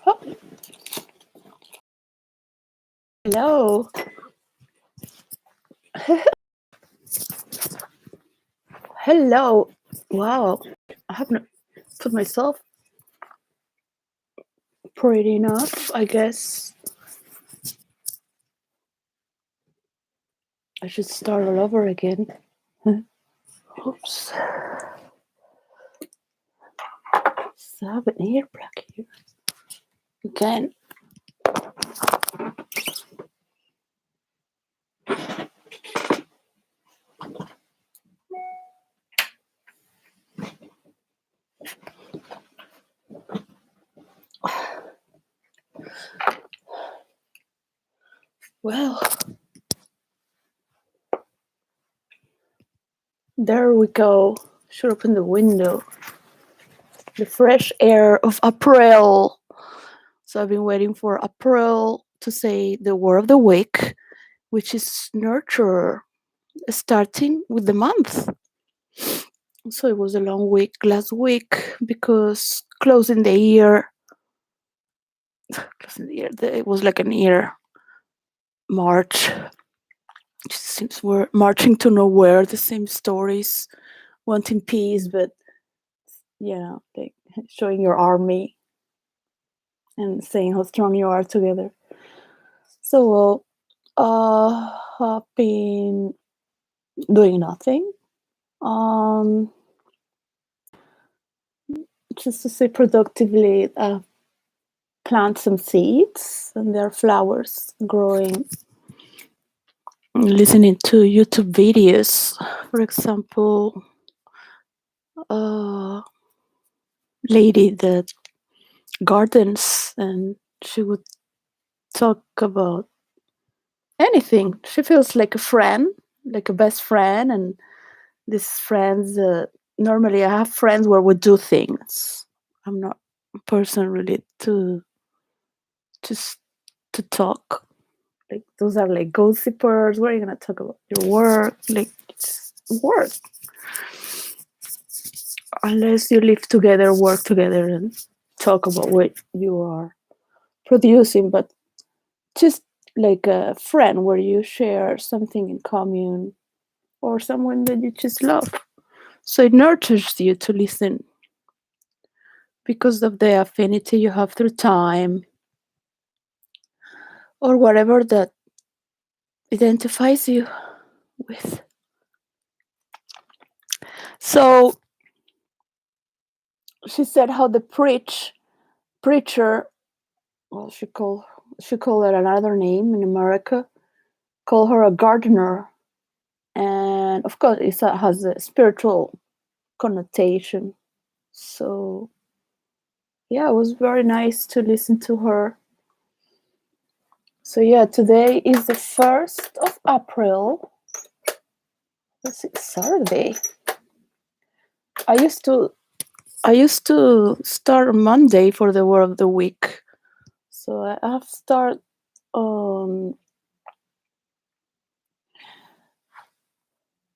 Oh, hello. Hello. Wow. I haven't put myself pretty enough, I guess. I should start all over again. Oops. So I have an ear plug here. Again. Well, there we go. Should open the window. The fresh air of April. So I've been waiting for April to say the word of the week, which is nurture, starting with the month. So it was a long week last week because closing the year, it was like an year march. It seems we're marching to nowhere, the same stories, wanting peace, but like showing your army and saying how strong you are together. So I've been doing nothing. Just to say productively, plant some seeds and there are flowers growing. Listening to YouTube videos, for example, a lady that gardens, and she would talk about anything. She feels like a friend, like a best friend, and these friends, normally I have friends where we do things. I'm not a person really to just to talk. Like those are like gossipers. Where are you gonna talk about your work? Like it's work. Unless you live together, work together, and talk about what you are producing, but just like a friend where you share something in common or someone that you just love. So it nurtures you to listen because of the affinity you have through time or whatever that identifies you with. So she said how the preacher, well, she called it another name in America, call her a gardener, and of course it has a spiritual connotation. So yeah, it was very nice to listen to her. So yeah, today is the 1st of April. It's Saturday. I used to start on Monday for the word of the week. So I have start on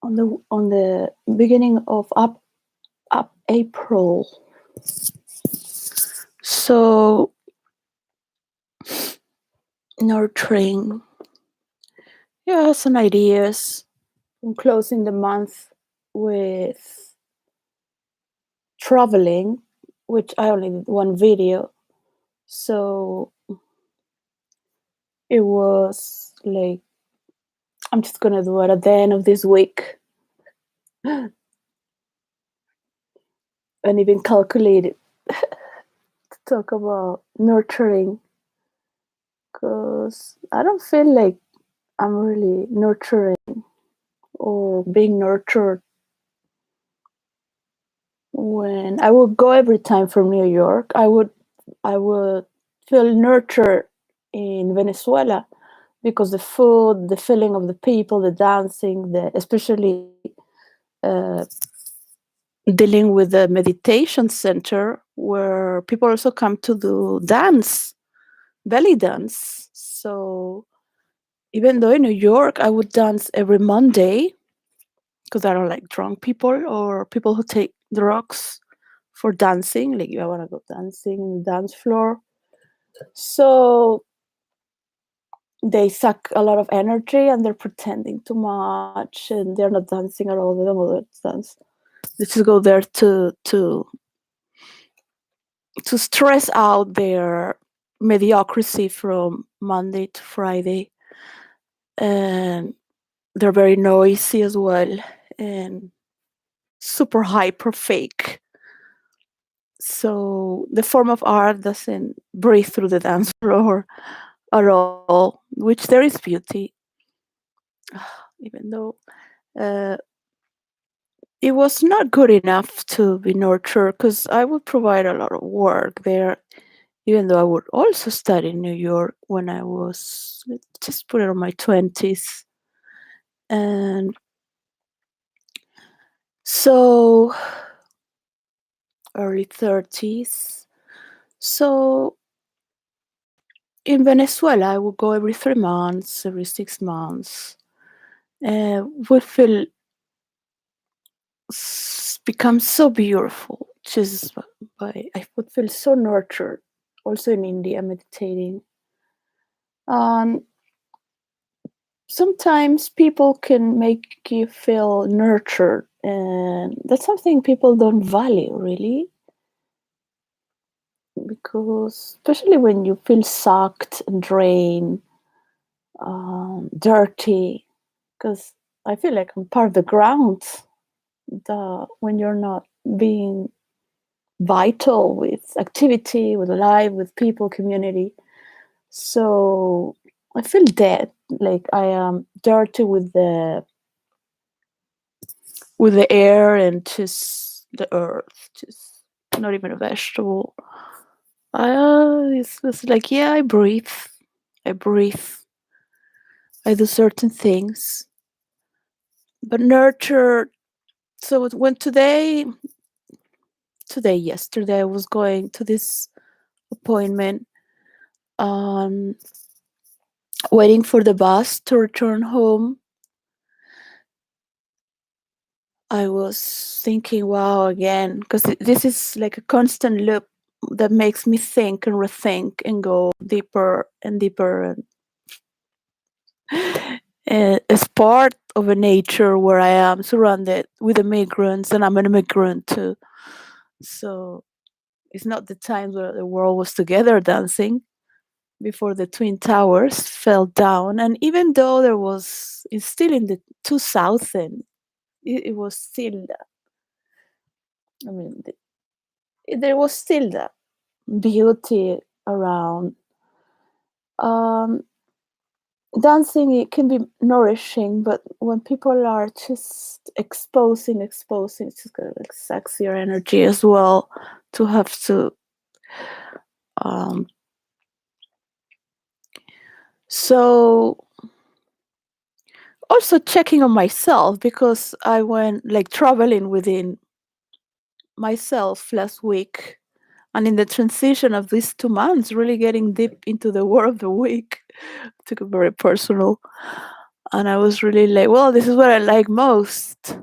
the beginning of April. So nurturing. Yeah, some ideas. I'm closing the month with traveling, which I only did one video. So it was like, I'm just gonna do it at the end of this week. And even calculate it to talk about nurturing, because I don't feel like I'm really nurturing or being nurtured when I would go every time from New York. I would feel nurtured in Venezuela because the food, the feeling of the people, the dancing, especially dealing with the meditation center where people also come to do dance, belly dance. So even though in New York I would dance every Monday because I don't like drunk people or people who take drugs for dancing. Like if I want to go dancing in the dance floor, So they suck a lot of energy and they're pretending too much and they're not dancing at all. They don't want to dance. They just go there to stress out their mediocrity from Monday to Friday. And they're very noisy as well and super hyper fake. So the form of art doesn't breathe through the dance floor at all, which there is beauty, even though uh, it was not good enough to be nurtured because I would provide a lot of work there, even though I would also study in New York when I was, let's just put it on my 20s. And so early 30s. So in Venezuela, I would go every 3 months, every 6 months. Would feel become so beautiful just by I would feel so nurtured. Also in India, meditating. Um, Sometimes people can make you feel nurtured, and that's something people don't value really, because especially when you feel sucked and drained, dirty, because I feel like I'm part of the ground. When you're not being vital with activity, with life, with people, community. So I feel dead, like I am dirty with the air and just the earth, just not even a vegetable. It's like, yeah, I breathe, I do certain things, but nurture. So when yesterday, I was going to this appointment, um, waiting for the bus to return home. I was thinking, wow, again, because this is like a constant loop that makes me think and rethink and go deeper and deeper. And it's part of a nature where I am surrounded with immigrants, and I'm an immigrant too. So it's not the times where the world was together dancing before the Twin Towers fell down. And even though it's still in the 2000, it was still, I mean, there was still that beauty around. Um, Dancing, it can be nourishing, but when people are just exposing, it's just gonna like sucks your energy as well to have to. Um, so also checking on myself because I went like traveling within myself last week. And in the transition of these 2 months, really getting deep into the word of the week, took it very personal. And I was really like, well, this is what I like most.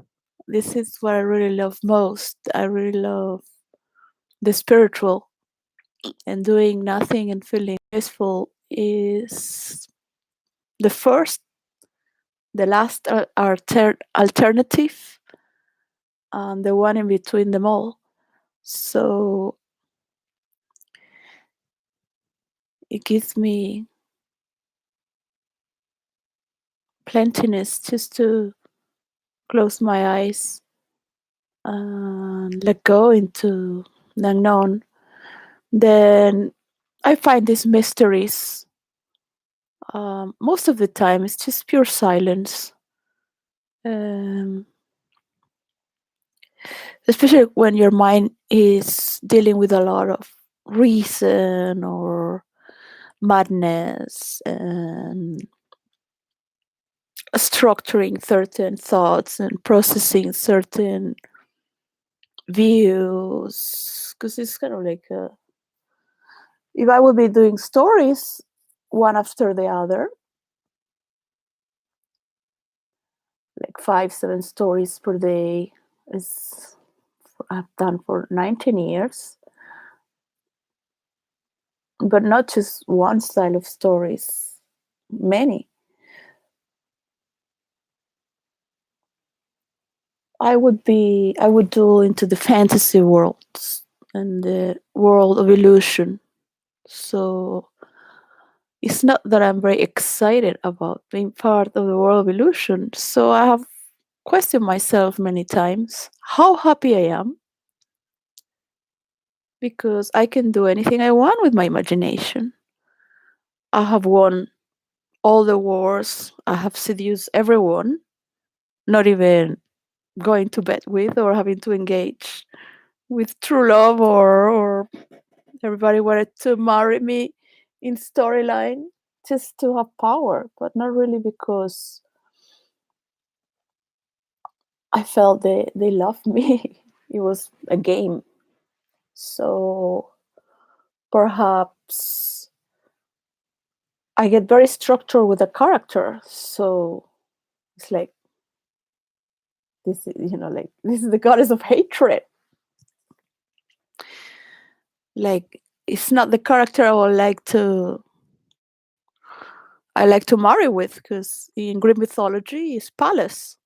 This is what I really love most. I really love the spiritual, and doing nothing and feeling peaceful is the first, the last alternative, and the one in between them all. So it gives me plentiness just to close my eyes and let go into the unknown. Then I find these mysteries. Most of the time, it's just pure silence. Um, Especially when your mind is dealing with a lot of reason or madness and structuring certain thoughts and processing certain views. Because it's kind of like if I would be doing stories one after the other, like 5, 7 stories per day, is I've done for 19 years. but not just one style of stories, many. I would do into the fantasy worlds and the world of illusion. So it's not that I'm very excited about being part of the world of illusion. So I have questioned myself many times how happy I am, because I can do anything I want with my imagination. I have won all the wars, I have seduced everyone, not even going to bed with or having to engage with true love, or everybody wanted to marry me in storyline just to have power, but not really because I felt they loved me. It was a game. So perhaps I get very structured with a character. So it's like this is, like this is the goddess of hatred. Like it's not the character I like to marry with, because in Greek mythology is Pallas.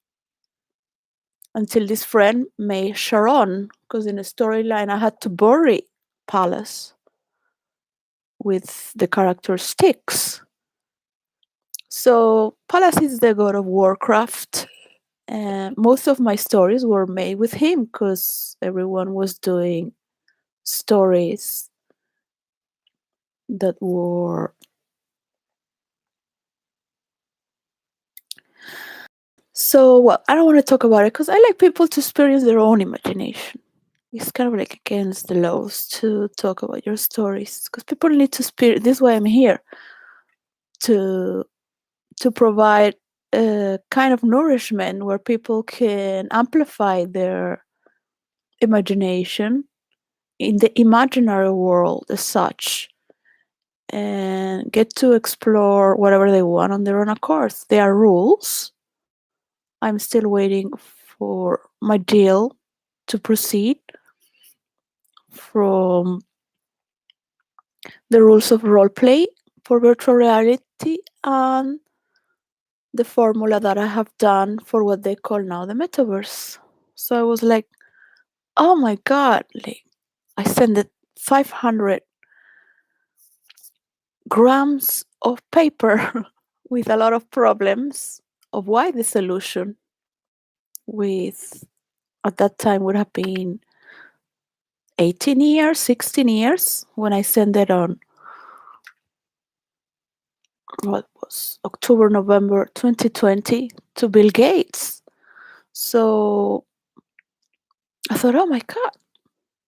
Until this friend made Sharon, because in the storyline I had to bury Pallas with the character Styx. So Pallas is the god of warcraft, and most of my stories were made with him because everyone was doing stories that were so, well, I don't want to talk about it because I like people to experience their own imagination. It's kind of like against the laws to talk about your stories, because people need to experience. This is why I'm here, to provide a kind of nourishment where people can amplify their imagination in the imaginary world as such, and get to explore whatever they want on their own accord. There are rules. I'm still waiting for my deal to proceed from the rules of roleplay for virtual reality and the formula that I have done for what they call now the metaverse. So I was like, oh my God, like I sent it 500 grams of paper with a lot of problems of why the solution with at that time would have been 18 years, 16 years when I sent it on what was October, November 2020 to Bill Gates. So I thought, oh my God,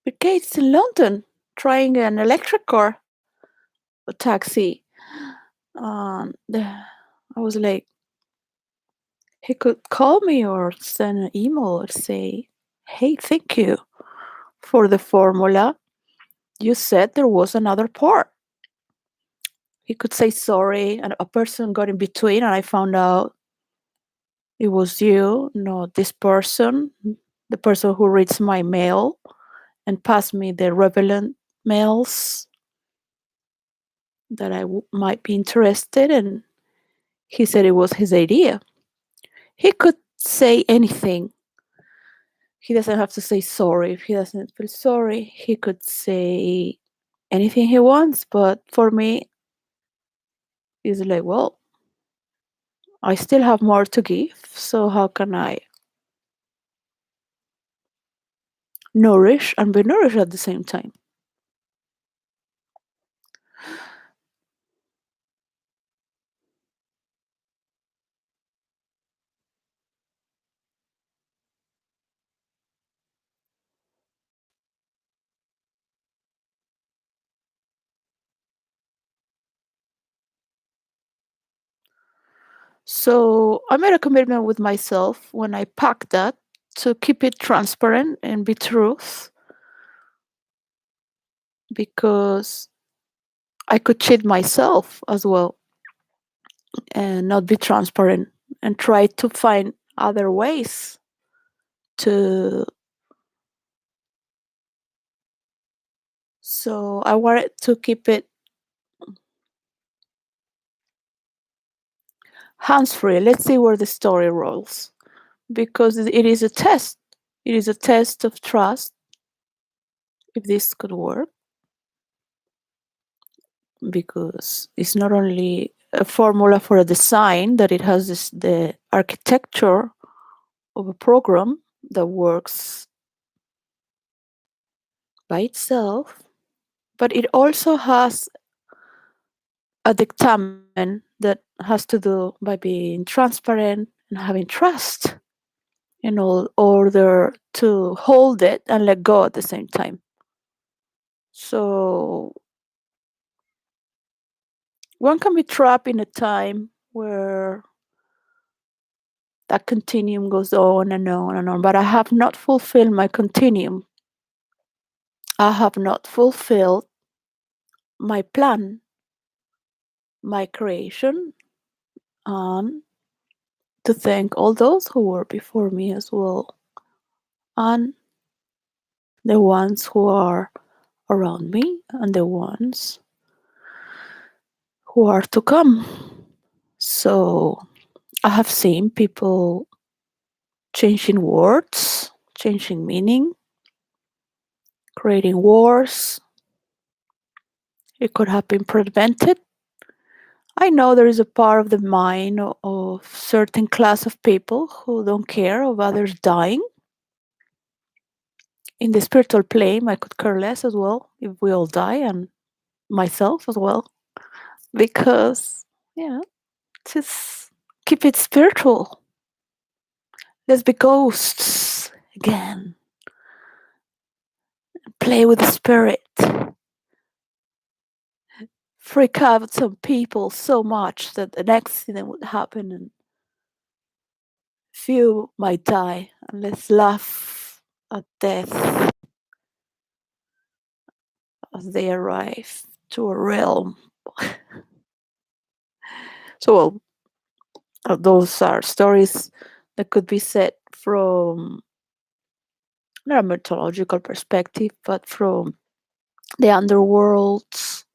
Bill Gates in London trying an electric car, a taxi. I was like, he could call me or send an email or say, hey, thank you for the formula. You said there was another part. He could say sorry, and a person got in between, and I found out it was you, not this person, the person who reads my mail and passed me the relevant mails that I might be interested in. He said it was his idea. He could say anything. He doesn't have to say sorry. If he doesn't feel sorry, he could say anything he wants. But for me, it's like, well, I still have more to give. So how can I nourish and be nourished at the same time? So I made a commitment with myself when I packed that to keep it transparent and be truth, because I could cheat myself as well and not be transparent and try to find other ways to. So I wanted to keep it Hands free. Let's see where the story rolls. Because it is a test. It is a test of trust if this could work. Because it's not only a formula for a design, that it has the architecture of a program that works by itself, but it also has a dictamen that has to do by being transparent and having trust in order to hold it and let go at the same time. So one can be trapped in a time where that continuum goes on and on and on, but I have not fulfilled my continuum. I have not fulfilled my plan, my creation, and to thank all those who were before me as well, and the ones who are around me, and the ones who are to come. So I have seen people changing words, changing meaning, creating wars. It could have been prevented. I know there is a part of the mind of certain class of people who don't care of others dying. In the spiritual plane, I could care less as well if we all die, and myself as well, because yeah, just keep it spiritual. Let's be ghosts again. Play with the spirit. Freak out some people so much that an accident would happen and few might die. And let's laugh at death as they arrive to a realm. So, well, those are stories that could be set from not a mythological perspective, but from the underworlds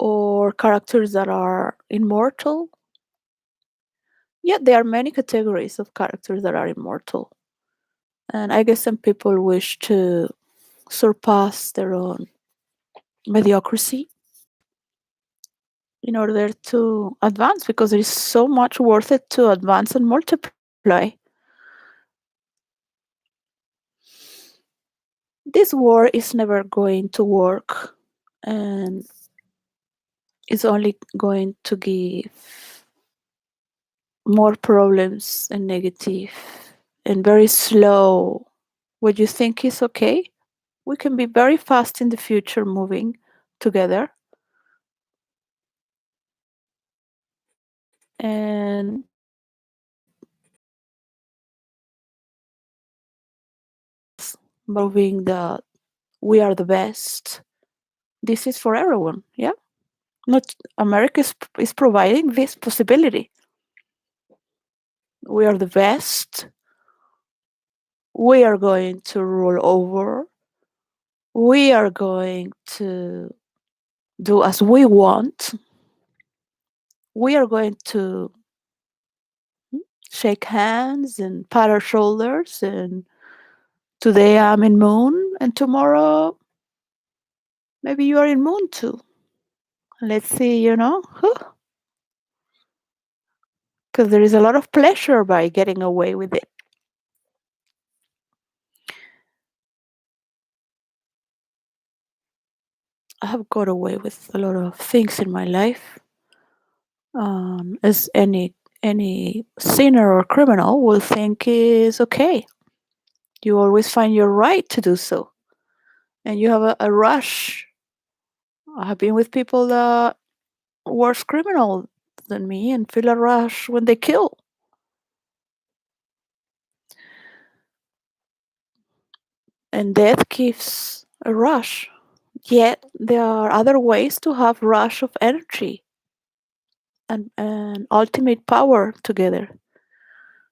or characters that are immortal. Yet there are many categories of characters that are immortal. And I guess some people wish to surpass their own mediocrity in order to advance, because it is so much worth it to advance and multiply. This war is never going to work, and it's only going to give more problems and negative and very slow. What you think is okay, we can be very fast in the future moving together. And proving that we are the best. This is for everyone, yeah? Not America is providing this possibility. We are the best. We are going to rule over. We are going to do as we want. We are going to shake hands and pat our shoulders, and today I'm in moon and tomorrow maybe you are in moon too. Let's see, because there is a lot of pleasure by getting away with it. I have got away with a lot of things in my life, as any sinner or criminal will think is okay. You always find your right to do so, and you have a rush. I have been with people that worse criminal than me and feel a rush when they kill. And death gives a rush. Yet there are other ways to have rush of energy and ultimate power together.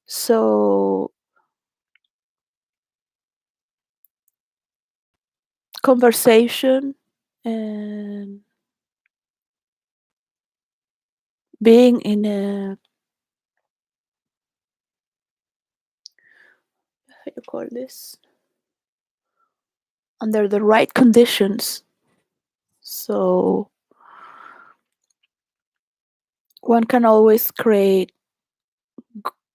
So conversation and being in a, how you call this, under the right conditions. So one can always create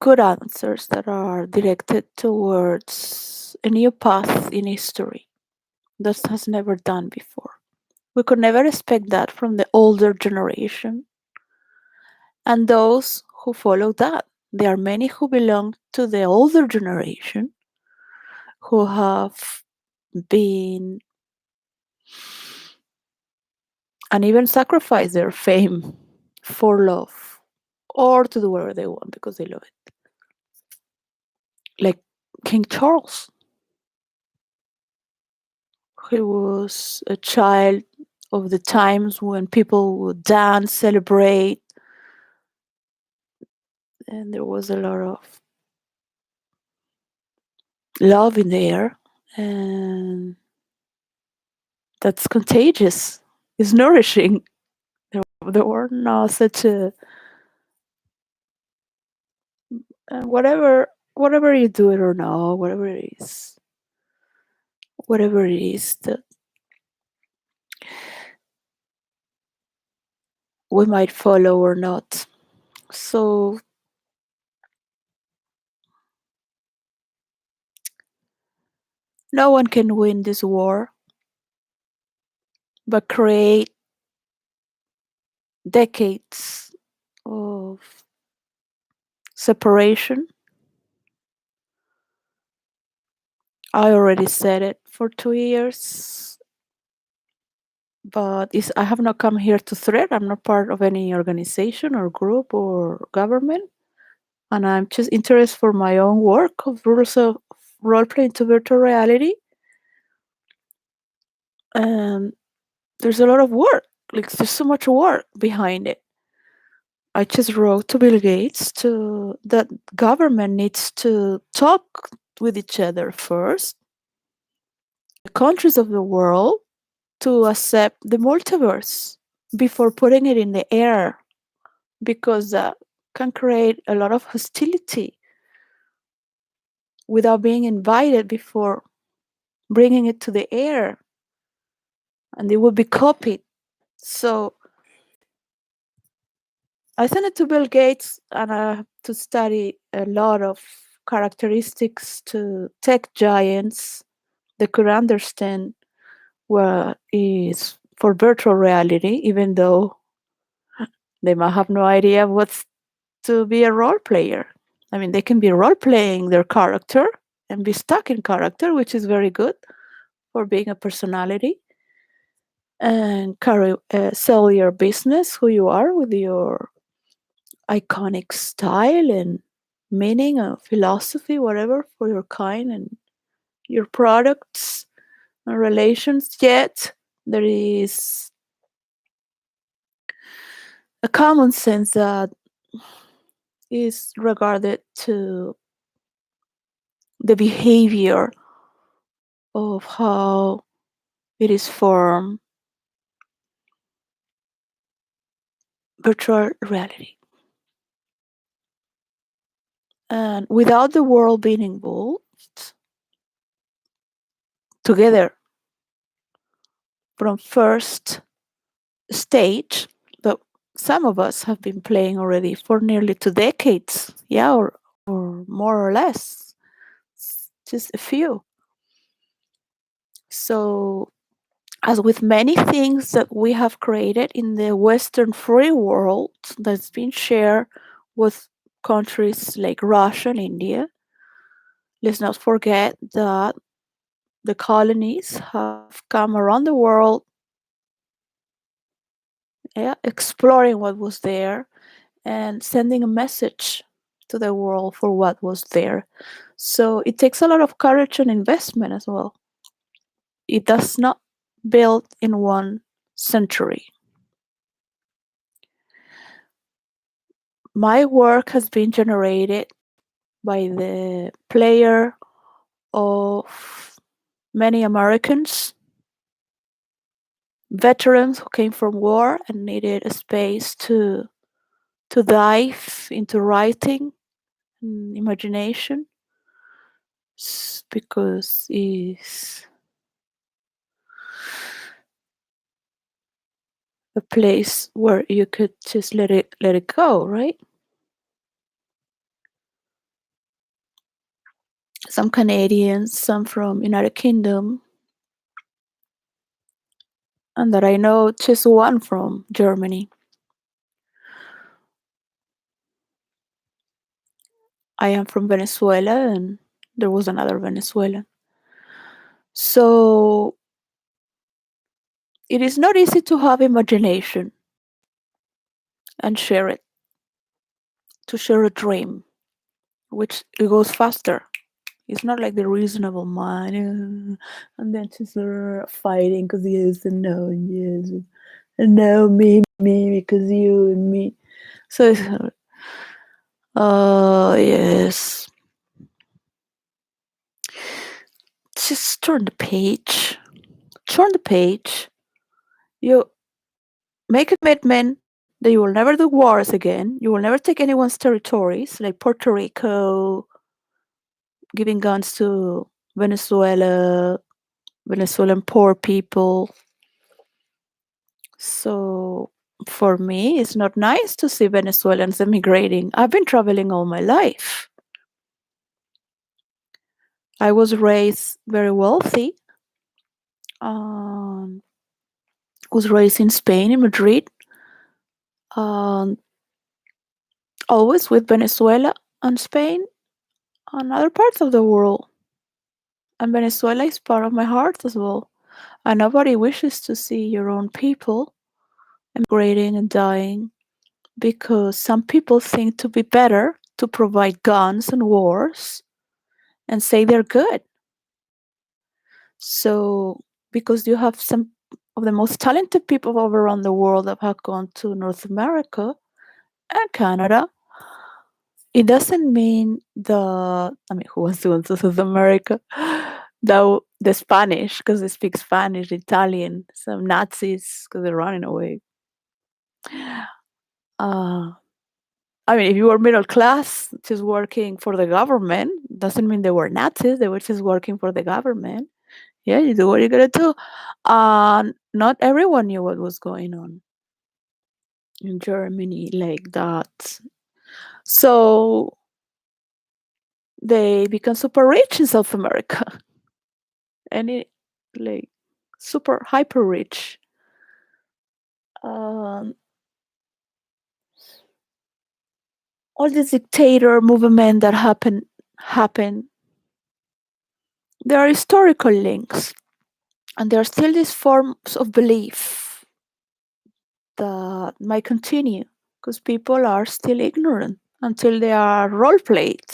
good answers that are directed towards a new path in history that has never done before. We could never expect that from the older generation and those who follow that. There are many who belong to the older generation who have been and even sacrificed their fame for love or to do whatever they want because they love it. Like King Charles, he was a child of the times when people would dance, celebrate, and there was a lot of love in the air, and that's contagious. It's nourishing. There were not such a whatever you do it or not, whatever it is that we might follow or not. So no one can win this war but create decades of separation. I already said it for 2 years, but I have not come here to threat. I'm not part of any organization or group or government, and I'm just interested for my own work of rules of role playing to virtual reality. And there's a lot of work. Like there's so much work behind it. I just wrote to Bill Gates to that government needs to talk with each other first, the countries of the world, to accept the multiverse before putting it in the air, because that can create a lot of hostility without being invited before bringing it to the air, and it will be copied. So I sent it to Bill Gates, and I have to study a lot of characteristics to tech giants that could understand what is for virtual reality, even though they might have no idea what's to be a role player. I mean, they can be role playing their character and be stuck in character, which is very good for being a personality and sell your business, who you are, with your iconic style and meaning or philosophy, whatever, for your kind and your products and relations. Yet there is a common sense that is regarded to the behavior of how it is formed virtual reality. And without the world being involved together from first stage, but some of us have been playing already for nearly 2 decades, yeah, or more or less, just a few. So, as with many things that we have created in the Western free world that's been shared with countries like Russia and India, let's not forget that the colonies have come around the world, yeah, exploring what was there and sending a message to the world for what was there. So it takes a lot of courage and investment as well. It does not build in one century. My work has been generated by the player of many Americans, veterans who came from war and needed a space to to dive into writing and imagination, because it's a place where you could just let it go, right? Some Canadians, some from United Kingdom, and that I know just one from Germany. I am from Venezuela, and there was another Venezuelan. So it is not easy to have imagination and share it, to share a dream, which it goes faster. It's not like the reasonable mind, and then just fighting because yes and no and yes and no, me because you and me. So it's yes. Just turn the page. Turn the page. You make a commitment that you will never do wars again. You will never take anyone's territories, like Puerto Rico, giving guns to Venezuela, Venezuelan poor people. So for me, it's not nice to see Venezuelans emigrating. I've been traveling all my life. I was raised very wealthy. Was raised in Spain, in Madrid. Always with Venezuela and Spain and other parts of the world. And Venezuela is part of my heart as well. And nobody wishes to see your own people emigrating and dying, because some people think to be better to provide guns and wars and say they're good. So, because you have some of the most talented people all around the world that have gone to North America and Canada, it doesn't mean who wants to go to South America? The Spanish, because they speak Spanish, Italian, some Nazis, because they're running away. If you were middle class, just working for the government, doesn't mean they were Nazis. They were just working for the government. Yeah, you do what you gotta do. Not everyone knew what was going on in Germany like that. So they become super rich in South America. Like super hyper rich. All this dictator movement that happened. There are historical links, and there are still these forms of belief that might continue because people are still ignorant until they are role played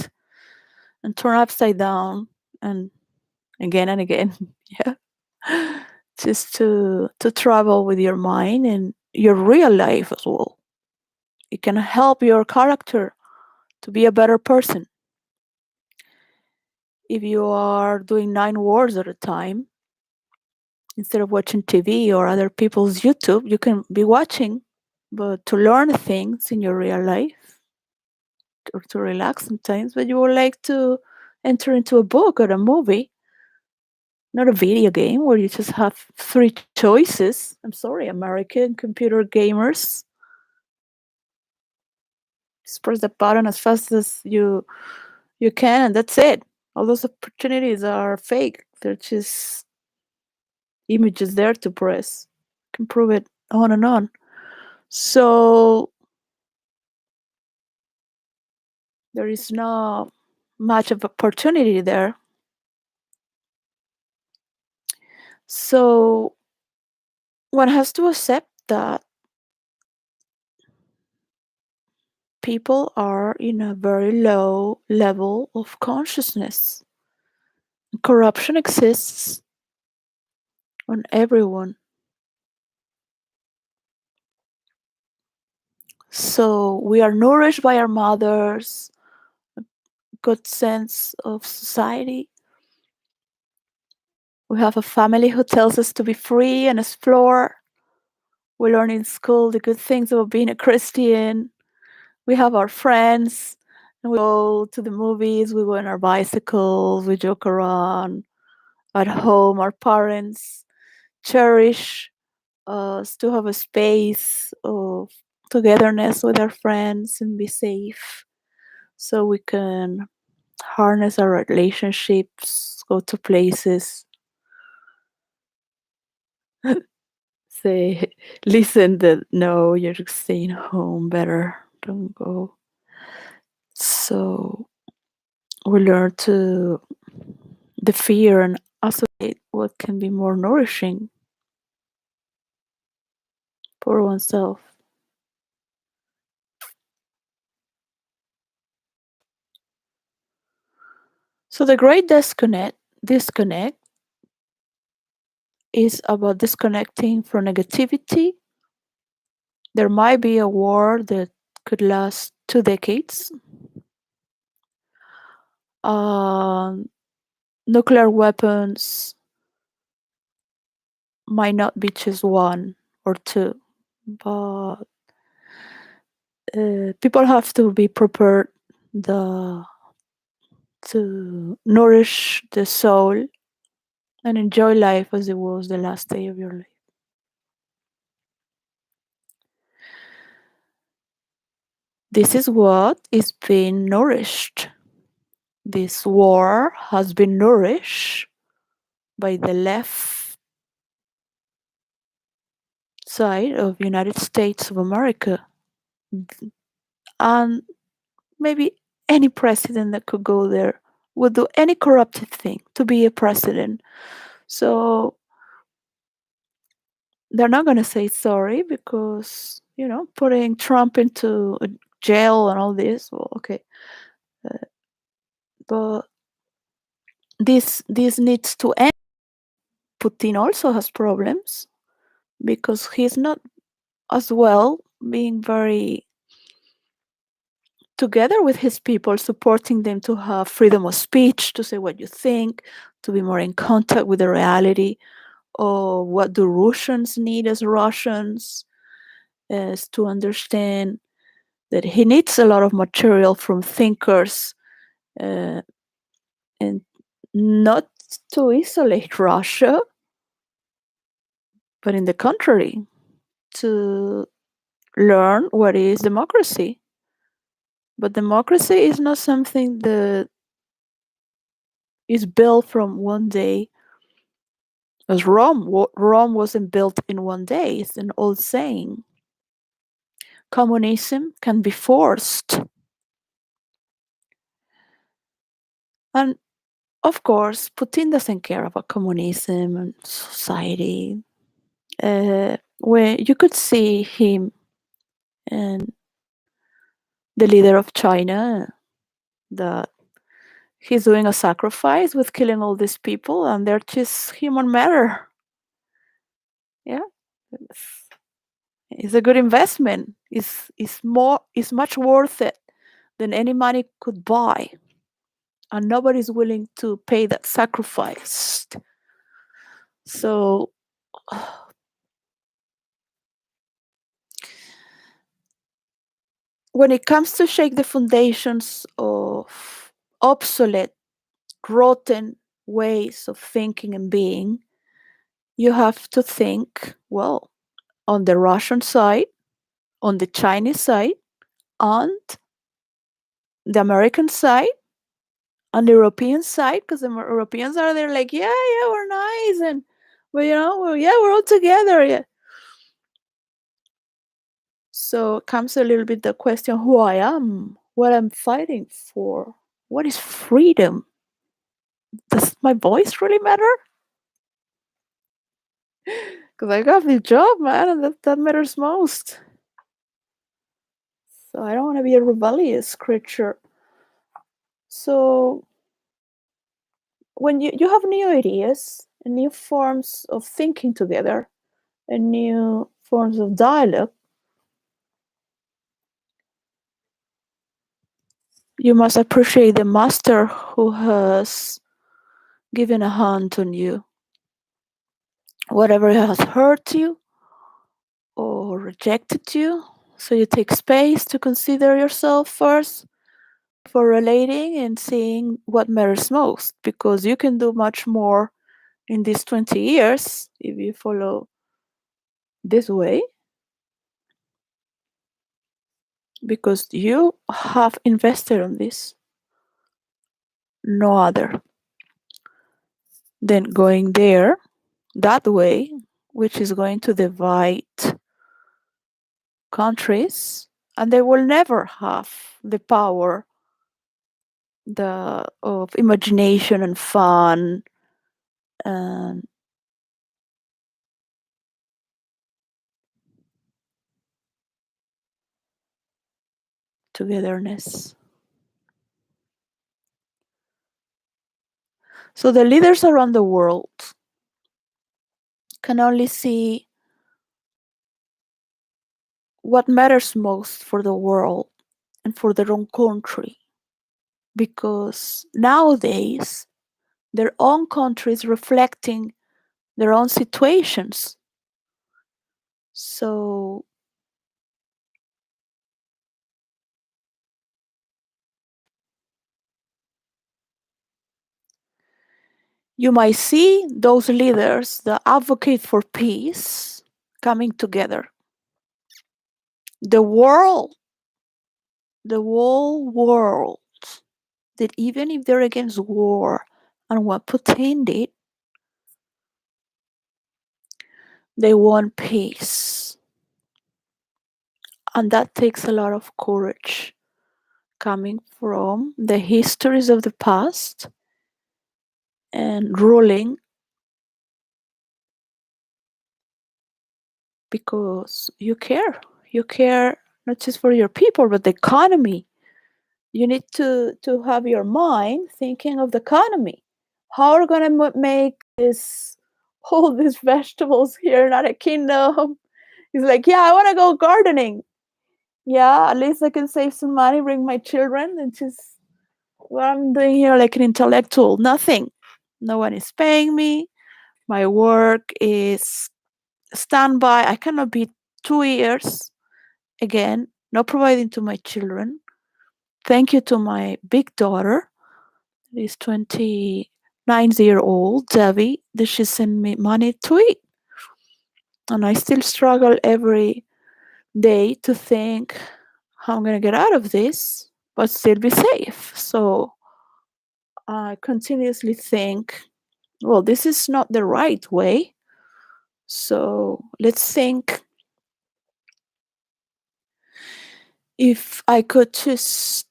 and turned upside down and again and again. Yeah, just to travel with your mind and your real life as well. It can help your character to be a better person. If you are doing 9 wars at a time, instead of watching TV or other people's YouTube, you can be watching, but to learn things in your real life or to relax sometimes. But you would like to enter into a book or a movie, not a video game where you just have 3 choices. I'm sorry, American computer gamers. Just press the button as fast as you can, and that's it. All those opportunities are fake. They're just images there to press. You can prove it on and on. So there is not much of opportunity there. So one has to accept that people are in a very low level of consciousness. Corruption exists on everyone. So we are nourished by our mothers, a good sense of society. We have a family who tells us to be free and explore. We learn in school the good things about being a Christian. We have our friends, and we go to the movies. We go on our bicycles. We joke around at home. Our parents cherish us to have a space of togetherness with our friends and be safe, so we can harness our relationships, go to places, say, listen that no, you're staying home, better don't go. So we learn to the fear and associate what can be more nourishing for oneself. So the great disconnect is about disconnecting from negativity. There might be a war that could last 2 decades. Um, Nuclear weapons might not be just one or two, but people have to be prepared the to nourish the soul and enjoy life as it was the last day of your life. This is what is being nourished. This war has been nourished by the left side of United States of America, and maybe any president that could go there would do any corrupted thing to be a president. So they're not going to say sorry because, putting Trump into a jail and all this. Well, okay, but this needs to end. Putin also has problems because he's not as well being very together with his people, supporting them to have freedom of speech, to say what you think, to be more in contact with the reality, or what do Russians need as Russians, is to understand that he needs a lot of material from thinkers, uh, and not to isolate Russia, but in the contrary, to learn what is democracy. But democracy is not something that is built from one day, as Rome wasn't built in one day. It's an old saying. Communism can be forced. And of course, Putin doesn't care about communism and society. Where you could see him and the leader of China, that he's doing a sacrifice with killing all these people, and they're just human matter. Yeah, it's a good investment. It's much worth it than any money could buy, and nobody's willing to pay that sacrifice. So when it comes to shake the foundations of obsolete, rotten ways of thinking and being, you have to think, well, on the Russian side, on the Chinese side, and the American side, on the European side, because the Europeans are there like, yeah, yeah, we're nice, and yeah, we're all together. Yeah. So comes a little bit the question who I am, what I'm fighting for, what is freedom? Does my voice really matter? Because I got the job, man, and that matters most. So I don't want to be a rebellious creature. So when you have new ideas and new forms of thinking together and new forms of dialogue, you must appreciate the master who has given a hand on you. Whatever has hurt you or rejected you, So you take space to consider yourself first for relating and seeing what matters most, because you can do much more in these 20 years if you follow this way, because you have invested on this, no other. Then going there that way, which is going to divide countries, and they will never have the power of imagination and fun and togetherness. So the leaders around the world can only see what matters most for the world and for their own country, because nowadays their own country is reflecting their own situations. So you might see those leaders that advocate for peace coming together. The world, the whole world, that even if they're against war and want to end it, they want peace. And that takes a lot of courage coming from the histories of the past and ruling, because you care. You care not just for your people, but the economy. You need to have your mind thinking of the economy. How are we going to make this all these vegetables here in our kingdom? He's like, yeah, I want to go gardening. Yeah, at least I can save some money, bring my children, and just what I'm doing here like an intellectual. Nothing. No one is paying me. My work is standby. I cannot be 2 years again, not providing to my children. Thank you to my big daughter, who is 29-year-old, Debbie, that she sent me money to eat. And I still struggle every day to think how I'm going to get out of this, but still be safe. So I continuously think, well, this is not the right way. So let's think if I could just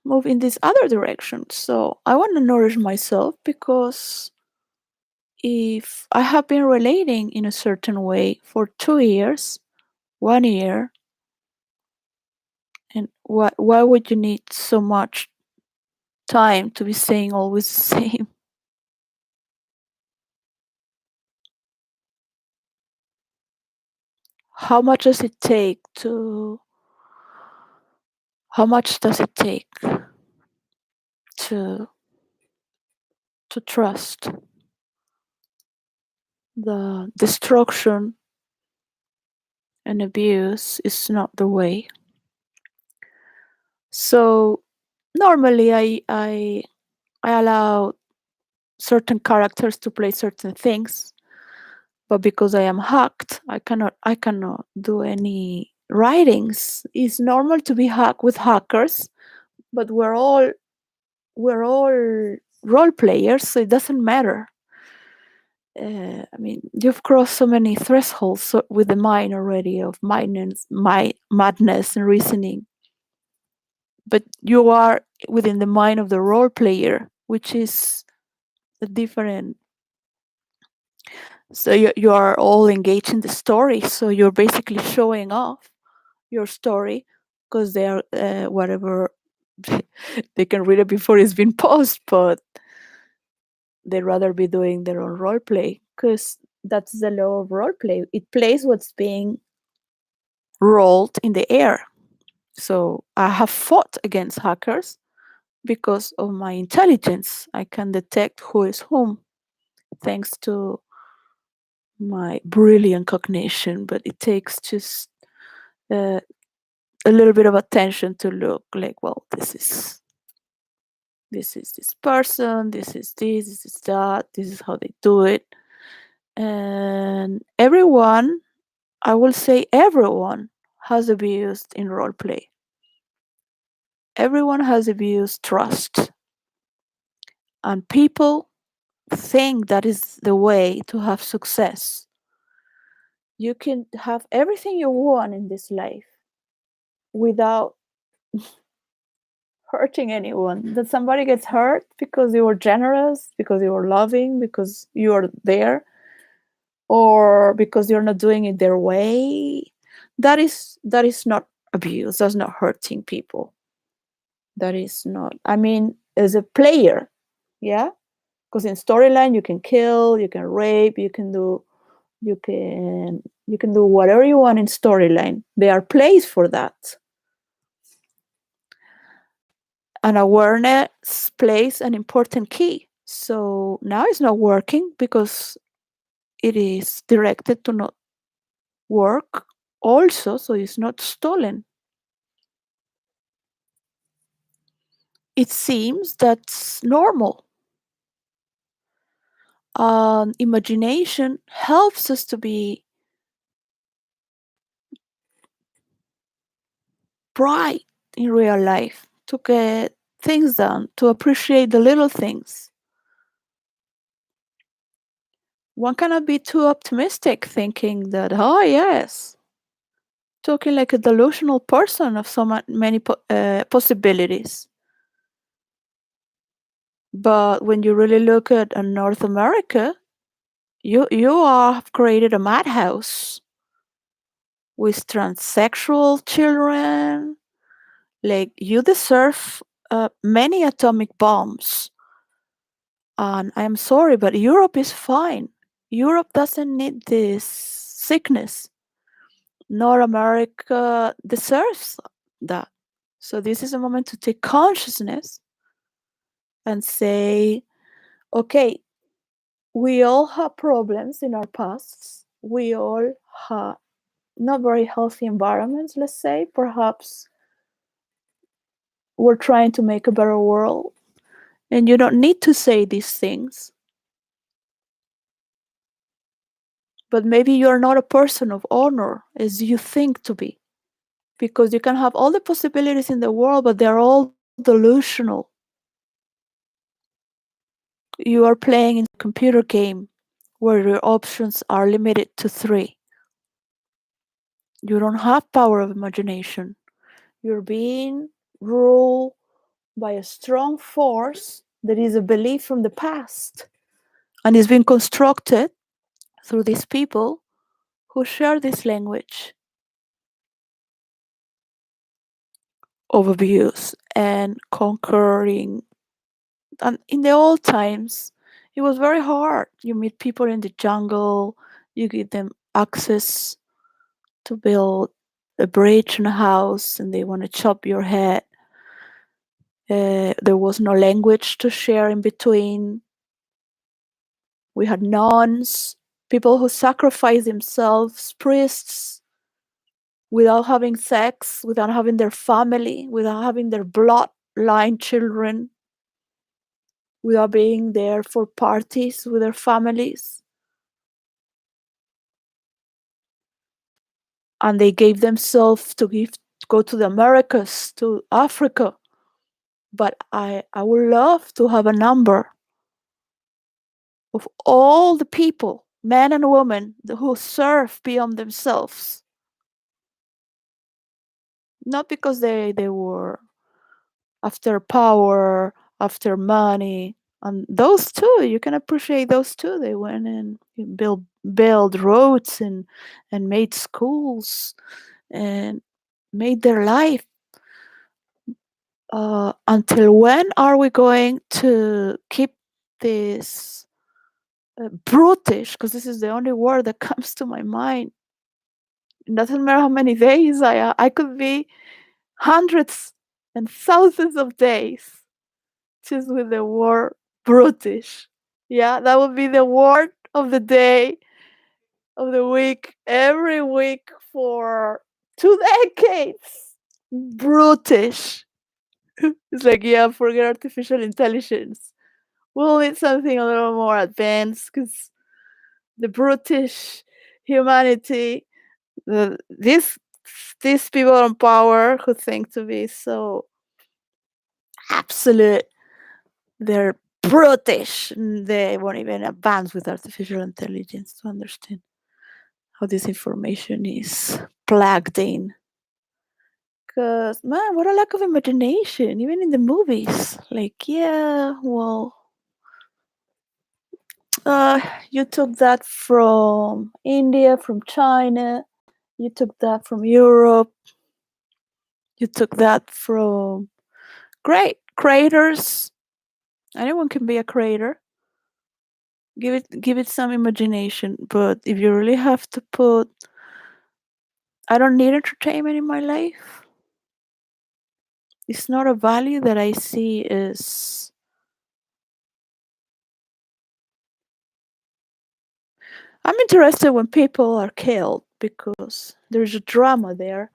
move in this other direction. So I want to nourish myself, because if I have been relating in a certain way for 2 years, 1 year, and why would you need so much time to be saying always the same? How much does it take to how much does it take to trust? The destruction and abuse is not the way. So normally I allow certain characters to play certain things, but because I am hacked, I cannot do any writings. It's normal to be hacked with hackers, but we're all role players, so it doesn't matter. I mean, you've crossed so many thresholds with the mind already of madness and reasoning, but you are within the mind of the role player, which is a different. So you are all engaged in the story. So you're basically showing off your story, because they are whatever they can read it before it's been posted, but they'd rather be doing their own role play, because that's the law of role play. It plays what's being rolled in the air. So I have fought against hackers because of my intelligence. I can detect who is whom thanks to my brilliant cognition, but it takes just uh, a little bit of attention to look like, well, this is this person, this is that, this is how they do it. And everyone, I will say everyone, has abused in role play. Everyone has abused trust. And people think that is the way to have success. You can have everything you want in this life without hurting anyone. That somebody gets hurt because you were generous, because you were loving, because you are there, or because you're not doing it their way. That is not abuse. That's not hurting people. That is not. I mean, as a player, yeah, because in storyline you can kill, you can rape, you can do whatever you want in storyline. There are plays for that. And awareness plays an important key. So now it's not working because it is directed to not work also, so it's not stolen. It seems that's normal. Imagination helps us to be bright in real life, to get things done, to appreciate the little things. One cannot be too optimistic thinking that, oh, yes, talking like a delusional person of so many possibilities. But when you really look at North America, you have created a madhouse with transsexual children. Like, you deserve many atomic bombs. And I'm sorry, but Europe is fine. Europe doesn't need this sickness. North America deserves that. So this is a moment to take consciousness and say, okay, we all have problems in our pasts. We all have not very healthy environments, let's say. Perhaps we're trying to make a better world. And you don't need to say these things. But maybe you're not a person of honor as you think to be. Because you can have all the possibilities in the world, but they're all delusional. You are playing in a computer game where your options are limited to 3. You don't have power of imagination. You're being ruled by a strong force that is a belief from the past and is being constructed through these people who share this language of abuse and conquering. And in the old times, it was very hard. You meet people in the jungle, you give them access to build a bridge and a house, and they want to chop your head. There was no language to share in between. We had nuns, people who sacrificed themselves, priests, without having sex, without having their family, without having their bloodline children, without being there for parties with their families. And they gave themselves to go to the Americas, to Africa. But I would love to have a number of all the people, men and women, who serve beyond themselves. Not because they were after power, after money. And those too, you can appreciate those too. They went and build roads and made schools and made their life. Until when are we going to keep this brutish? Because this is the only word that comes to my mind. It doesn't matter how many days I could be hundreds and thousands of days just with the word brutish. Yeah, that would be the word of the day, of the week, every week for 2 decades. Brutish. It's like, yeah, forget artificial intelligence. We'll need something a little more advanced because the brutish humanity, the, these people in power who think to be so absolute, they're brutish. And they won't even advance with artificial intelligence to understand how this information is plugged in. Because, man, what a lack of imagination, even in the movies. Like, yeah, well, uh, you took that from India, from China, you took that from Europe, you took that from great creators. Anyone can be a creator. Give it some imagination. But if you really have to put, I don't need entertainment in my life. It's not a value that I see as. I'm interested when people are killed because there's a drama there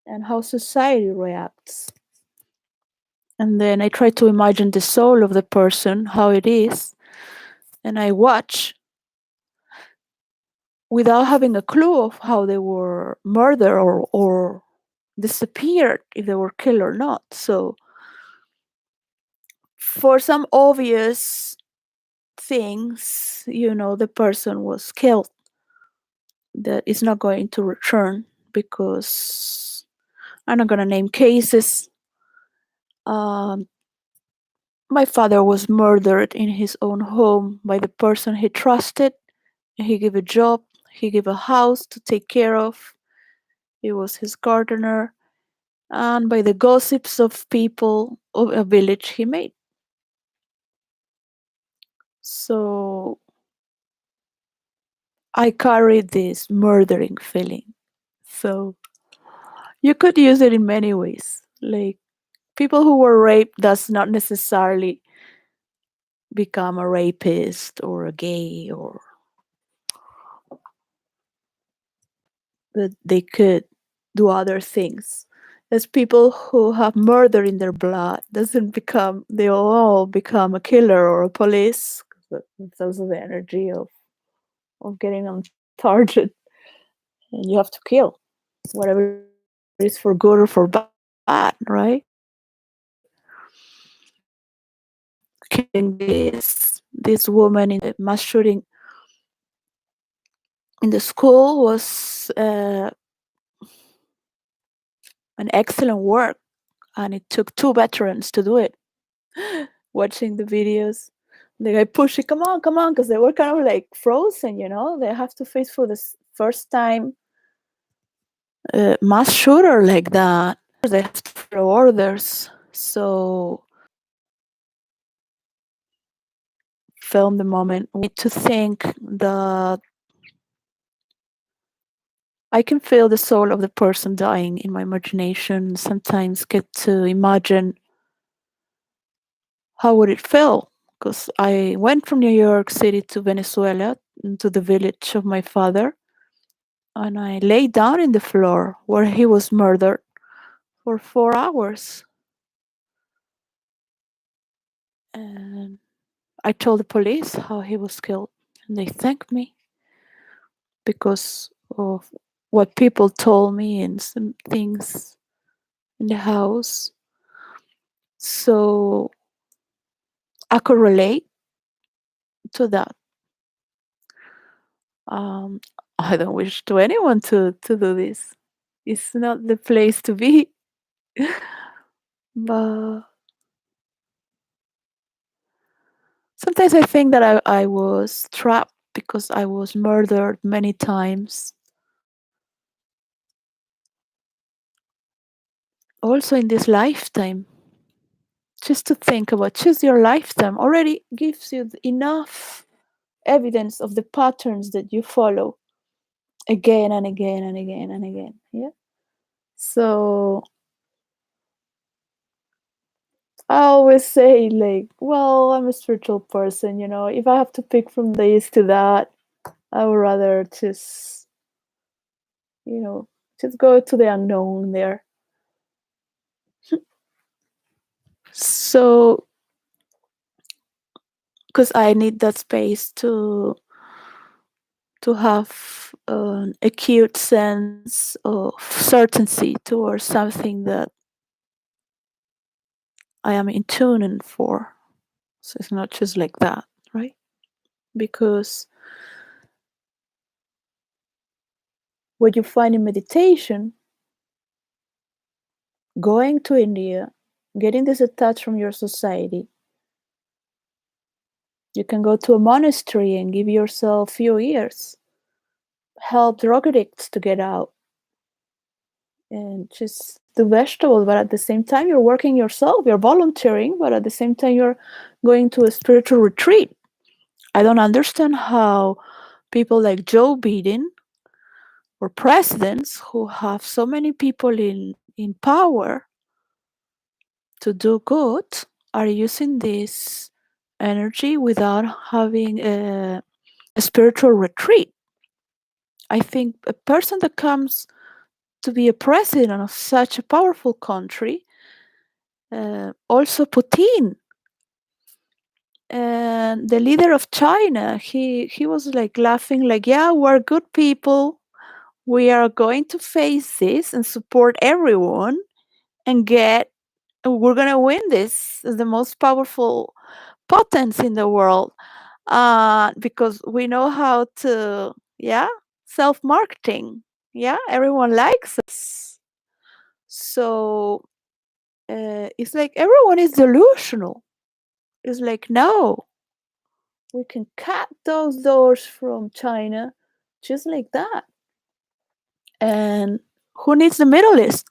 and how society reacts. And then I try to imagine the soul of the person, how it is, and I watch without having a clue of how they were murdered or disappeared, if they were killed or not. So, for some obvious things, the person was killed, that is not going to return because I'm not going to name cases. Um, my father was murdered in his own home by the person he trusted. He gave a job, he gave a house to take care of. He was his gardener, and by the gossips of people of a village he made. So I carry this murdering feeling. So you could use it in many ways. Like, people who were raped does not necessarily become a rapist or a gay, or but they could do other things. As people who have murder in their blood doesn't become, they all become a killer or a police. That's also the energy of getting on target, and you have to kill whatever is for good or for bad, right? Killing this woman in the mass shooting in the school was an excellent work, and it took two veterans to do it. Watching the videos, the guy pushing, come on, because they were kind of like frozen. They have to face for the first time mass shooter like that. They have to follow orders. So film the moment. We need to think that I can feel the soul of the person dying in my imagination. Sometimes get to imagine how would it feel. Because I went from New York City to Venezuela, to the village of my father, and I lay down in the floor where he was murdered for 4 hours. And I told the police how he was killed, and they thanked me because of what people told me and some things in the house. So I could relate to that. Um, I don't wish to anyone to do this. It's not the place to be. But sometimes I think that I was trapped because I was murdered many times. Also in this lifetime, just to think about just your lifetime already gives you enough evidence of the patterns that you follow again and again and again and again. Yeah. So I always say, like, well, I'm a spiritual person, if I have to pick from this to that, I would rather just, you know, Just go to the unknown there. So, because I need that space to have an acute sense of certainty towards something that I am in tuning for. So it's not just like that, right? Because what you find in meditation, going to India, getting disattached from your society, you can go to a monastery and give yourself a few years, help drug addicts to get out, and just do vegetables, but at the same time you're working yourself, you're volunteering, but at the same time you're going to a spiritual retreat. I don't understand how people like Joe Biden or presidents who have so many people in power to do good are using this energy without having a spiritual retreat. I think a person that comes to be a president of such a powerful country, also Putin, and the leader of China, he was like laughing, like, yeah, we're good people. We are going to face this and support everyone and we're going to win this as the most powerful potence in the world, because we know how to, yeah, self-marketing. Yeah, everyone likes us. So it's like everyone is delusional. It's like, no, we can cut those doors from China just like that. And who needs the Middle East?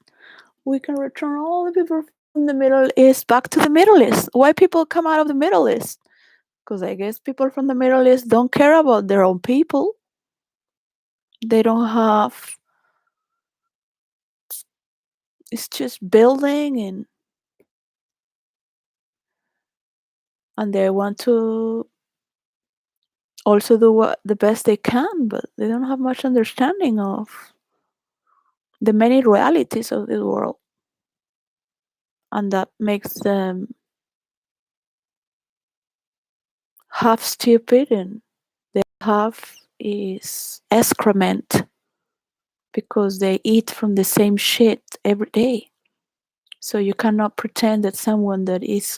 We can return all the people from the Middle East back to the Middle East. Why people come out of the Middle East? Because I guess people from the Middle East don't care about their own people. They don't have, it's just building, and they want to also do what the best they can, but they don't have much understanding of the many realities of this world, and that makes them half stupid, and they half is excrement because they eat from the same shit every day. So you cannot pretend that someone that is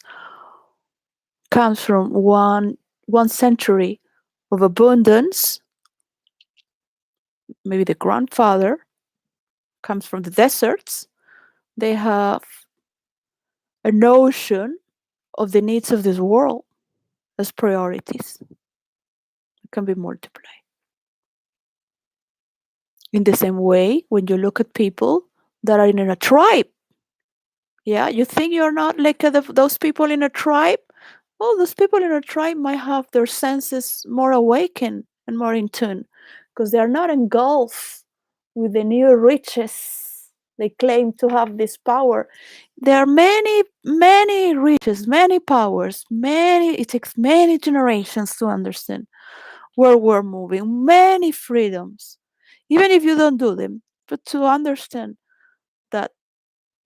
comes from one century of abundance, maybe the grandfather comes from the deserts, they have a notion of the needs of this world as priorities. It can be multiplied. In the same way, when you look at people that are in a tribe, yeah, you think you're not like those people in a tribe? Well, those people in a tribe might have their senses more awakened and more in tune because they are not engulfed with the new riches. They claim to have this power. There are many, many riches, many powers, it takes many generations to understand where we're moving, many freedoms, even if you don't do them, but to understand that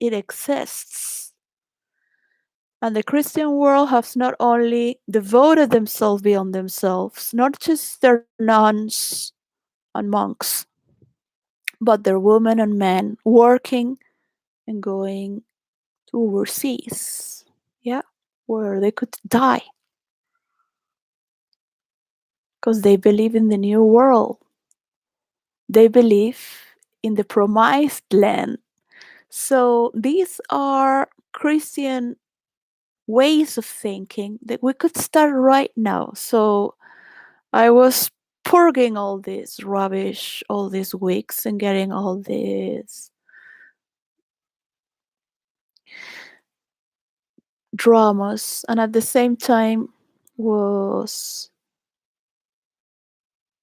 it exists. And the Christian world has not only devoted themselves beyond themselves, not just their nuns and monks, but their women and men working and going to overseas, yeah, where they could die because they believe in the new world. They believe in the promised land. So these are Christian ways of thinking that we could start right now. So I was purging all this rubbish all these weeks and getting all these dramas, and at the same time was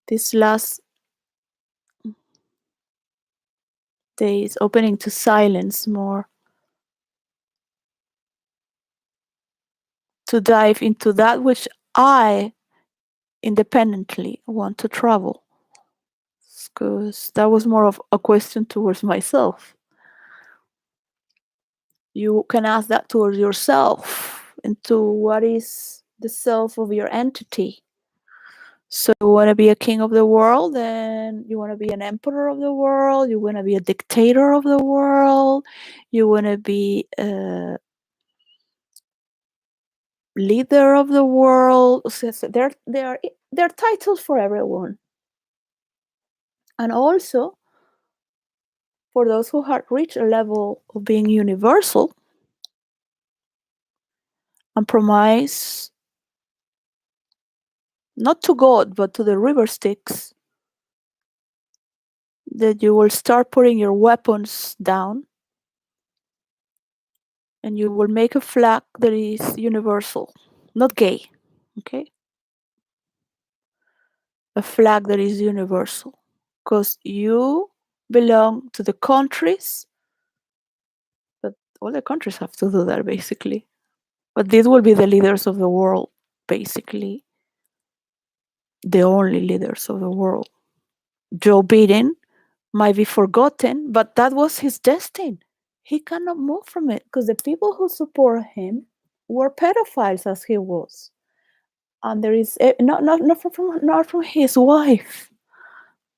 this last days opening to silence more, to dive into that which I independently want to travel. because that was more of a question towards myself. You can ask that towards yourself, into what is the self of your entity. So you want to be a king of the world, and you want to be an emperor of the world, you want to be a dictator of the world, you want to be a leader of the world. So there are titles for everyone. And also, for those who have reached a level of being universal and promise not to God, but to the river Styx, that you will start putting your weapons down and you will make a flag that is universal, not gay, okay? A flag that is universal, because you belong to the countries, but all the countries have to do that basically. But these will be the leaders of the world, basically, the only leaders of the world. Joe Biden might be forgotten, but that was his destiny. He cannot move from it because the people who support him were pedophiles as he was. And there is not from his wife,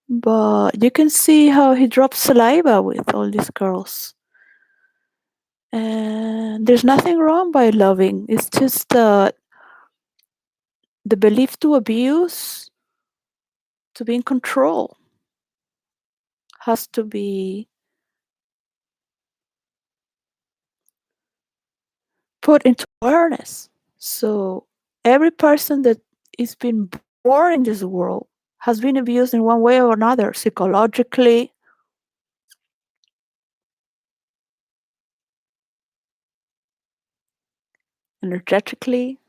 but you can see how he drops saliva with all these girls. And there's nothing wrong by loving. It's just the belief to abuse, to be in control, has to be put into awareness. So every person that is being born in this world has been abused in one way or another, psychologically, energetically.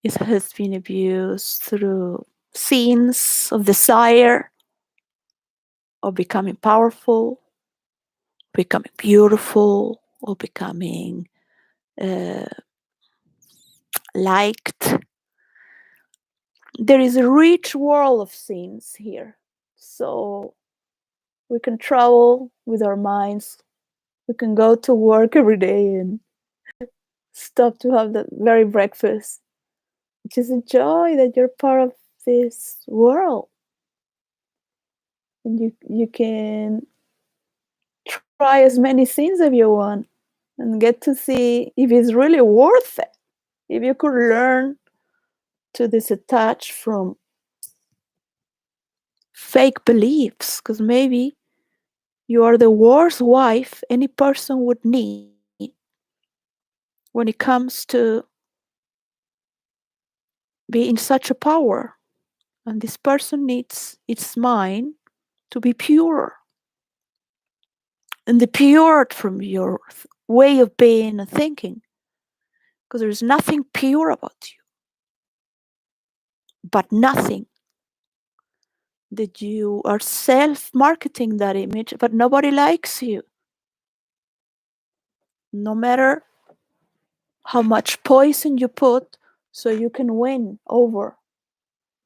It has been abused through scenes of desire, of becoming powerful, becoming beautiful, or becoming liked. There is a rich world of scenes here. So we can travel with our minds. We can go to work every day and stop to have that very breakfast. Just enjoy that you're part of this world. And you can try as many scenes as you want and get to see if it's really worth it. If you could learn to disattach from fake beliefs, because maybe you are the worst wife any person would need when it comes to be in such a power. And this person needs its mind to be pure and depured from your way of being and thinking, because there's nothing pure about you, but nothing. That you are self-marketing that image, but nobody likes you. No matter how much poison you put so you can win over,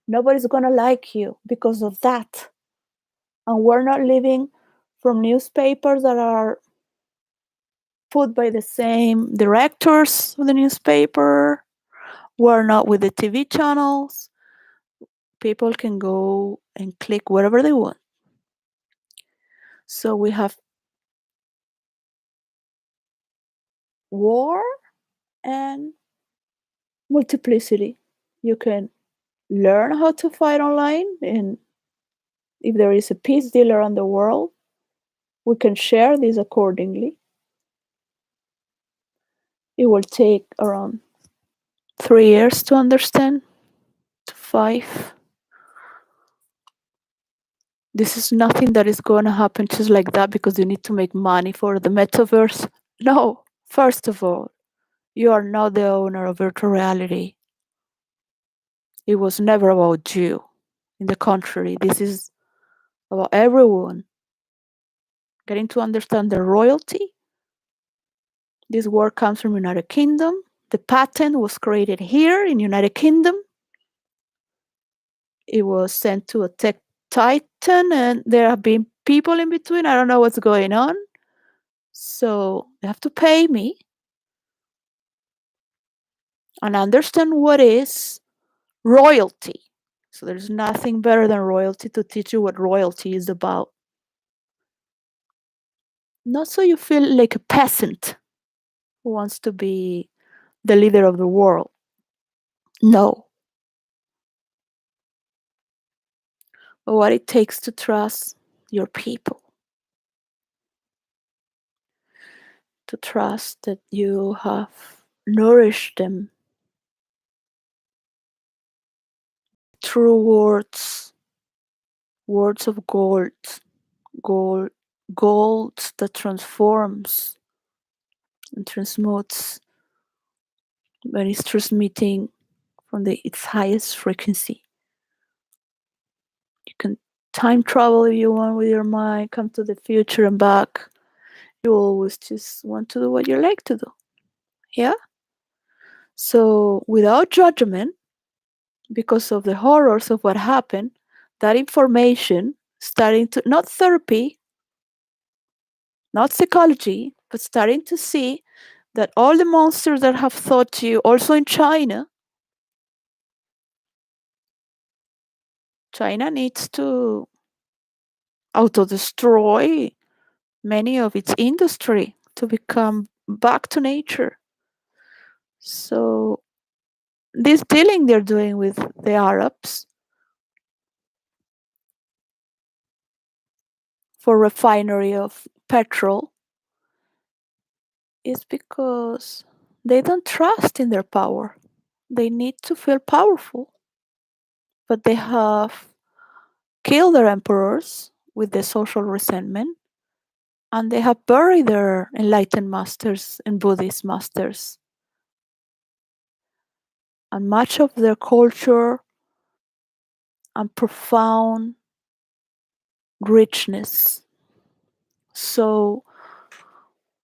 nobody's gonna like you because of that. And we're not living from newspapers that are put by the same directors of the newspaper. We're not with the TV channels. People can go and click whatever they want. So we have war and multiplicity. You can learn how to fight online, and if there is a peace deal around the world, we can share this accordingly. It will take around 3 years to understand, to 5. This is nothing that is going to happen just like that because you need to make money for the metaverse. No, first of all, you are not the owner of virtual reality. It was never about you. In the contrary, this is about everyone getting to understand the royalty. This word comes from United Kingdom. The patent was created here in United Kingdom. It was sent to a tech Titan, and there have been people in between. I don't know what's going on. So they have to pay me and understand what is royalty. So there's nothing better than royalty to teach you what royalty is about. Not so you feel like a peasant who wants to be the leader of the world. No. But what it takes to trust your people, to trust that you have nourished them through words, words of gold, gold that transforms and transmutes when it's transmitting from its highest frequency. You can time travel if you want with your mind, come to the future and back. You always just want to do what you like to do. Yeah? So, without judgment, because of the horrors of what happened, that information starting to, not therapy, not psychology, but starting to see that all the monsters that have thought you, also in China, China needs to auto-destroy many of its industry to become back to nature. So this dealing they're doing with the Arabs for refinery of petrol is because they don't trust in their power. They need to feel powerful. But they have killed their emperors with the social resentment, and they have buried their enlightened masters and Buddhist masters. And much of their culture and profound richness. So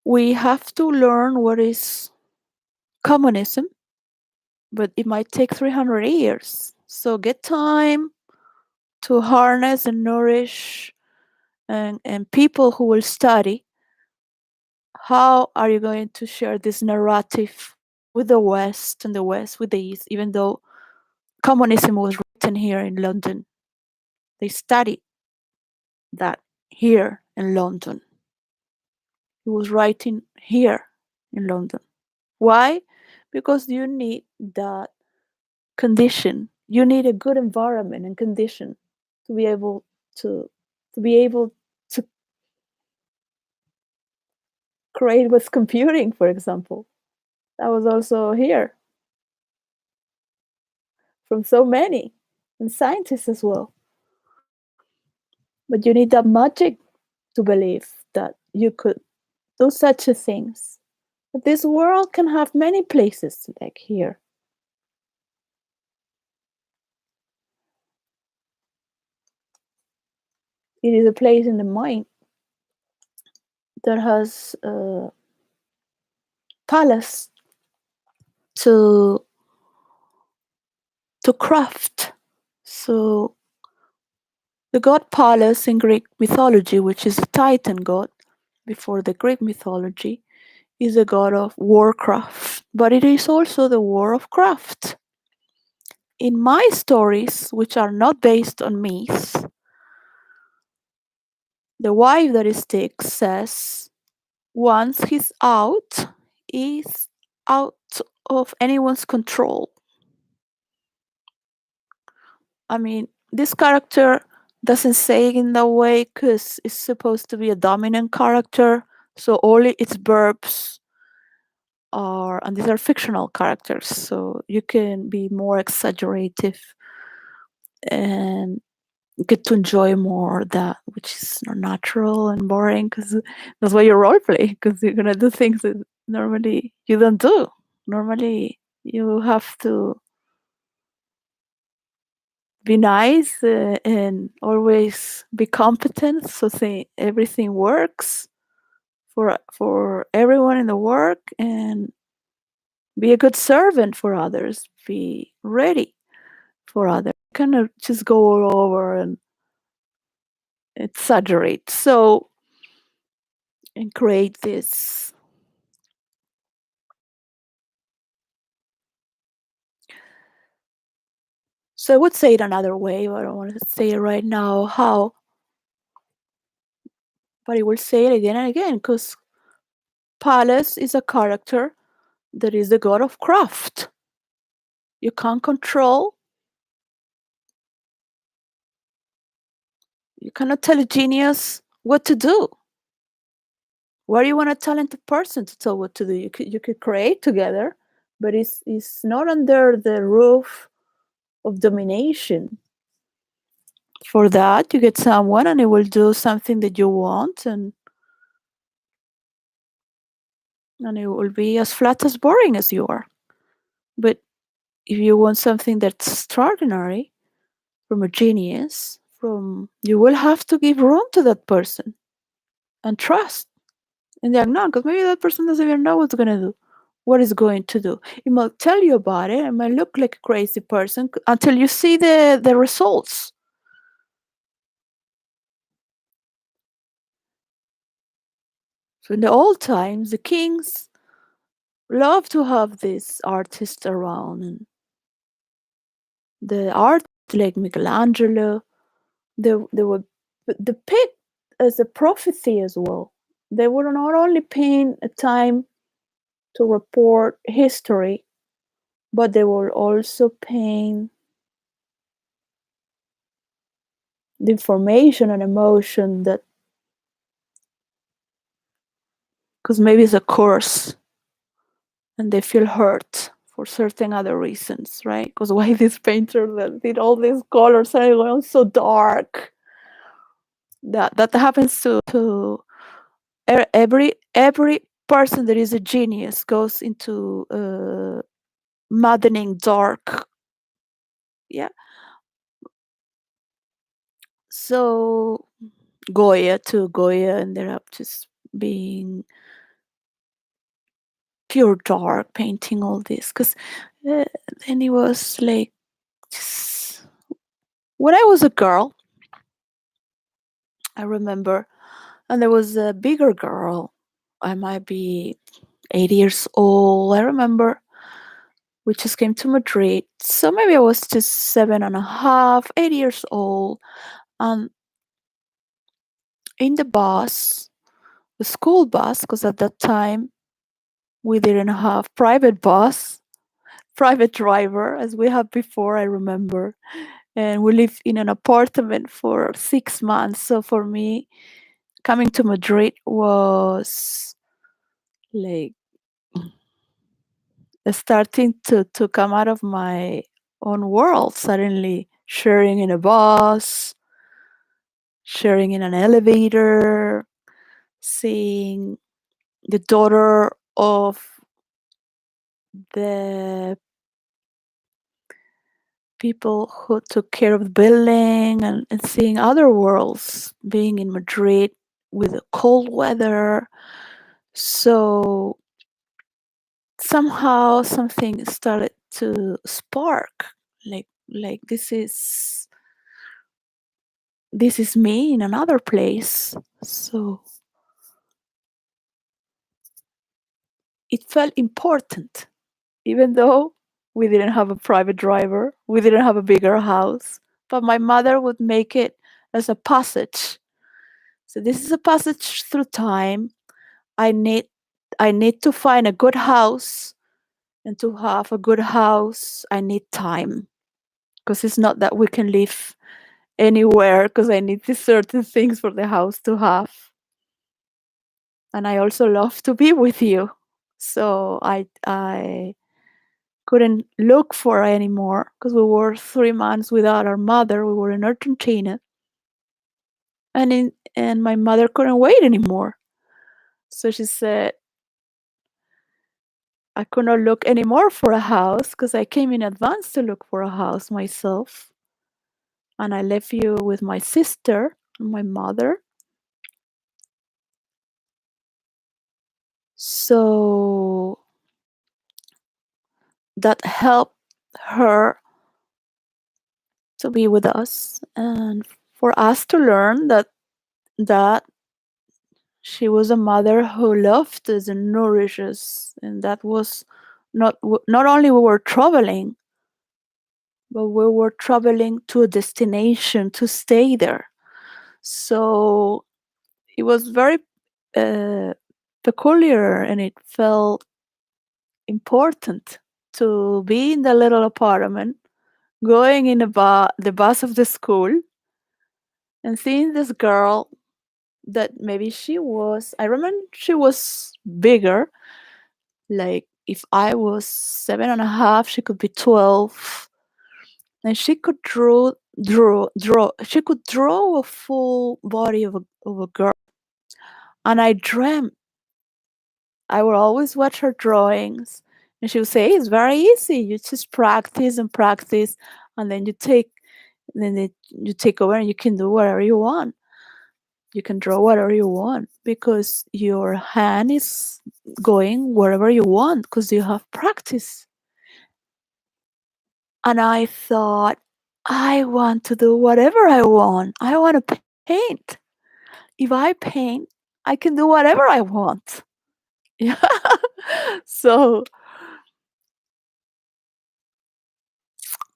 we have to learn what is communism, but it might take 300 years. So get time to harness and nourish and people who will study how are you going to share this narrative with the West and the West with the East, even though communism was written here in London. They studied that here in London. It was writing here in London. Why? Because you need that condition. You need a good environment and condition to be able to be able to create with computing, for example. That was also here from so many and scientists as well. But you need that magic to believe that you could do such a things. But this world can have many places like here. It is a place in the mind that has a palace to craft. So the god Pallas in Greek mythology, which is a Titan god before the Greek mythology, is a god of warcraft, but it is also the war of craft. In my stories, which are not based on myths, the wife that is sick says, once he's out of anyone's control. I mean, this character doesn't say it in that way because it's supposed to be a dominant character, so all its verbs are, and these are fictional characters, so you can be more exaggerative and get to enjoy more that which is not natural and boring, because that's why you role play, because you're gonna do things that normally you don't do. Normally you have to be nice and always be competent, so everything works for everyone in the work, and be a good servant for others, be ready for others. Kind of just go all over and exaggerate so and create this. So I would say it another way, but I don't want to say it right now how, but I will say it again and again because Palace is a character that is the god of craft. You can't control, you cannot tell a genius what to do. Why do you want a talented person to tell what to do? You could create together, but it's not under the roof of domination. For that, you get someone and it will do something that you want, and it will be as flat as boring as you are. But if you want something that's extraordinary from a genius, from you will have to give room to that person and trust and the unknown, because maybe that person doesn't even know what's gonna do, what is going to do. It might tell you about it. It might look like a crazy person until you see the results. So in the old times, the kings loved to have these artists around, and the art like Michelangelo, they were depict as a prophecy as well. They would not only paint a time to report history, but they will also paint the information and emotion that, because maybe it's a curse and they feel hurt for certain other reasons, right? Because why this painter that did all these colors are going so dark? That happens to every person that is a genius goes into maddening dark. Yeah. So Goya ended up just being pure dark, painting all this because then it was like just, when I was a girl, I remember, and there was a bigger girl. I might be 8 years old. I remember we just came to Madrid, so maybe I was just 7.5, 8 years old. And in the bus, the school bus, because at that time we didn't have private driver as we had before, I remember. And we lived in an apartment for 6 months. So for me, coming to Madrid was like starting to come out of my own world, suddenly sharing in a bus, sharing in an elevator, seeing the daughter of the people who took care of the building, and seeing other worlds, being in Madrid with the cold weather. So somehow something started to spark, like this is me in another place. So it felt important, even though we didn't have a private driver, we didn't have a bigger house, but my mother would make it as a passage. So this is a passage through time. I need I need to find a good house, and to have a good house, I need time. Because it's not that we can live anywhere, because I need these certain things for the house to have. And I also love to be with you. So I couldn't look for anymore because we were 3 months without our mother. We were in Argentina, and my mother couldn't wait anymore. So she said, I could not look anymore for a house because I came in advance to look for a house myself. And I left you with my sister and my mother. So that helped her to be with us and for us to learn that that she was a mother who loved us and nourished us, and that was not only we were traveling, but we were traveling to a destination to stay there. So it was very uh, peculiar, and it felt important to be in the little apartment, going in the bus of the school, and seeing this girl that maybe she was. I remember she was bigger. Like if I was 7.5, she could be 12, and she could draw. She could draw a full body of a girl, and I dreamt. I would always watch her drawings, and she would say, "It's very easy. You just practice and practice, and then you take over, and you can do whatever you want. You can draw whatever you want because your hand is going wherever you want because you have practice." And I thought, I want to do whatever I want. I want to paint. If I paint, I can do whatever I want. Yeah. So,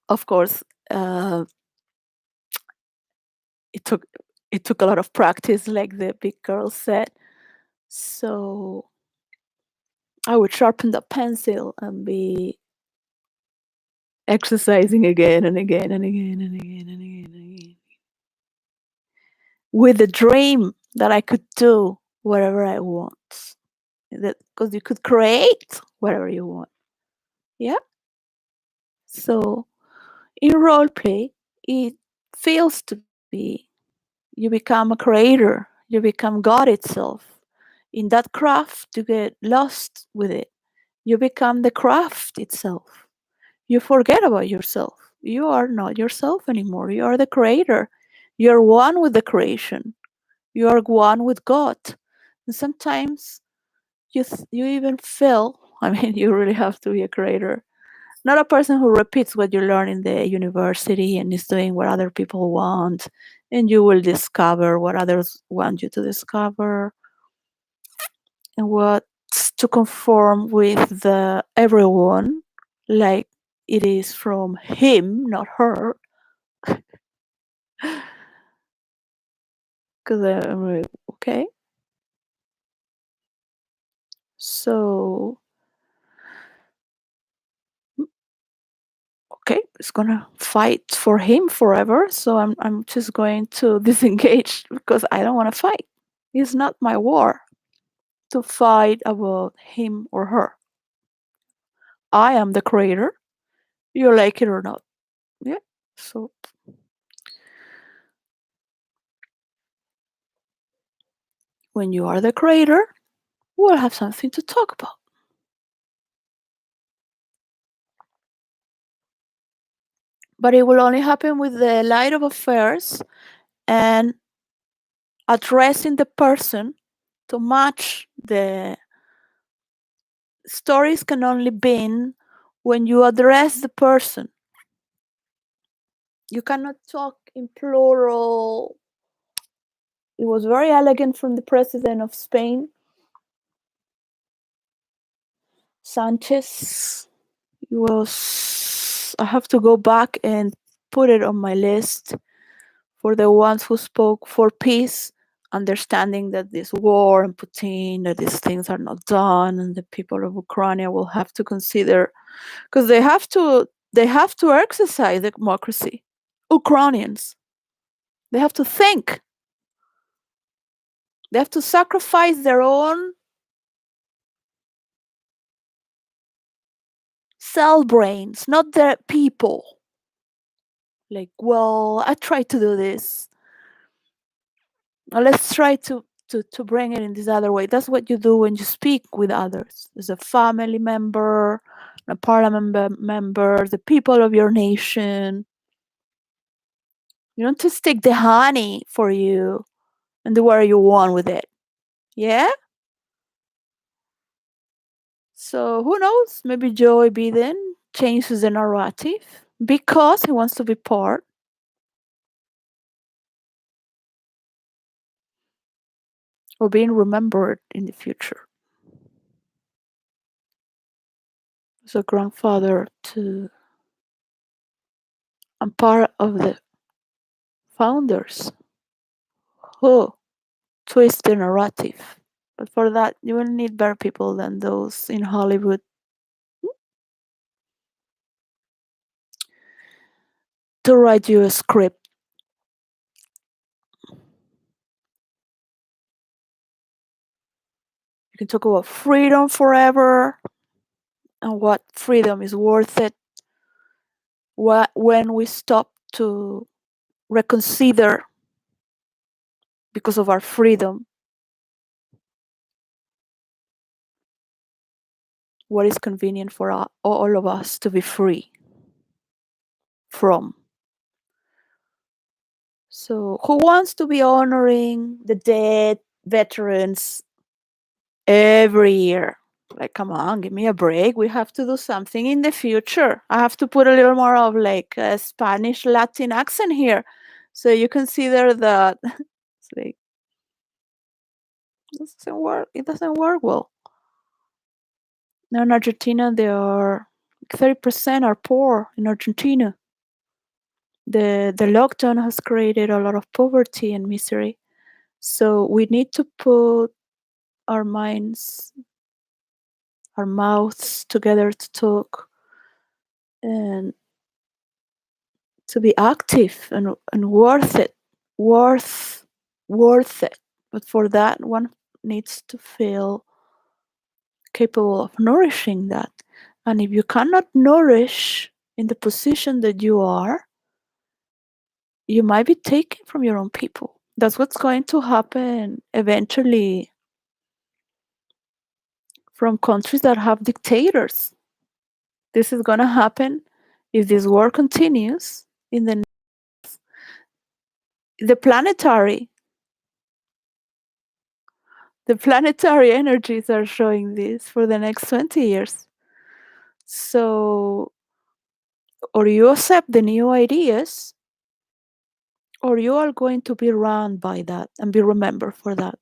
of course, uh, it took it took a lot of practice, like the big girl said. So I would sharpen the pencil and be exercising again and again and again and again and again and again, with the dream that I could do whatever I want. That because you could create whatever you want. Yeah. So in role play, it feels to be you become a creator. You become God itself. In that craft, you get lost with it. You become the craft itself. You forget about yourself. You are not yourself anymore. You are the creator. You're one with the creation. You are one with God. And sometimes you even feel, I mean, you really have to be a creator, not a person who repeats what you learn in the university and is doing what other people want, and you will discover what others want you to discover, and what's to conform with the everyone, like it is from him, not her. Because I'm like, okay, so okay, it's gonna fight for him forever. So I'm just going to disengage because I don't want to fight. It's not my war to fight about him or her. I am the creator. You like it or not. Yeah. So when you are the creator, we'll have something to talk about. But it will only happen with the light of affairs and addressing the person to match the stories can only be when you address the person. You cannot talk in plural. It was very elegant from the president of Spain, Sanchez. It was, I have to go back and put it on my list for the ones who spoke for peace, understanding that this war and Putin, that these things are not done, and the people of Ukraine will have to consider, because they have to exercise democracy. Ukrainians, they have to think. They have to sacrifice their own cell brains, not the people. Like, well, I tried to do this. Now let's try to bring it in this other way. That's what you do when you speak with others. As a family member, a parliament member, the people of your nation. You don't just take the honey for you and do whatever you want with it. Yeah? So who knows? Maybe Joe Biden changes the narrative because he wants to be part. or being remembered in the future. As a grandfather to I'm part of the founders who twist the narrative. But for that, you will need better people than those in Hollywood to write you a script. You can talk about freedom forever and what freedom is worth it when we stop to reconsider because of our freedom what is convenient for all of us to be free from. So, who wants to be honoring the dead veterans every year? Like, come on, give me a break. We have to do something in the future. I have to put a little more of like a Spanish Latin accent here, so you consider that. It's like, it doesn't work. It doesn't work well. Now in Argentina, there are 30% are poor in Argentina. The lockdown has created a lot of poverty and misery. So we need to put our minds, our mouths together to talk and to be active and worth it, worth it. But for that, one needs to feel capable of nourishing that. And if you cannot nourish in the position that you are, you might be taken from your own people. That's what's going to happen eventually from countries that have dictators. This is going to happen if this war continues in the planetary energies are showing this for the next 20 years. So, or you accept the new ideas, or you are going to be run by that and be remembered for that.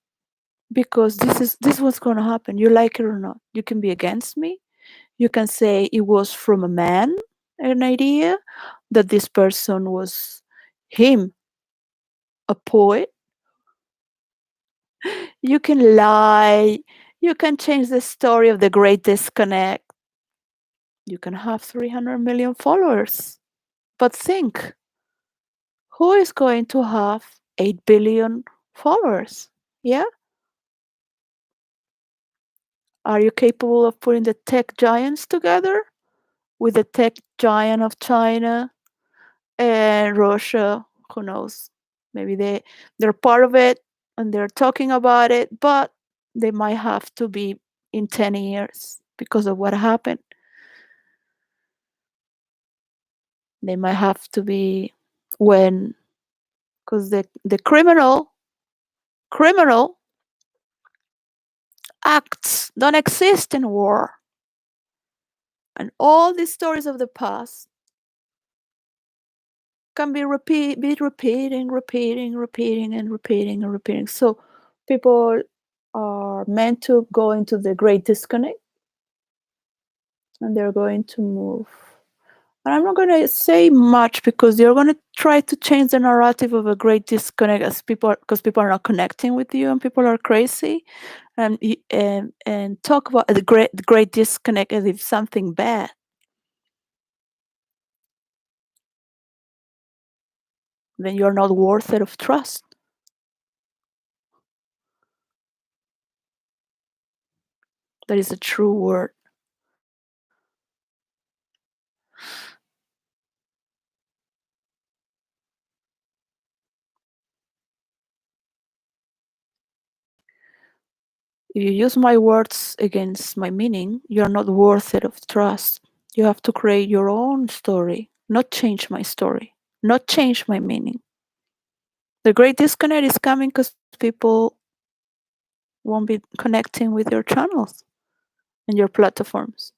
Because this is what's going to happen. You like it or not. You can be against me. You can say it was from a man, an idea, that this person was him, a poet. You can lie. You can change the story of the great disconnect. You can have 300 million followers. But think, who is going to have 8 billion followers? Yeah? Are you capable of putting the tech giants together with the tech giant of China and Russia? Who knows? Maybe they're part of it and they're talking about it, but they might have to be in 10 years because of what happened. They might have to be when, because the criminal acts don't exist in war. And all these stories of the past can be repeating. So people are meant to go into the great disconnect and they're going to move. And I'm not going to say much because they're going to try to change the narrative of a great disconnect as because people are not connecting with you and people are crazy, and talk about the great disconnect as if something bad. Then you're not worth it of trust. That is a true word. If you use my words against my meaning, you're not worth it of trust. You have to create your own story, not change my story, not change my meaning. The great disconnect is coming because people won't be connecting with your channels and your platforms.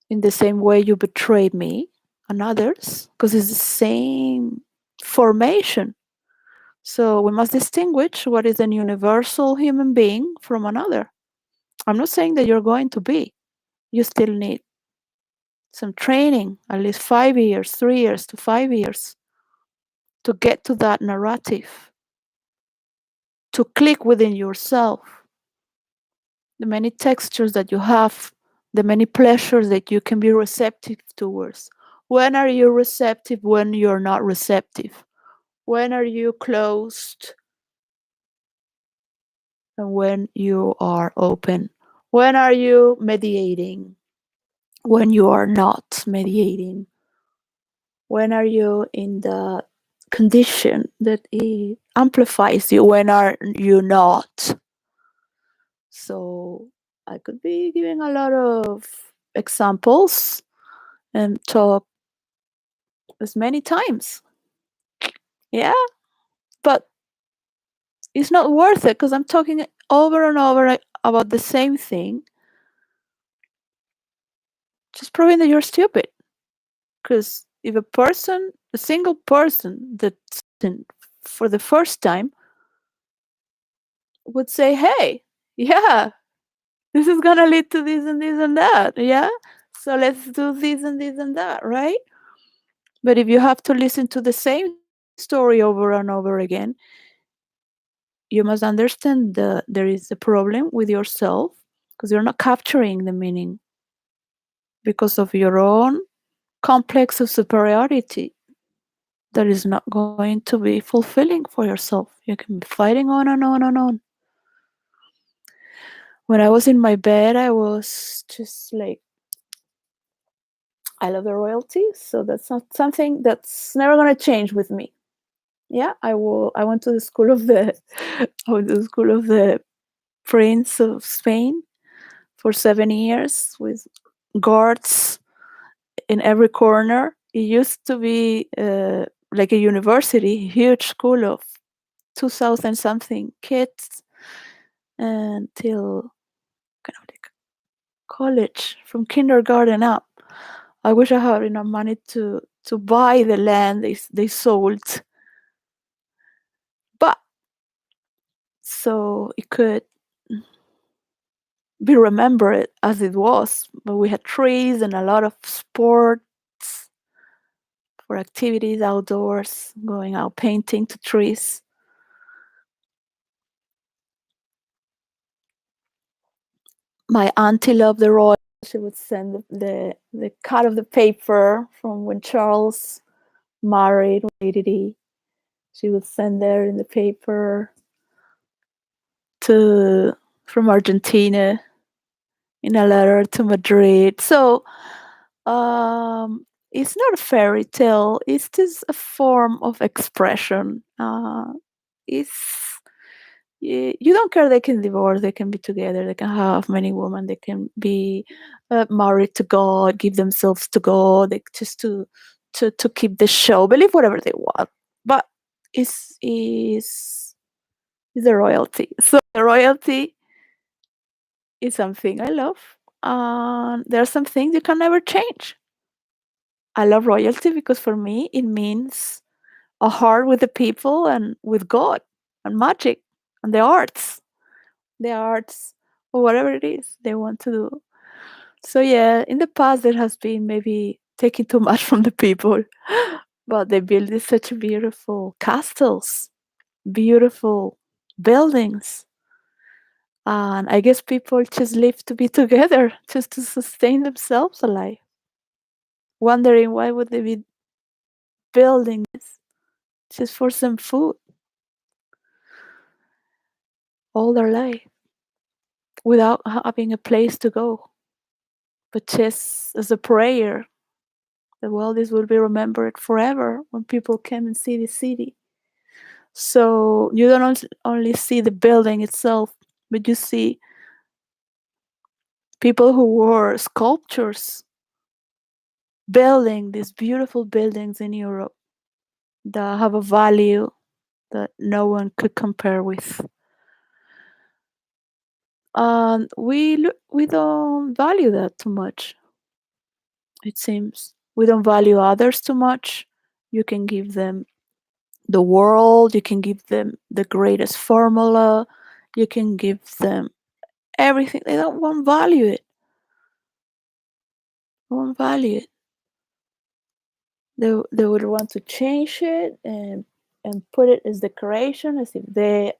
In the same way you betrayed me and others, because it's the same formation. So we must distinguish what is an universal human being from another. I'm not saying that you're going to be. You still need some training, at least 5 years, 3 years to 5 years, to get to that narrative, to click within yourself, the many textures that you have, the many pleasures that you can be receptive towards. When are you receptive? When you're not receptive? When are you closed? And when you are open? When are you mediating? When you are not mediating? When are you in the condition that it amplifies you? When are you not? So I could be giving a lot of examples and talk as many times. Yeah, but it's not worth it because I'm talking over and over about the same thing, just proving that you're stupid. Because if a single person that's in for the first time would say, hey, yeah, this is gonna lead to this and this and that, yeah? So let's do this and this and that, right? But if you have to listen to the same story over and over again, you must understand that there is a problem with yourself because you're not capturing the meaning because of your own complex of superiority that is not going to be fulfilling for yourself. You can be fighting on and on and on. When I was in my bed, I was just like, I love the royalty, so that's not something that's never gonna change with me. Yeah, I will. I went to the school of the, I went to the school of the Prince of Spain for 7 years with guards in every corner. It used to be like a university, huge school of 2,000 something kids until kind of like college from kindergarten up. I wish I had enough money to buy the land they sold, but so it could be remembered as it was. But we had trees and a lot of sports for activities outdoors, going out painting to trees. My auntie loved the royal. She would send the cut of the paper from when Charles married Lady Di. She would send there in the paper to from Argentina in a letter to Madrid. So it's not a fairy tale. It's just a form of expression. It's you don't care. They can divorce. They can be together. They can have many women. They can be married to God, give themselves to God, just to keep the show. Believe whatever they want, but is the royalty. So the royalty is something I love. There are some things you can never change. I love royalty because for me it means a heart with the people and with God and magic and the arts or whatever it is they want to do. So yeah, in the past there has been maybe taking too much from the people, but they built these such beautiful castles, beautiful buildings, and I guess people just live to be together, just to sustain themselves alive, wondering why would they be building this just for some food all their life without having a place to go, but just as a prayer that well, this will be remembered forever when people come and see the city. So you don't only see the building itself, but you see people who were sculptors building these beautiful buildings in Europe that have a value that no one could compare with. We don't value that too much. It seems we don't value others too much. You can give them the world, you can give them the greatest formula, you can give them everything. They don't won't value it. Won't value it. They would want to change it and put it as decoration, as if they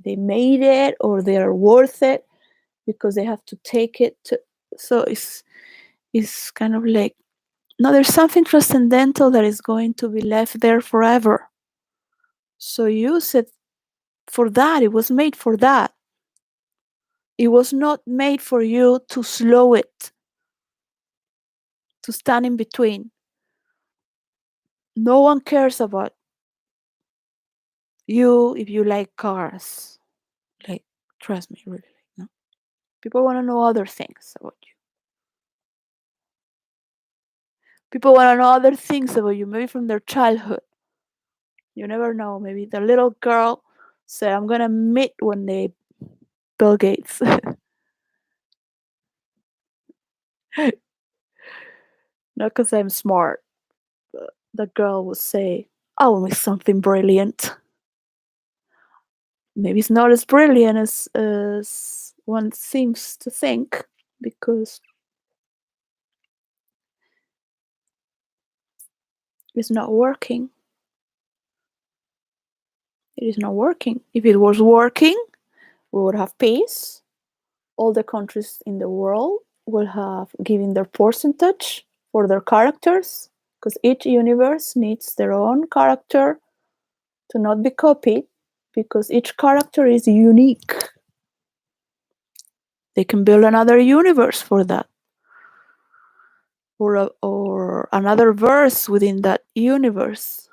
made it or they are worth it, because they have to take it to. So it's kind of like, no, there's something transcendental that is going to be left there forever. So use it for that. It was made for that. It was not made for you to slow it, to stand in between. No one cares about you if you like cars. Like, trust me, really. No. People want to know other things about you. People want to know other things about you, maybe from their childhood. You never know. Maybe the little girl said, I'm going to meet one day Bill Gates. Not because I'm smart. But the girl would say, I will make something brilliant. Maybe it's not as brilliant as one seems to think, because it's not working. It is not working. If it was working, we would have peace. All the countries in the world will have given their percentage for their characters, because each universe needs their own character to not be copied, because each character is unique. They can build another universe for that, or another verse within that universe.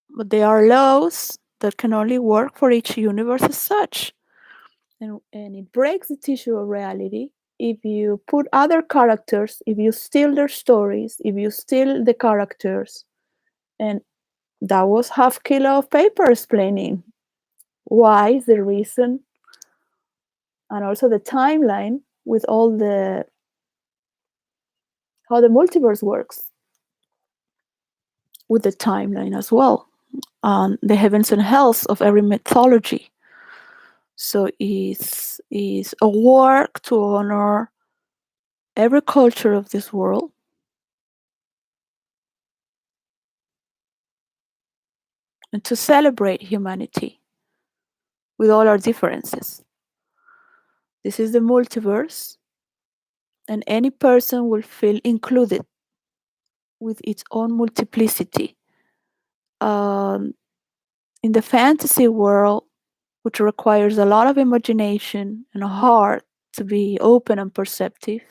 But there are laws that can only work for each universe as such. And it breaks the tissue of reality if you put other characters, if you steal their stories, if you steal the characters. And that was half kilo of paper explaining why is the reason, and also the timeline with all the how the multiverse works with the timeline as well, the heavens and hells of every mythology. So is a work to honor every culture of this world, and to celebrate humanity with all our differences. This is the multiverse, and any person will feel included with its own multiplicity. In the fantasy world, which requires a lot of imagination and a heart to be open and perceptive,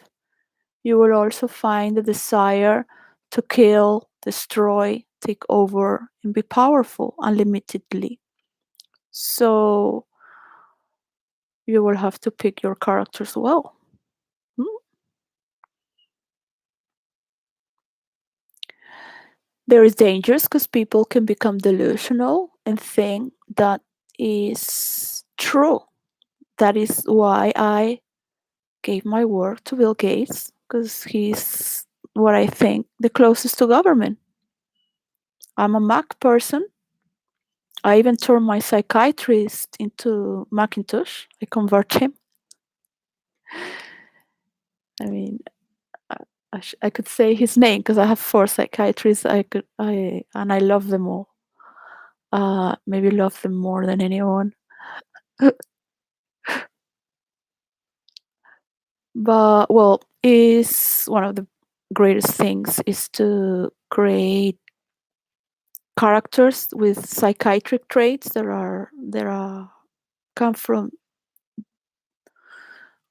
you will also find the desire to kill, destroy, take over, and be powerful unlimitedly. So you will have to pick your characters well. There is dangers because people can become delusional and think that is true. That is why I gave my work to Bill Gates, because he's what I think the closest to government. I'm a Mac person. I even turned my psychiatrist into Macintosh. I convert him. I mean, I could say his name because I have 4 psychiatrists. And I love them all. Maybe love them more than anyone. But well, is one of the greatest things is to create characters with psychiatric traits that are come from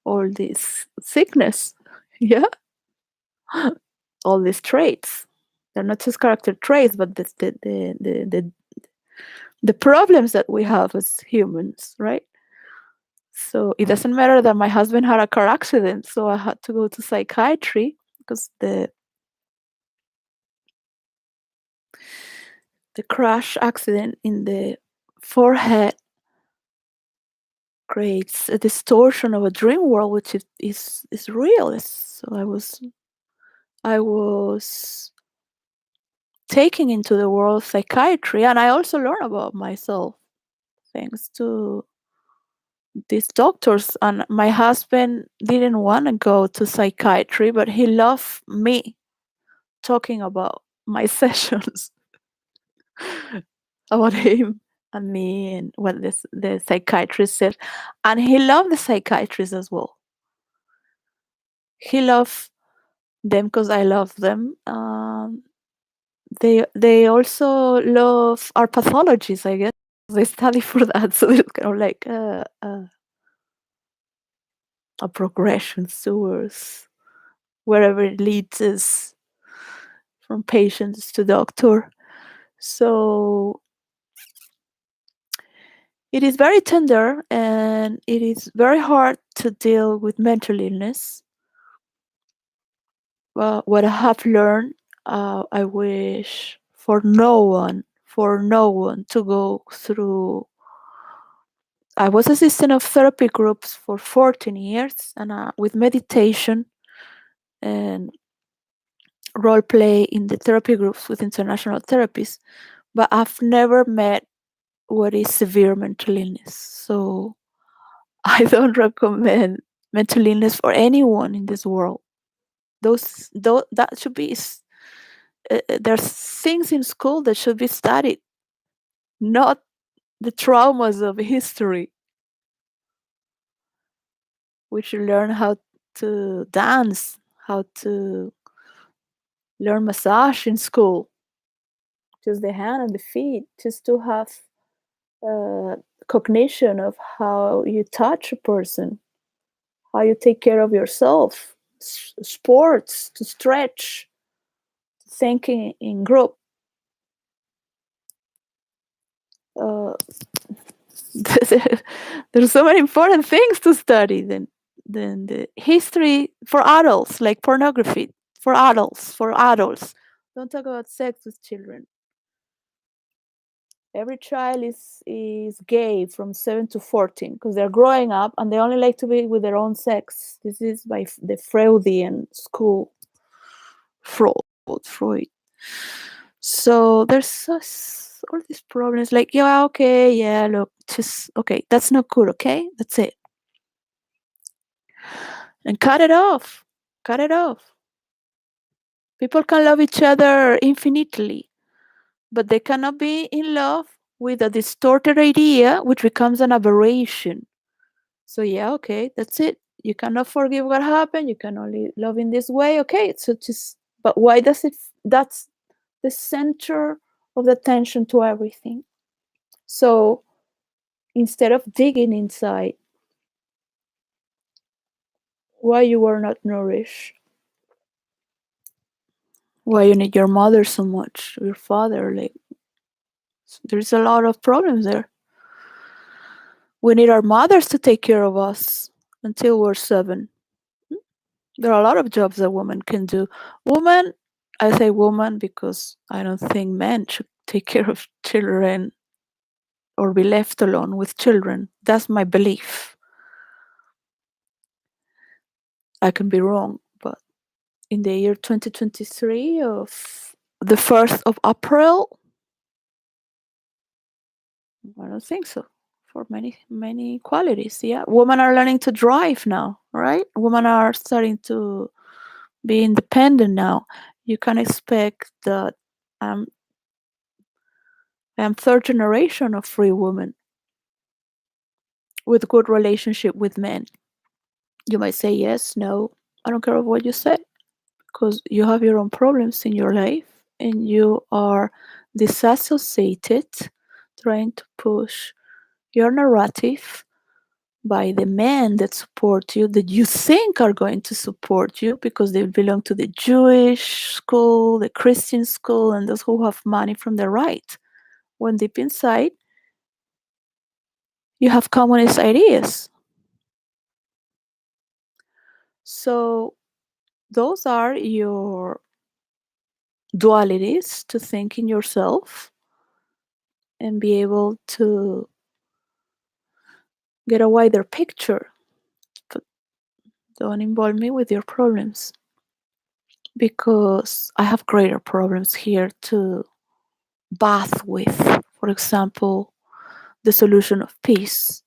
all this sickness. Yeah, all these traits. They're not just character traits, but the problems that we have as humans, right? So it doesn't matter that my husband had a car accident, so I had to go to psychiatry because the crash accident in the forehead creates a distortion of a dream world, which is real. So I was taking into the world of psychiatry, and I also learn about myself thanks to these doctors. And my husband didn't want to go to psychiatry, but he loved me talking about my sessions, about him and me and what the psychiatrist said. And he loved the psychiatrist as well. He loved them because I love them. They also love our pathologies, I guess. They study for that, so it's kind of like a progression towards wherever it leads us from patients to doctor. So it is very tender and it is very hard to deal with mental illness. Well, what I have learned, I wish for no one to go through. I was assistant of therapy groups for 14 years, and with meditation and role play in the therapy groups with international therapists, but I've never met what is severe mental illness. So I don't recommend mental illness for anyone in this world. That should be. There's things in school that should be studied, not the traumas of history. We should learn how to dance, how to learn massage in school, just the hand and the feet, just to have uh, cognition of how you touch a person, how you take care of yourself, sports, to stretch, thinking in group. Uh, there's so many important things to study than the history for adults, like pornography for adults. For adults, don't talk about sex with children. Every child is gay from 7 to 14 because they're growing up and they only like to be with their own sex. This is by the Freudian school. Freud. So there's all these problems like, yeah, okay, yeah, look, just okay, that's not good, okay, that's it, and cut it off. Cut it off. People can love each other infinitely, but they cannot be in love with a distorted idea which becomes an aberration. So yeah, okay, that's it. You cannot forgive what happened. You can only love in this way. Okay, so just, but why does it? That's the center of the attention to everything. So instead of digging inside, why you were not nourished, why you need your mother so much, your father, like there's a lot of problems there. We need our mothers to take care of us until we're 7. There are a lot of jobs that women can do. Woman, I say woman because I don't think men should take care of children or be left alone with children. That's my belief. I can be wrong, but in the year 2023 of the 1st of April, I don't think so. For many qualities, yeah. Women are learning to drive now, right? Women are starting to be independent now. You can expect that um, I'm third generation of free women with good relationship with men. You might say yes, no. I don't care what you say because you have your own problems in your life and you are disassociated trying to push your narrative by the men that support you, that you think are going to support you because they belong to the Jewish school, the Christian school, and those who have money from the right. When deep inside, you have communist ideas. So those are your dualities to think in yourself and be able to get a wider picture. But don't involve me with your problems. because I have greater problems here to bath with. For example, the solution of peace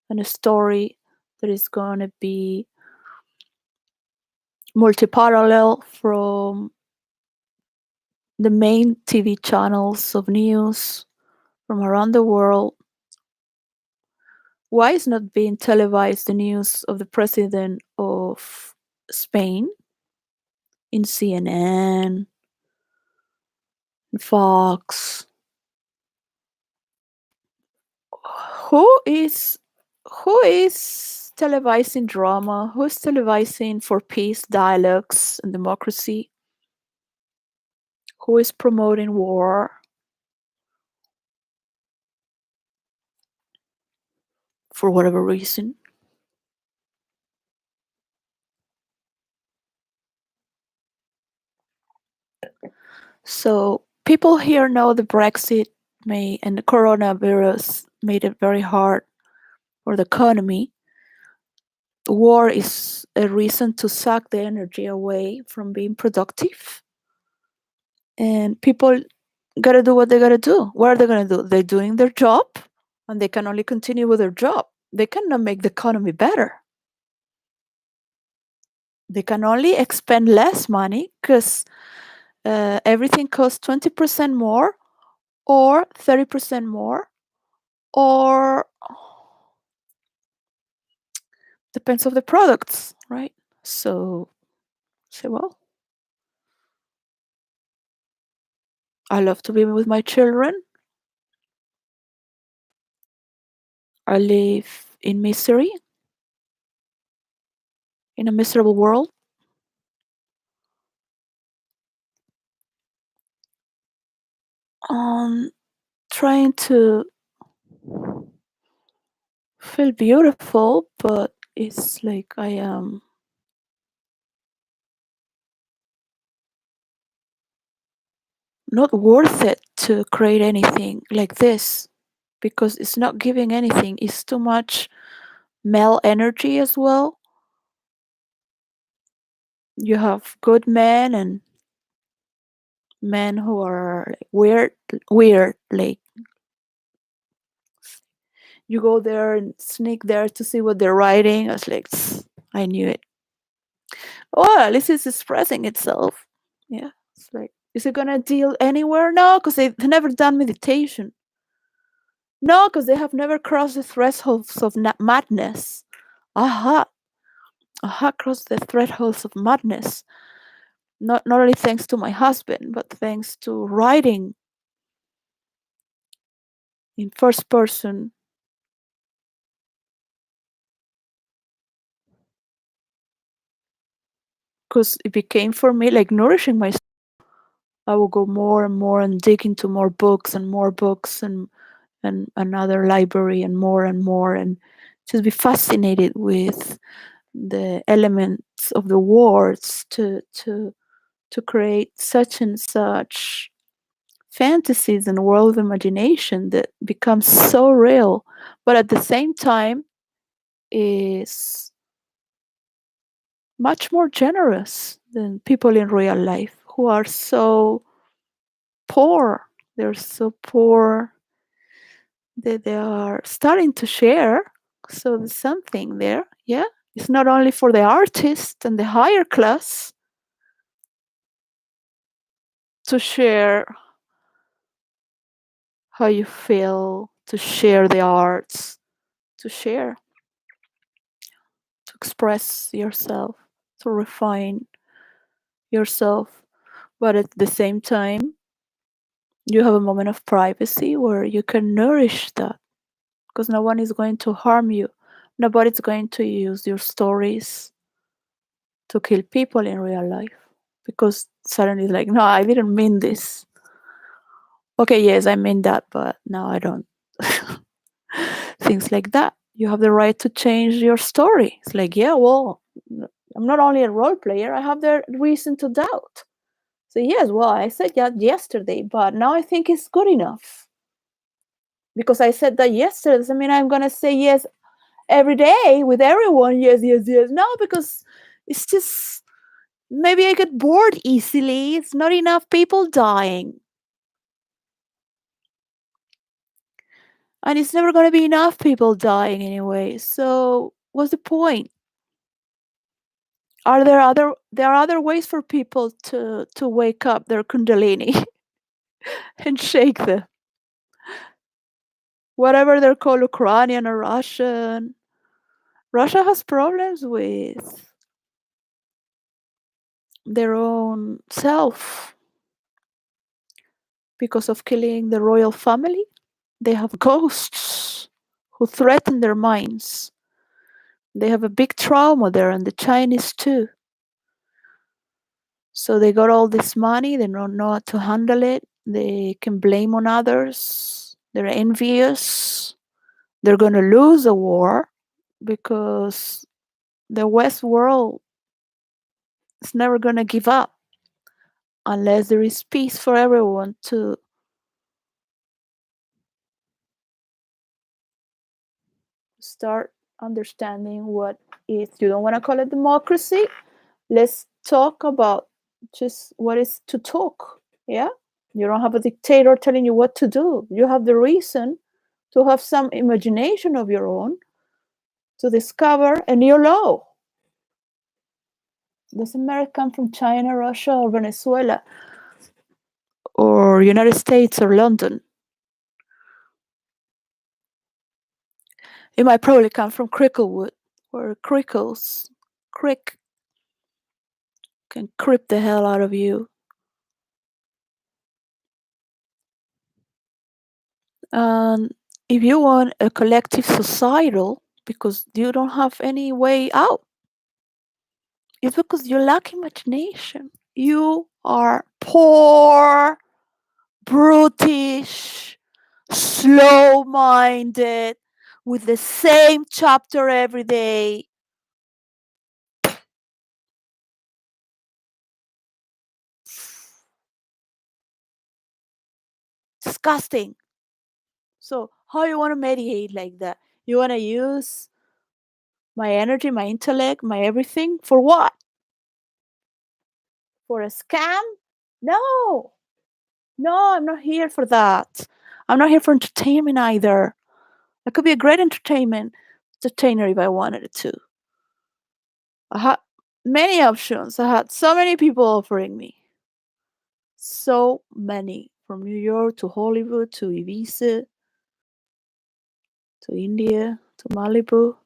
and a story that is going to be multi-parallel from the main TV channels of news from around the world. Why is not being televised the news of the president of Spain in CNN, Fox? Who is who is televising drama? Who is televising for peace, dialogues, and democracy? Who is promoting war for whatever reason? So people here know the Brexit may and the coronavirus made it very hard for the economy. War is a reason to suck the energy away from being productive. And people gotta do what they gotta do. What are they gonna do? They're doing their job and they can only continue with their job. They cannot make the economy better. They can only expend less money because everything costs 20% more or 30% more, or depends of the products, right? So say, well, I love to be with my children. I live in misery, in a miserable world. Trying to feel beautiful, but it's like I am not worth it to create anything like this because it's not giving anything. It's too much male energy as well. You have good men and men who are like weird. Like you go there and sneak there to see what they're writing. I was like, I knew it. Oh, at least it's expressing itself. Yeah, it's like, is it gonna deal anywhere? No, because they've never done meditation. No, because they have never crossed the thresholds of madness. Aha, aha, crossed the thresholds of madness. Not only thanks to my husband, but thanks to writing in first person. Because it became for me like nourishing myself. I will go more and more and dig into more books and more books and another library and more and just be fascinated with the elements of the words to create such and such fantasies and world of imagination that becomes so real, but at the same time is much more generous than people in real life who are so poor. They're so poor that they are starting to share. So there's something there. Yeah. It's not only for the artist and the higher class to share how you feel, to share the arts, to share, to express yourself, to refine yourself. But at the same time, you have a moment of privacy where you can nourish that because no one is going to harm you. Nobody's going to use your stories to kill people in real life because suddenly it's like, no, I didn't mean this. Okay, yes, I mean that, but no, I don't. Things like that. You have the right to change your story. It's like, yeah, well, I'm not only a role player, I have the reason to doubt. So, yes, well, I said that yesterday, but now I think it's good enough. Because I said that yesterday doesn't mean I'm going to say yes every day with everyone. Yes, yes, yes. No, because it's just Maybe I get bored easily. It's not enough people dying. And it's never going to be enough people dying anyway. So, what's the point? There are other ways for people to wake up their kundalini and shake them. Whatever they're called, Ukrainian or Russian. Russia has problems with their own self because of killing the royal family. They have ghosts who threaten their minds. They have a big trauma there, and the Chinese too. So they got all this money, they don't know how to handle it, they can blame on others, they're envious, they're going to lose a war because the West world is never going to give up unless there is peace for everyone to start understanding what is. You don't want to call it democracy? Let's talk about just what is to talk. Yeah? You don't have a dictator telling you what to do. You have the reason to have some imagination of your own to discover a new law. Doesn't matter come from China, Russia, or Venezuela, or United States or London. It might probably come from Cricklewood, or Crickles. Crick can creep the hell out of you. And if you want a collective societal, because you don't have any way out, it's because you lack imagination. You are poor, brutish, slow minded, with the same chapter every day. Disgusting. So, how you want to mediate like that? You want to use my energy, my intellect, my everything for what? For a scam? No. No, I'm not here for that. I'm not here for entertainment either. I could be a great entertainer if I wanted it to. I had many options. I had so many people offering me. So many. From New York to Hollywood to Ibiza to India to Malibu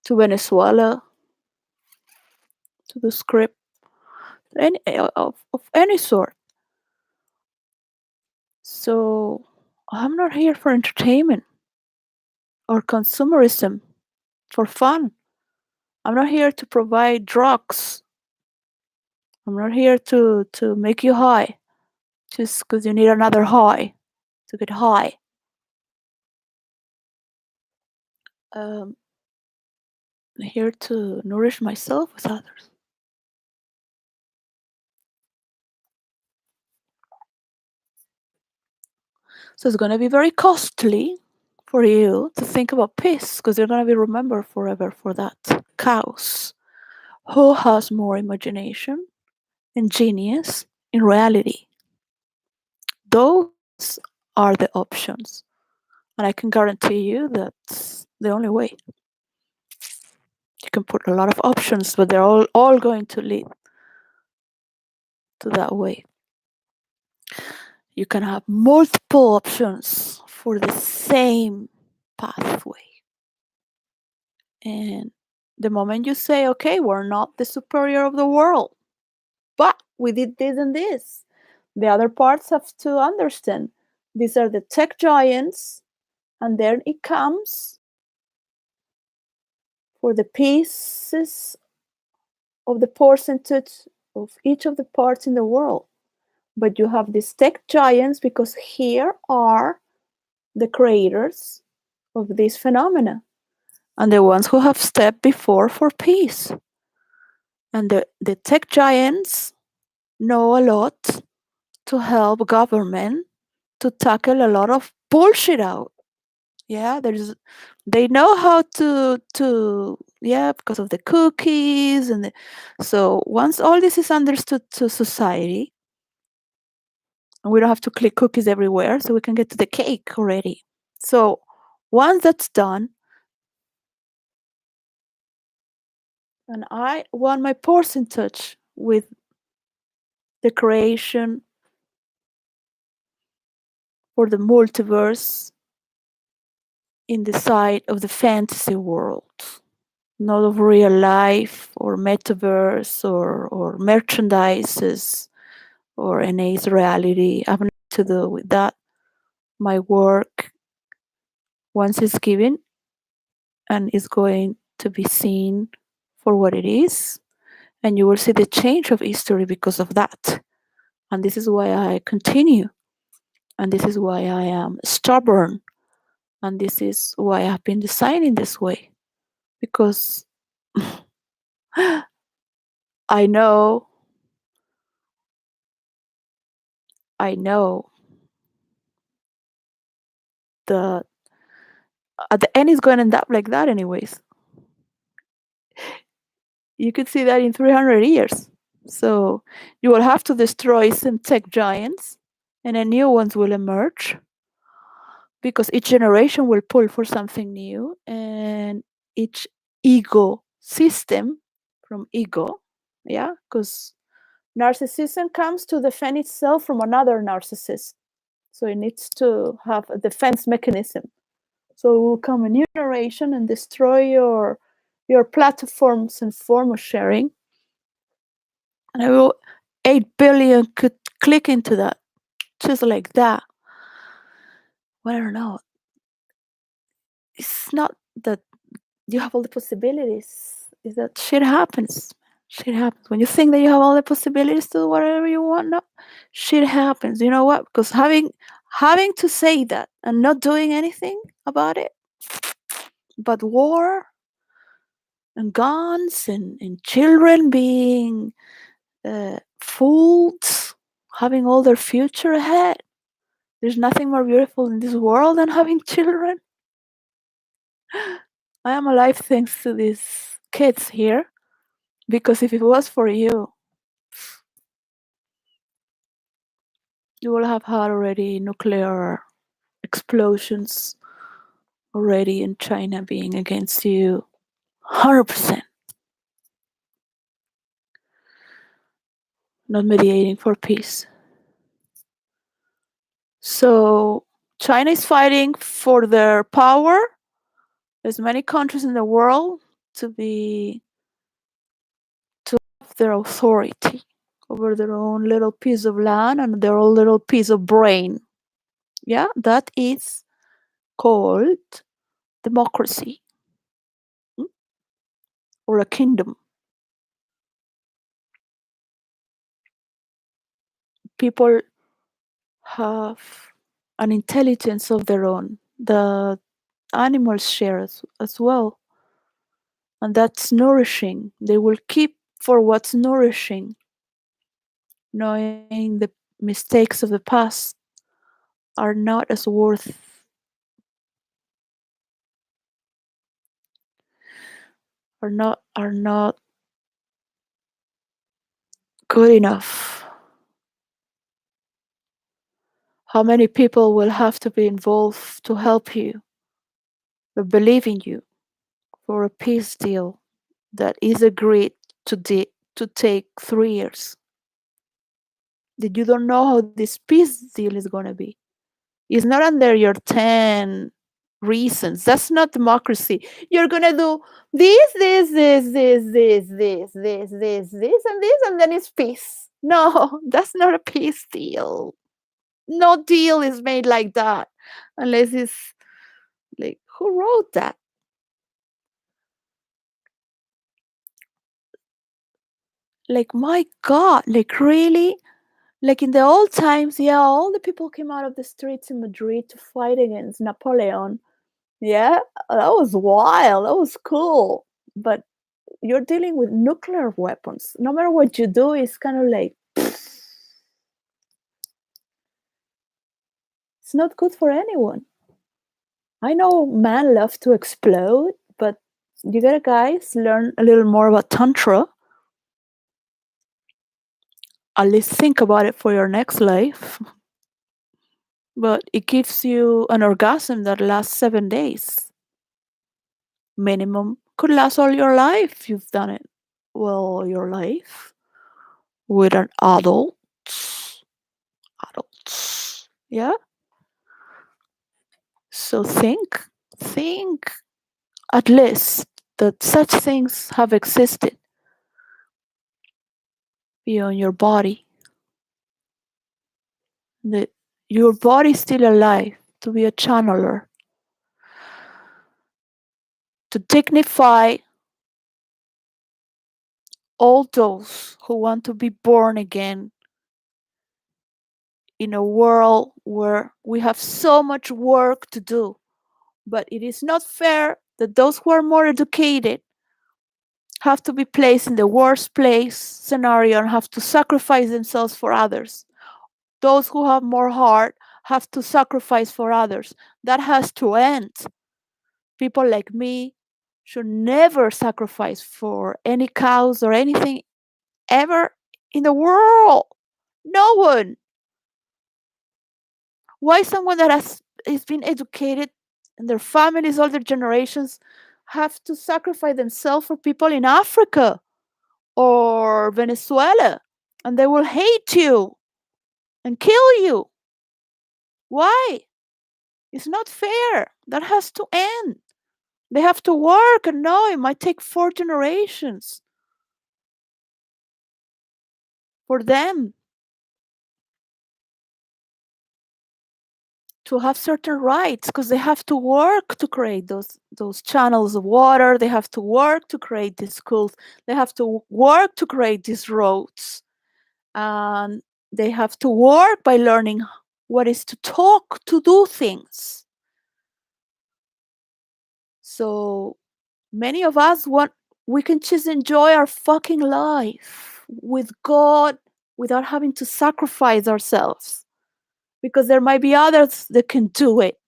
to Venezuela to the script of any sort. So I'm not here for entertainment or consumerism for fun. I'm not here to provide drugs. I'm not here to make you high just because you need another high to get high. I'm here to nourish myself with others. So it's going to be very costly for you to think about peace because you're going to be remembered forever for that chaos. Who has more imagination and genius in reality? Those are the options. And I can guarantee you that's the only way. You can put a lot of options, but they're all going to lead to that way. You can have multiple options for the same pathway. And the moment you say, okay, we're not the superior of the world, but we did this and this, the other parts have to understand these are the tech giants, and then it comes for the pieces of the percentage of each of the parts in the world. But you have these tech giants because here are the creators of this phenomena and the ones who have stepped before for peace. And the tech giants know a lot to help government to tackle a lot of bullshit out Yeah, they know how to yeah, because of the cookies so once all this is understood to society, and we don't have to click cookies everywhere, so we can get to the cake already. So once that's done, and I want my pores in touch with the creation or the multiverse in the side of the fantasy world, not of real life or metaverse or merchandises or NA's reality. I have nothing to do with that. My work, once it's given and is going to be seen for what it is, and you will see the change of history because of that. And this is why I continue, and this is why I am stubborn, and this is why I've been designing this way, because I know, I know that at the end it's going to end up like that anyways. You could see that in 300 years. So you will have to destroy some tech giants, and then new ones will emerge because each generation will pull for something new, and each ego system from ego, yeah, because narcissism comes to defend itself from another narcissist. So it needs to have a defense mechanism. So it will come a new generation and destroy your platforms and form of sharing. And I will 8 billion could click into that just like that. Well, I don't know. It's not that you have all the possibilities. Is that shit happens. Shit happens. When you think that you have all the possibilities to do whatever you want, no, shit happens. You know what? Because having to say that and not doing anything about it, but war and guns and children being fooled, having all their future ahead. There's nothing more beautiful in this world than having children. I am alive thanks to these kids here, because if it was for you, you will have had already nuclear explosions already in China being against you 100%, not mediating for peace. So China is fighting for their power. There's many countries in the world to have their authority over their own little piece of land and their own little piece of brain. Yeah, that is called democracy, or a kingdom. People have an intelligence of their own. The animals share as well, and that's nourishing. They will keep for what's nourishing, knowing the mistakes of the past are not as are not good enough. How many people will have to be involved to help you, to believe in you, for a peace deal that is agreed to take 3 years? That you don't know how this peace deal is going to be. It's not under your 10 reasons. That's not democracy. You're going to do this, and then it's peace. No, that's not a peace deal. No deal is made like that unless it's like, who wrote that? Like, my God, like, really? Like in the old times, yeah, all the people came out of the streets in Madrid to fight against Napoleon. Yeah, that was wild. That was cool. But you're dealing with nuclear weapons. No matter what you do, it's kind of like, it's not good for anyone. I know men love to explode, but you gotta, guys, learn a little more about Tantra. At least think about it for your next life. But it gives you an orgasm that lasts 7 days. Minimum. Could last all your life if you've done it well your life with an adult. Adults. Yeah? So think at least that such things have existed beyond your body. That your body is still alive to be a channeler, to dignify all those who want to be born again in a world where we have so much work to do. But it is not fair that those who are more educated have to be placed in the worst place scenario and have to sacrifice themselves for others. Those who have more heart have to sacrifice for others. That has to end. People like me should never sacrifice for any cause or anything ever in the world. No one. Why someone that has been educated and their families, all their generations, have to sacrifice themselves for people in Africa or Venezuela, and they will hate you and kill you? Why? It's not fair. That has to end. They have to work, and no, it might take 4 generations for them to have certain rights, because they have to work to create those channels of water. They have to work to create these schools. They have to work to create these roads, and they have to work by learning what is to talk, to do things. So many of us want, we can just enjoy our fucking life with God without having to sacrifice ourselves, because there might be others that can do it.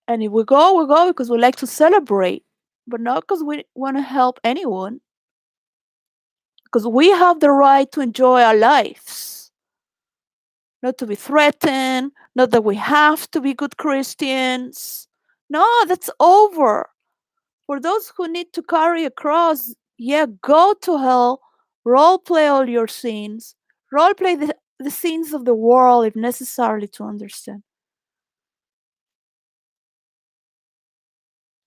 And if we go because we like to celebrate, but not because we want to help anyone, because we have the right to enjoy our lives, not to be threatened, not that we have to be good Christians. No, that's over. For those who need to carry a cross, yeah, go to hell, role play all your sins, role play the sins of the world if necessary to understand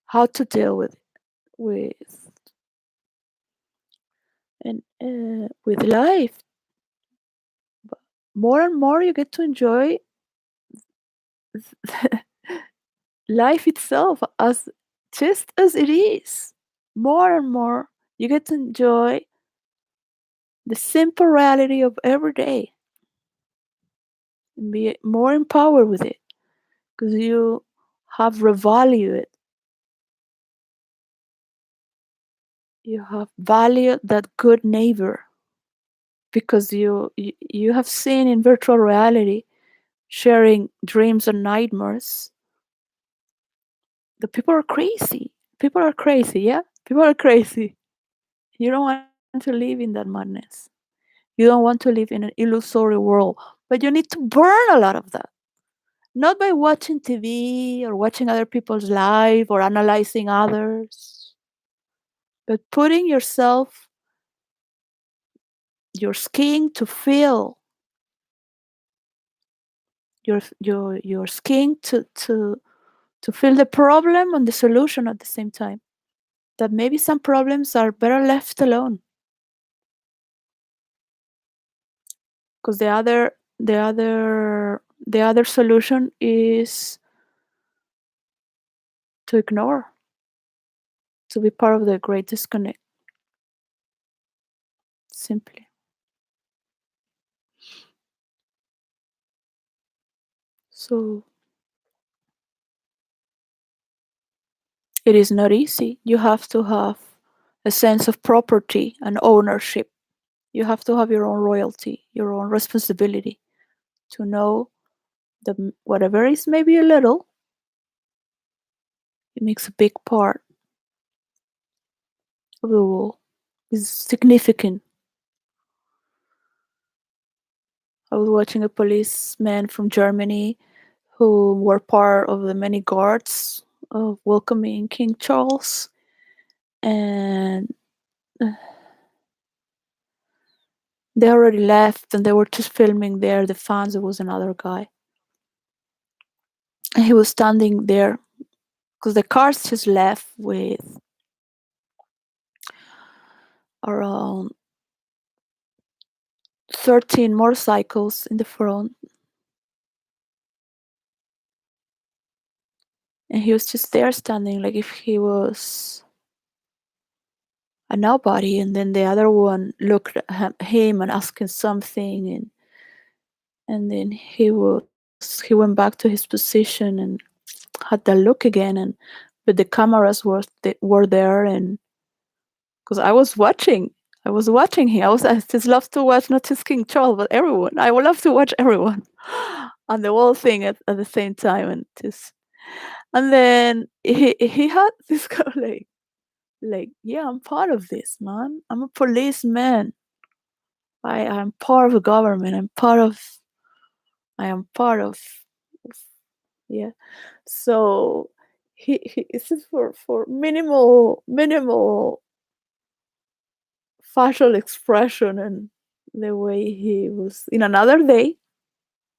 how to deal with and with life. But more and more you get to enjoy life itself as just as it is. More and more you get to enjoy the simple reality of every day and be more empowered with it, because you have revalued it. You have valued that good neighbor, because you have seen in virtual reality, sharing dreams and nightmares, the people are crazy. People are crazy, yeah? People are crazy. You don't want to live in that madness. You don't want to live in an illusory world, but you need to burn a lot of that. Not by watching TV or watching other people's life or analyzing others, but putting yourself, your skin to feel, your skin to feel the problem and the solution at the same time. That maybe some problems are better left alone, because the other solution is to ignore, to be part of the great disconnect, simply. So it is not easy. You have to have a sense of property and ownership. You have to have your own royalty, your own responsibility, to know Whatever is maybe a little, it makes a big part of the whole. Is significant. I was watching a policeman from Germany who were part of the many guards of welcoming King Charles, and they already left, and they were just filming there. The fans. There was another guy, and he was standing there because the cars just left with around 13 motorcycles in the front, and he was just there standing like if he was a nobody. And then the other one looked at him and asked him something, and then he went back to his position and had that look again. And but the cameras were there, and because I was watching him. I just love to watch not just King Charles but everyone. I would love to watch everyone and the whole thing at the same time. And then he had this kind of like, yeah, I'm part of this, man. I'm a policeman. I'm part of the government. I am part of yeah. So he it's just for minimal facial expression, and the way he was in another day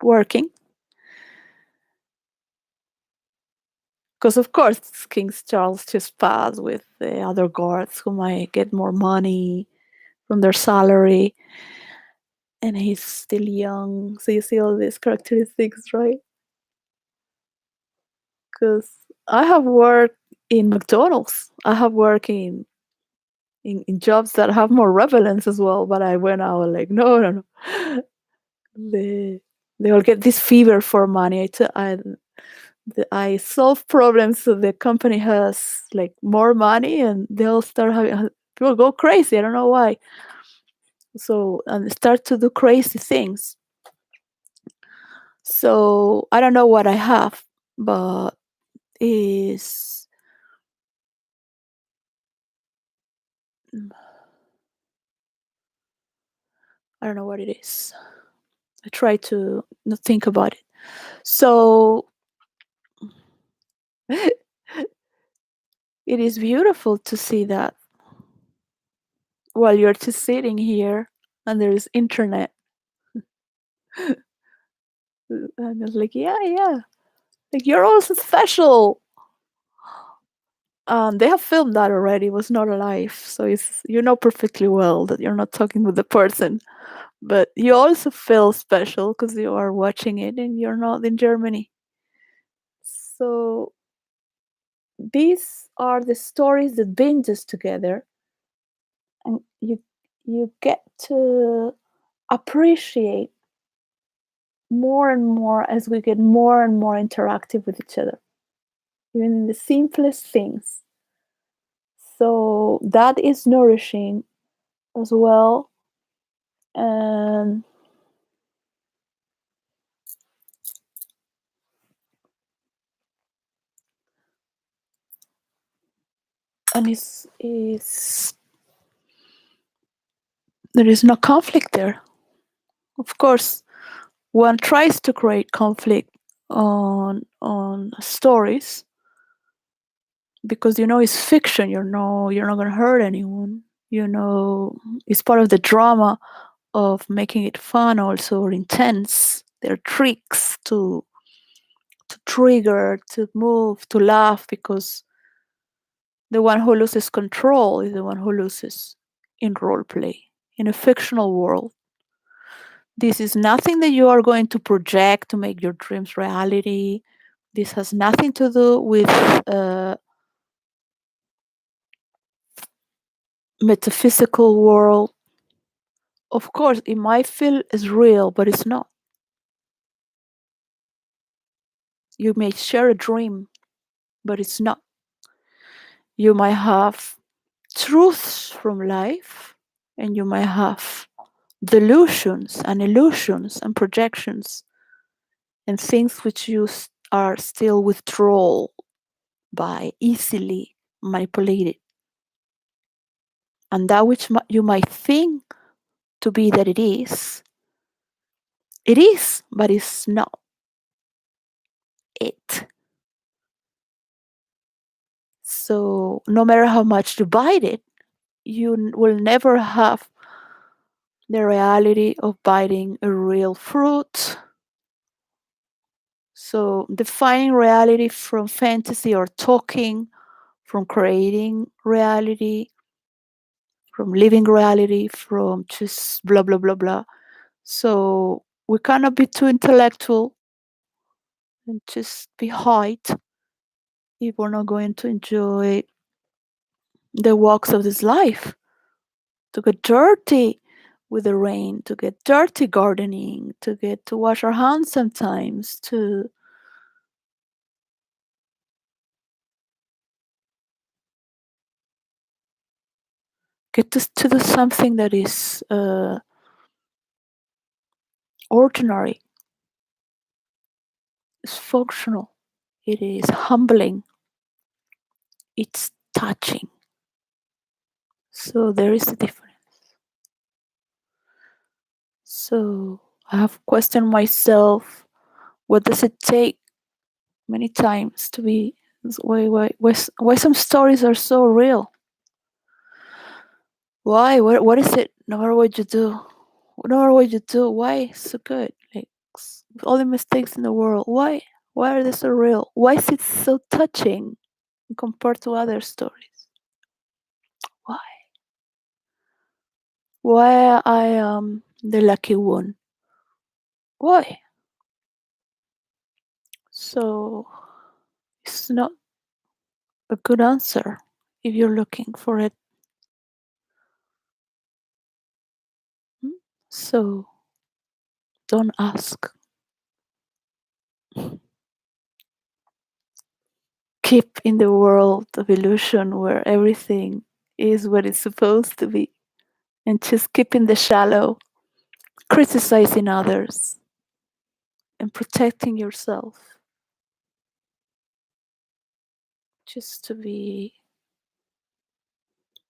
working, because of course King Charles just passed with the other guards who might get more money from their salary, and he's still young. So you see all these characteristics, right? Because I have worked in McDonald's. I have worked in jobs that have more relevance as well. But I went out like, no, no, no. They all get this fever for money. I solve problems so the company has like more money, and they'll start having people go crazy. I don't know why. So and start to do crazy things. So I don't know what I have, but is I don't know what it is. I try to not think about it. So it is beautiful to see that while you're just sitting here and there is internet. And it's like, yeah, yeah. Like you're also special. They have filmed that already. It was not alive. So you know perfectly well that you're not talking with the person. But you also feel special because you are watching it and you're not in Germany. So these are the stories that bind us together, and you get to appreciate more and more as we get more and more interactive with each other, even in the simplest things. So that is nourishing as well. And is there is no conflict there. Of course, one tries to create conflict on stories because it's fiction. You're not going to hurt anyone. It's part of the drama of making it fun also, or intense. There are tricks to trigger, to move, to laugh, because the one who loses control is the one who loses in role play. In a fictional world, this is nothing that you are going to project to make your dreams reality. This has nothing to do with metaphysical world. Of course, it might feel as real, but it's not. You may share a dream, but it's not. You might have truths from life, and you might have delusions and illusions and projections, and things which are still withdrawal by easily manipulated. And that which you might think to be that it is, but it's not it. So no matter how much you bite it, you will never have the reality of biting a real fruit. So defining reality from fantasy or talking, from creating reality, from living reality, from just blah, blah, blah, blah. So we cannot be too intellectual and just be hyped if we're not going to enjoy the walks of this life, to get dirty with the rain, to get dirty gardening, to get to wash our hands sometimes, to get to do something that is ordinary, is functional, it is humbling, it's touching. So there is a difference. So I have questioned myself, what does it take many times to be, why some stories are so real? Why? What is it? No matter what you do, no matter what you do, why so good? Like with all the mistakes in the world, why? Why are they so real? Why is it so touching compared to other stories? Why? Why I am the lucky one? Why? So it's not a good answer if you're looking for it. So don't ask. Keep in the world of illusion where everything is what it's supposed to be, and just keep in the shallow, criticizing others and protecting yourself, just to be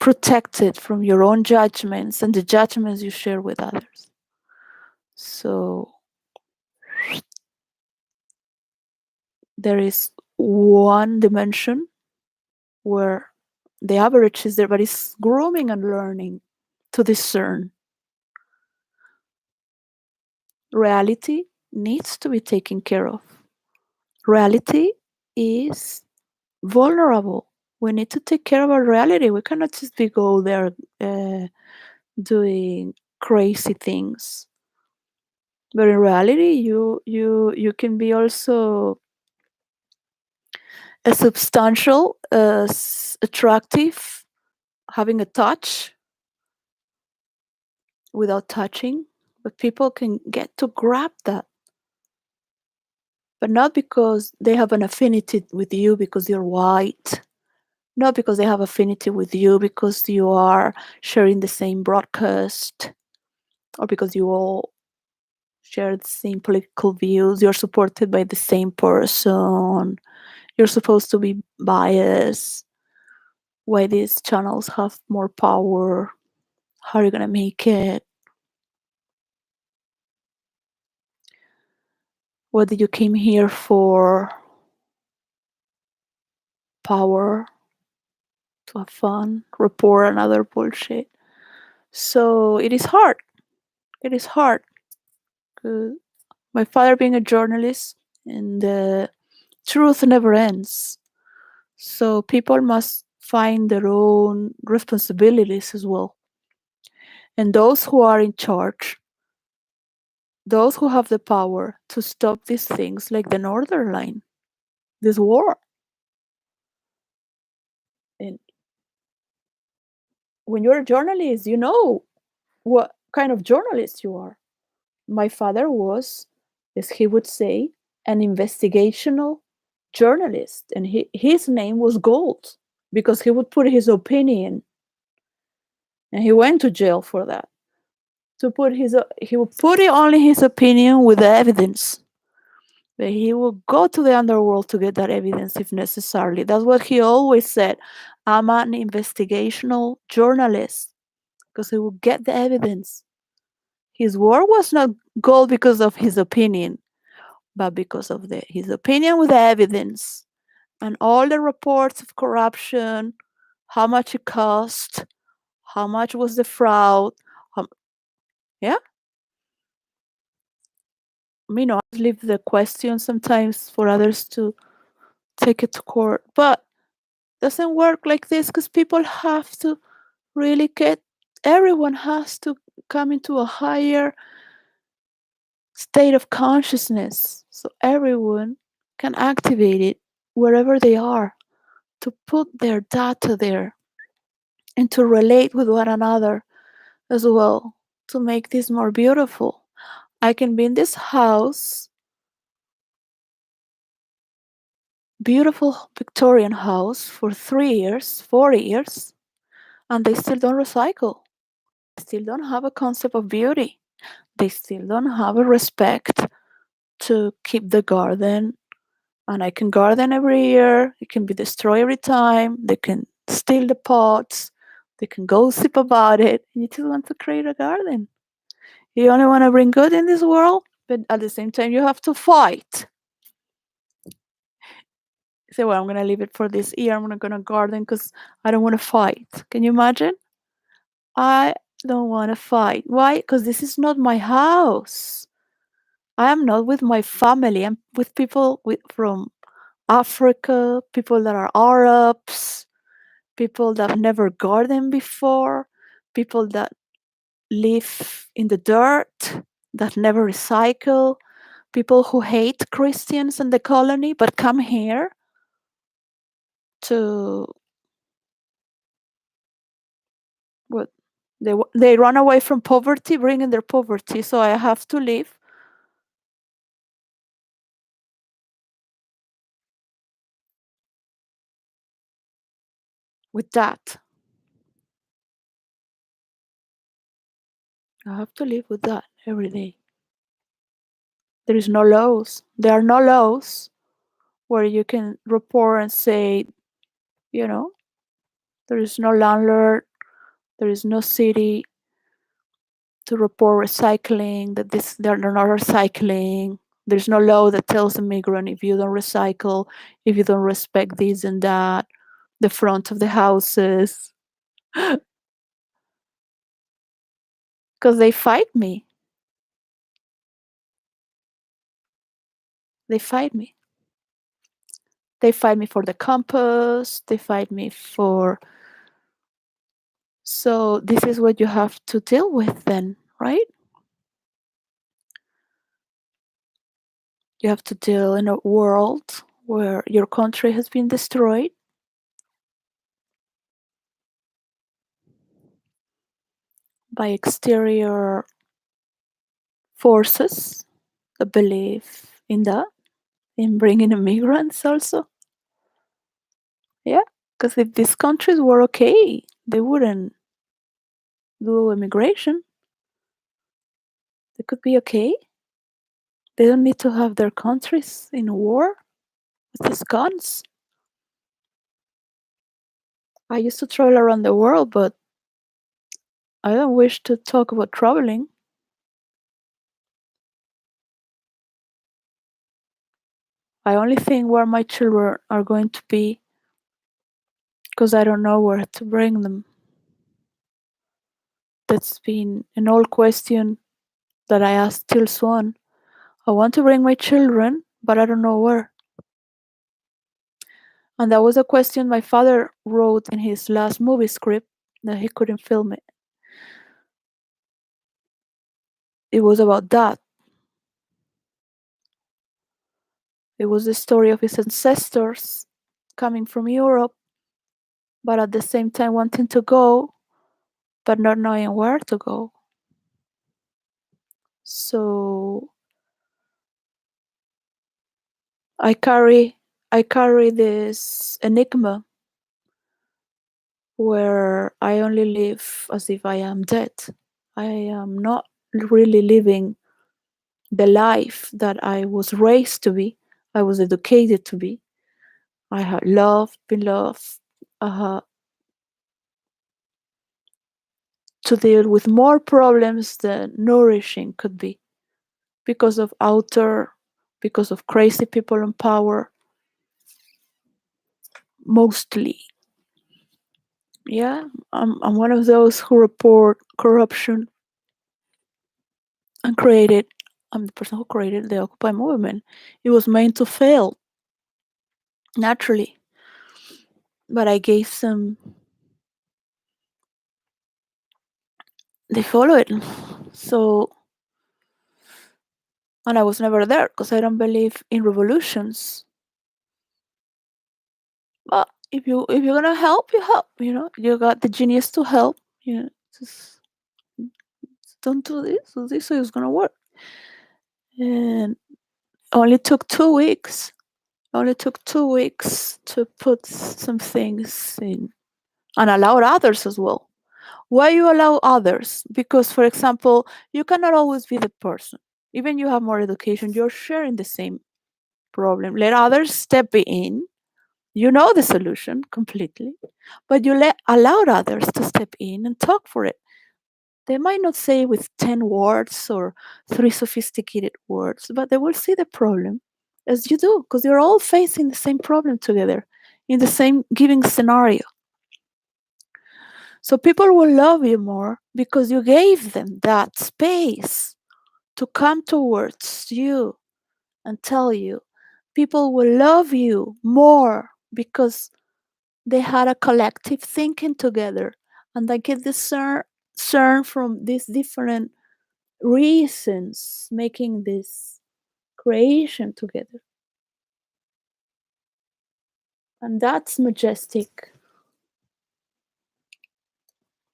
protected from your own judgments and the judgments you share with others. So there is one dimension where the average is there, but it's grooming and learning to discern. Reality needs to be taken care of. Reality is vulnerable. We need to take care of our reality. We cannot just be go there doing crazy things. But in reality, you can be also a substantial, attractive, having a touch without touching, but people can get to grab that. But not because they have an affinity with you because you're white, not because they have affinity with you because you are sharing the same broadcast, or because you all share the same political views, you're supported by the same person, you're supposed to be biased. Why these channels have more power? How are you gonna make it? What did you came here for? Power, to have fun, report another bullshit. So it is hard. It is hard. My father being a journalist, and the truth never ends. So people must find their own responsibilities as well. And those who are in charge, those who have the power to stop these things, like the Northern Line, this war. And when you're a journalist, you know what kind of journalist you are. My father was, as he would say, an investigational journalist, and his name was Gold because he would put his opinion, and he went to jail for that. To put his, he would put it only his opinion with the evidence. But he will go to the underworld to get that evidence if necessary. That's what he always said. I'm an investigational journalist because he will get the evidence. His word was not gold because of his opinion, but because of his opinion with the evidence and all the reports of corruption, how much it cost, how much was the fraud. Yeah, I leave the question sometimes for others to take it to court, but doesn't work like this because people have to really everyone has to come into a higher state of consciousness so everyone can activate it wherever they are to put their data there and to relate with one another as well to make this more beautiful. I can be in this house, beautiful Victorian house, for 3 years, 4 years, and they still don't recycle. They still don't have a concept of beauty. They still don't have a respect to keep the garden. And I can garden every year. It can be destroyed every time. They can steal the pots. They can gossip about it. You just want to create a garden. You only want to bring good in this world, but at the same time, you have to fight. You say, well, I'm going to leave it for this year. I'm not going to garden because I don't want to fight. Can you imagine? I don't want to fight. Why? Because this is not my house. I am not with my family. I'm with people from Africa, people that are Arabs, people that have never gardened before, people that live in the dirt, that never recycle, people who hate Christians and the colony but come here to what they run away from poverty, bringing their poverty, so I have to live with that. I have to live with that every day. There is no laws. There are no laws where you can report and say, you know, there is no landlord, there is no city to report recycling, that they're not recycling. There's no law that tells a migrant if you don't recycle, if you don't respect this and that, the front of the houses, because they fight me. They fight me. They fight me for the compost. They fight me for. So this is what you have to deal with then, right? You have to deal in a world where your country has been destroyed by exterior forces that believe in that, in bringing immigrants also. Yeah, because if these countries were okay, they wouldn't do immigration. They could be okay. They don't need to have their countries in war with these guns. I used to travel around the world, but I don't wish to talk about traveling. I only think where my children are going to be because I don't know where to bring them. That's been an old question that I asked 𝙬𝙖𝙖𝙩. I want to bring my children, but I don't know where. And that was a question my father wrote in his last movie script that he couldn't film it. It was about that. It was the story of his ancestors coming from Europe, but at the same time wanting to go, but not knowing where to go. So I carry this enigma where I only live as if I am dead. I am not really living the life that I was raised to be, I was educated to be. I had loved, been loved, uh, to deal with more problems than nourishing could be because of outer, because of crazy people in power, mostly. Yeah, I'm one of those who report corruption and created. I'm the person who created the Occupy movement. It was meant to fail naturally, but I gave some. They follow it, so and I was never there because I don't believe in revolutions. But if you're gonna help, you help. You know, you got the genius to help. You know, just don't do this. Do this, so it's gonna work. And only took 2 weeks. Only took 2 weeks to put some things in and allowed others as well. Why you allow others? Because, for example, you cannot always be the person. Even you have more education, you're sharing the same problem. Let others step in. You know the solution completely, but you allowed others to step in and talk for it. They might not say with 10 words or 3 sophisticated words, but they will see the problem as you do, because you're all facing the same problem together in the same giving scenario. So people will love you more because you gave them that space to come towards you and tell you. People will love you more because they had a collective thinking together and they can discern from these different reasons making this creation together. And that's majestic.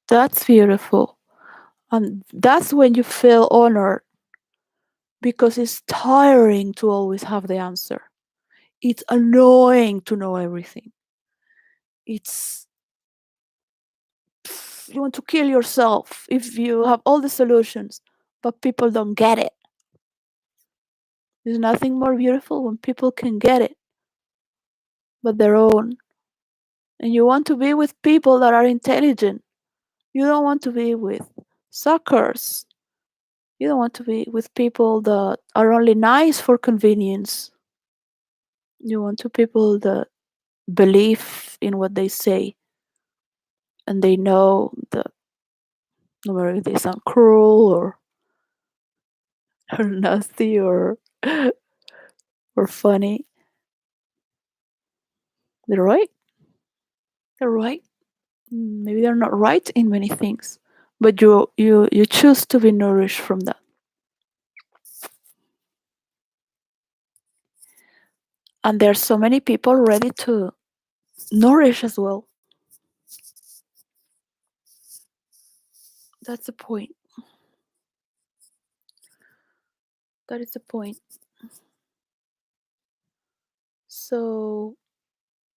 That's beautiful. And that's when you feel honored because it's tiring to always have the answer. It's annoying to know everything. It's you want to kill yourself if you have all the solutions, but people don't get it. There's nothing more beautiful when people can get it, but their own. And you want to be with people that are intelligent. You don't want to be with suckers. You don't want to be with people that are only nice for convenience. You want to people that believe in what they say and they know that no matter if they sound cruel or nasty or funny, they're right. They're right. Maybe they're not right in many things, but you choose to be nourished from that. And there's so many people ready to nourish as well. That's the point. That is the point. So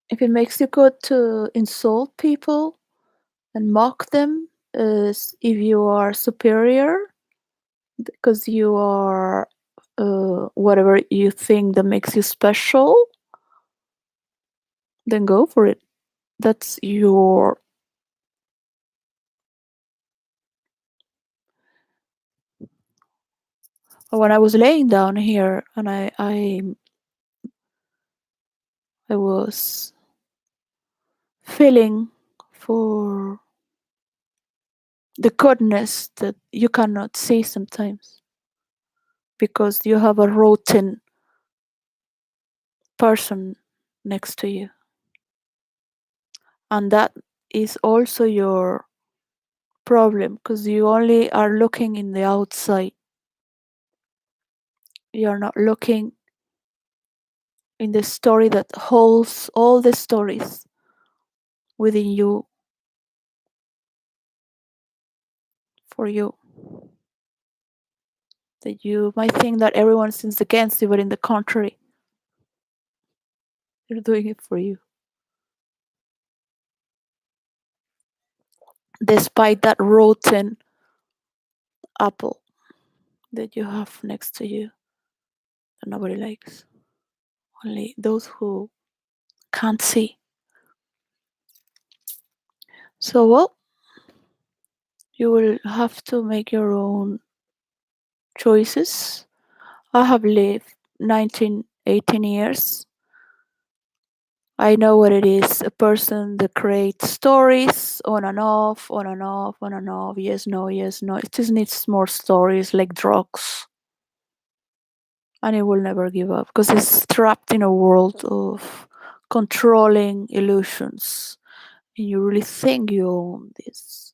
if it makes you good to insult people and mock them as if you are superior because you are whatever you think that makes you special, then go for it. That's your. When I was laying down here and I was feeling for the goodness that you cannot see sometimes because you have a rotten person next to you. And that is also your problem because you only are looking in the outside. You're not looking in the story that holds all the stories within you for you. That you might think that everyone sins against you, but in the contrary, they're doing it for you. Despite that rotten apple that you have next to you that nobody likes. Only those who can't see. So, well, you will have to make your own choices. I have lived 19, 18 years. I know what it is, a person that creates stories on and off, on and off, on and off. Yes, no, yes, no. It just needs more stories like drugs. And it will never give up because it's trapped in a world of controlling illusions. And you really think you own this.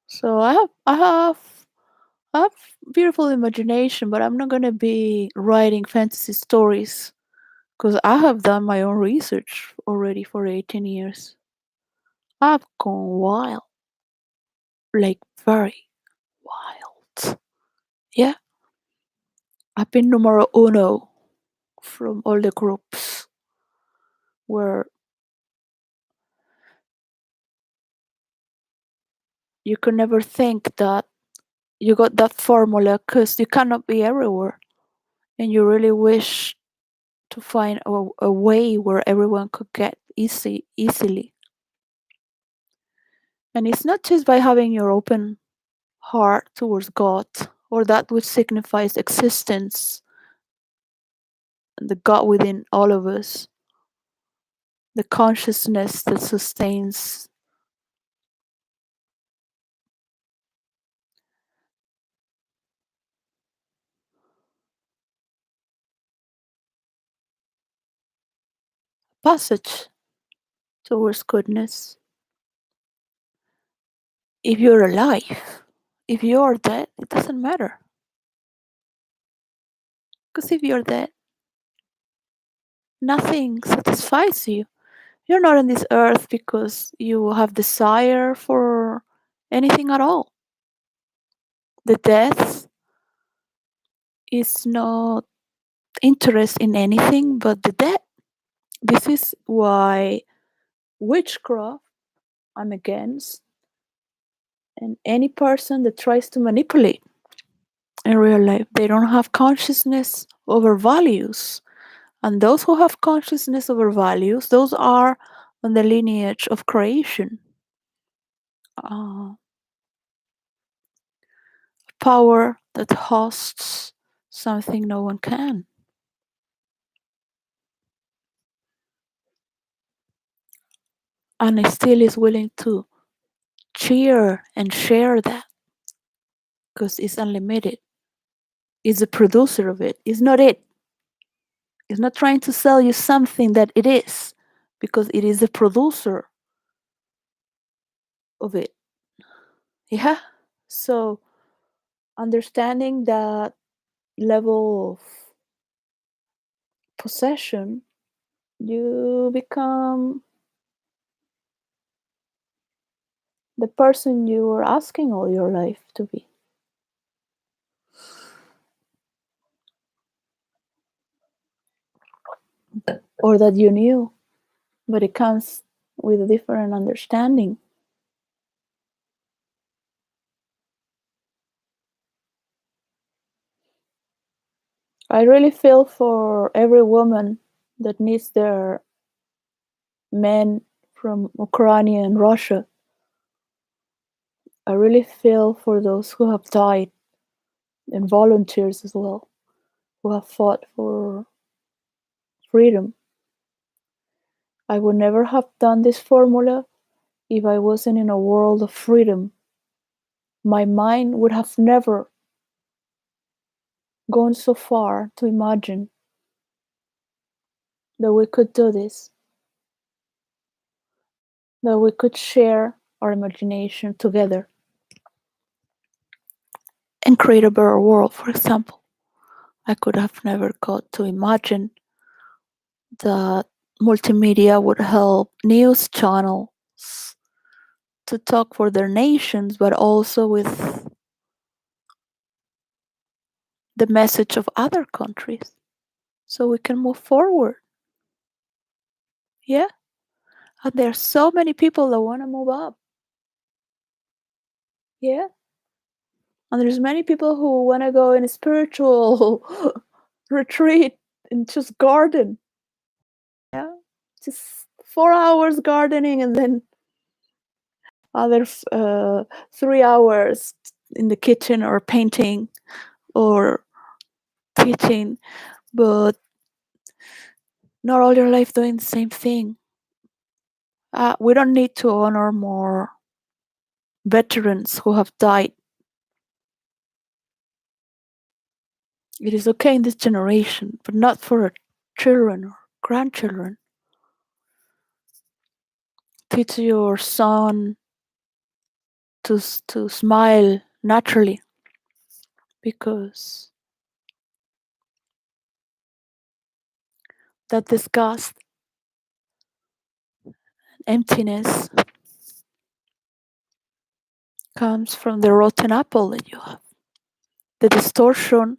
So I have beautiful imagination, but I'm not gonna be writing fantasy stories because I have done my own research already for 18 years. I've gone wild, like very wild. Yeah, I've been numero uno from all the groups where you could never think that you got that formula because you cannot be everywhere. And you really wish to find a way where everyone could get easily. And it's not just by having your open heart towards God or that which signifies existence, the God within all of us, the consciousness that sustains passage towards goodness. If you're alive, if you're dead, it doesn't matter. Because if you're dead, nothing satisfies you. You're not on this earth because you have desire for anything at all. The death is not interest in anything but the dead. This is why witchcraft I'm against, and any person that tries to manipulate in real life, they don't have consciousness over values. And those who have consciousness over values, those are on the lineage of creation. Uh, Power that hosts something no one can. And it still is willing to cheer and share that because it's unlimited. It's the producer of it. It's not it. It's not trying to sell you something that it is because it is the producer of it. Yeah. So understanding that level of possession, you become the person you were asking all your life to be. Or that you knew, but it comes with a different understanding. I really feel for every woman that needs their men from Ukraine and Russia. I really feel for those who have died and volunteers as well, who have fought for freedom. I would never have done this formula if I wasn't in a world of freedom. My mind would have never gone so far to imagine that we could do this, that we could share our imagination together and create a better world, for example. I could have never got to imagine that multimedia would help news channels to talk for their nations, but also with the message of other countries so we can move forward. Yeah. And there are so many people that want to move up. Yeah. And there's many people who want to go in a spiritual retreat and just garden. Yeah. Just 4 hours gardening and then other 3 hours in the kitchen or painting or teaching, but not all your life doing the same thing. We don't need to honor more veterans who have died. It is okay in this generation, but not for our children or grandchildren. Teach your son to smile naturally, because that disgust, emptiness comes from the rotten apple that you have. The distortion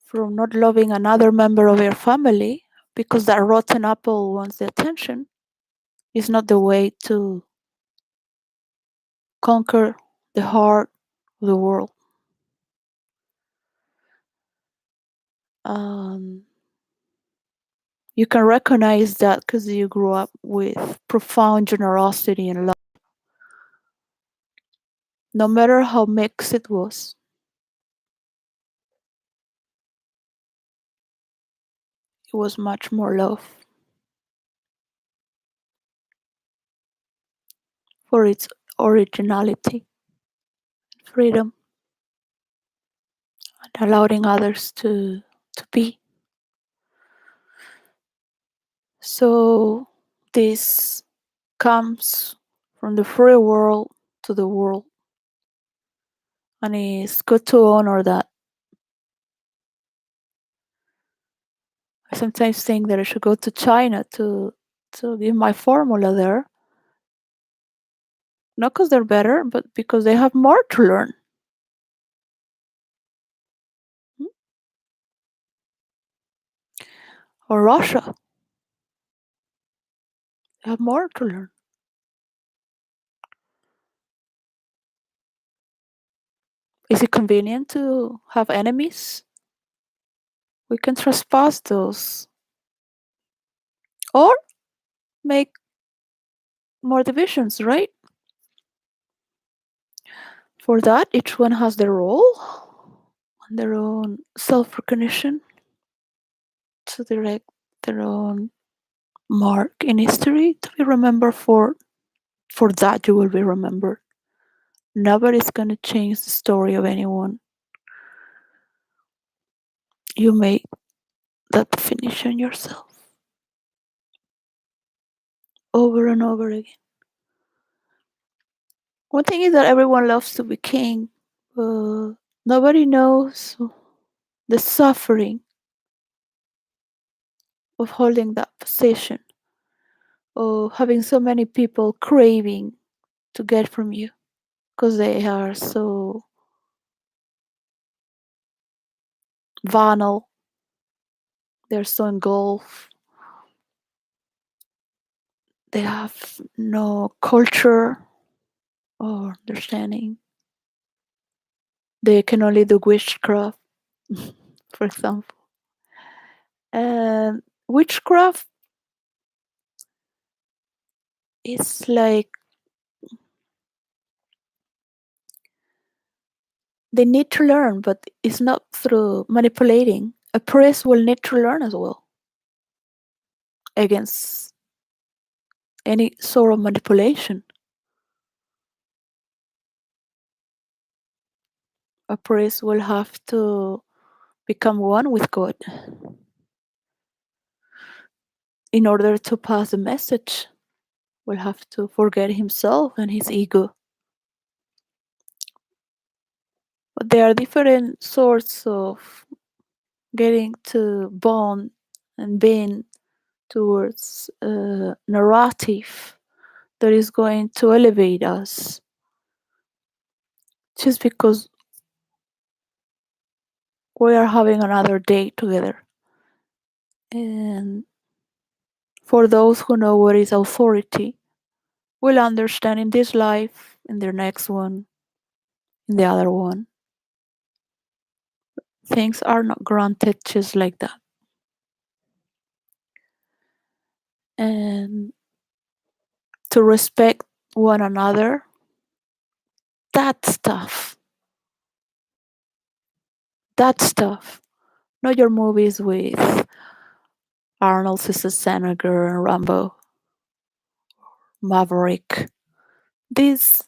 from not loving another member of your family because that rotten apple wants the attention is not the way to conquer the heart of the world. Um, you can recognize that because you grew up with profound generosity and love. No matter how mixed it was much more love for its originality, freedom, and allowing others to be. So this comes from the free world to the world, and it's good to honor that. I sometimes think that I should go to China to give my formula there, not because they're better, but because they have more to learn. Hmm? Or Russia, they have more to learn. Is it convenient to have enemies? We can trespass those, or make more divisions, right? For that, each one has their role and their own self-recognition to direct their own mark in history to be remembered for. For that, you will be remembered. Nobody's going to change the story of anyone. You make that definition yourself over and over again. One thing is that everyone loves to be king, but nobody knows the suffering of holding that position, of having so many people craving to get from you because they are so banal, they're so engulfed, they have no culture or understanding. They can only do witchcraft, for example. And witchcraft is like they need to learn, but it's not through manipulating. A priest will need to learn as well against any sort of manipulation. A priest will have to become one with God in order to pass the message. Will have to forget himself and his ego. But there are different sorts of getting to bond and being towards a narrative that is going to elevate us just because we are having another day together. And for those who know what is authority, will understand in this life, in their next one, in the other one. Things are not granted just like that. And to respect one another, that stuff. That stuff. Not your movies with Arnold Schwarzenegger and Rambo, Maverick. These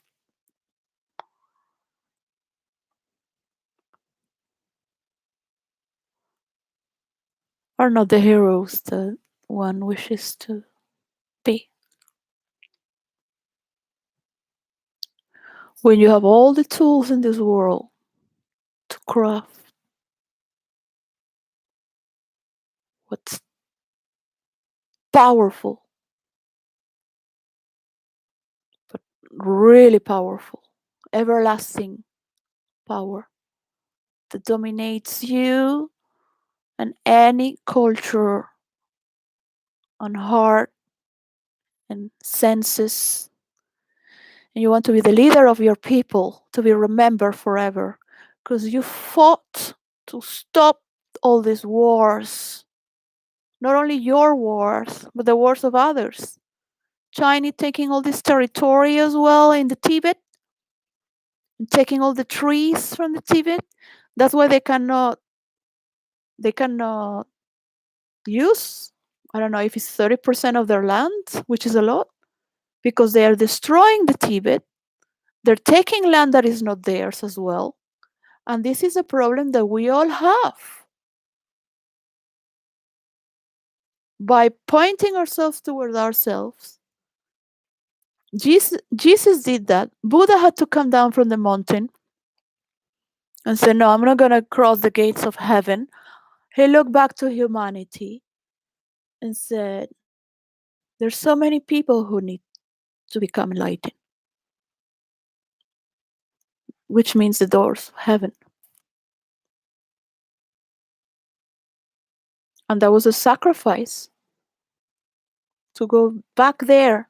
are not the heroes that one wishes to be. When you have all the tools in this world to craft what's powerful, but really powerful, everlasting power that dominates you and any culture and heart and senses, and you want to be the leader of your people, to be remembered forever, because you fought to stop all these wars, not only your wars, but the wars of others. China taking all this territory as well in the Tibet, and taking all the trees from the Tibet. That's why they cannot use, I don't know if it's 30% of their land, which is a lot, because they are destroying the Tibet. They're taking land that is not theirs as well. And this is a problem that we all have. By pointing ourselves toward ourselves, Jesus did that. Buddha had to come down from the mountain and say, no, I'm not going to cross the gates of heaven. He looked back to humanity and said, there's so many people who need to become enlightened, which means the doors of heaven. And that was a sacrifice to go back there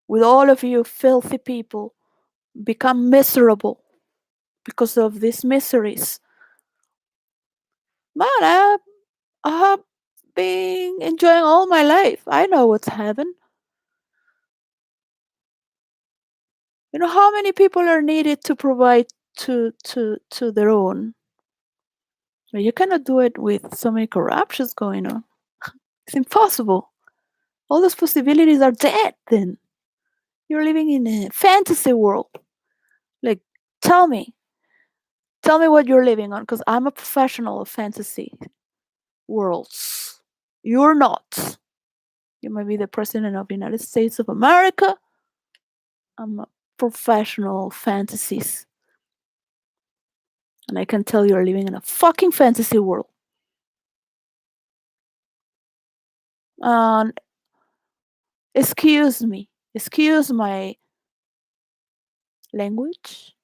with all of you filthy people, become miserable because of these miseries. Man, I have been enjoying all my life. I know what's heaven. You know how many people are needed to provide to their own? Well, you cannot do it with so many corruptions going on. It's impossible. All those possibilities are dead then. You're living in a fantasy world. Like, tell me what you're living on, because I'm a professional of fantasy worlds. You're not. You might be the president of the United States of America. I'm a professional fantasies. And I can tell you're living in a fucking fantasy world. And excuse me, excuse my language,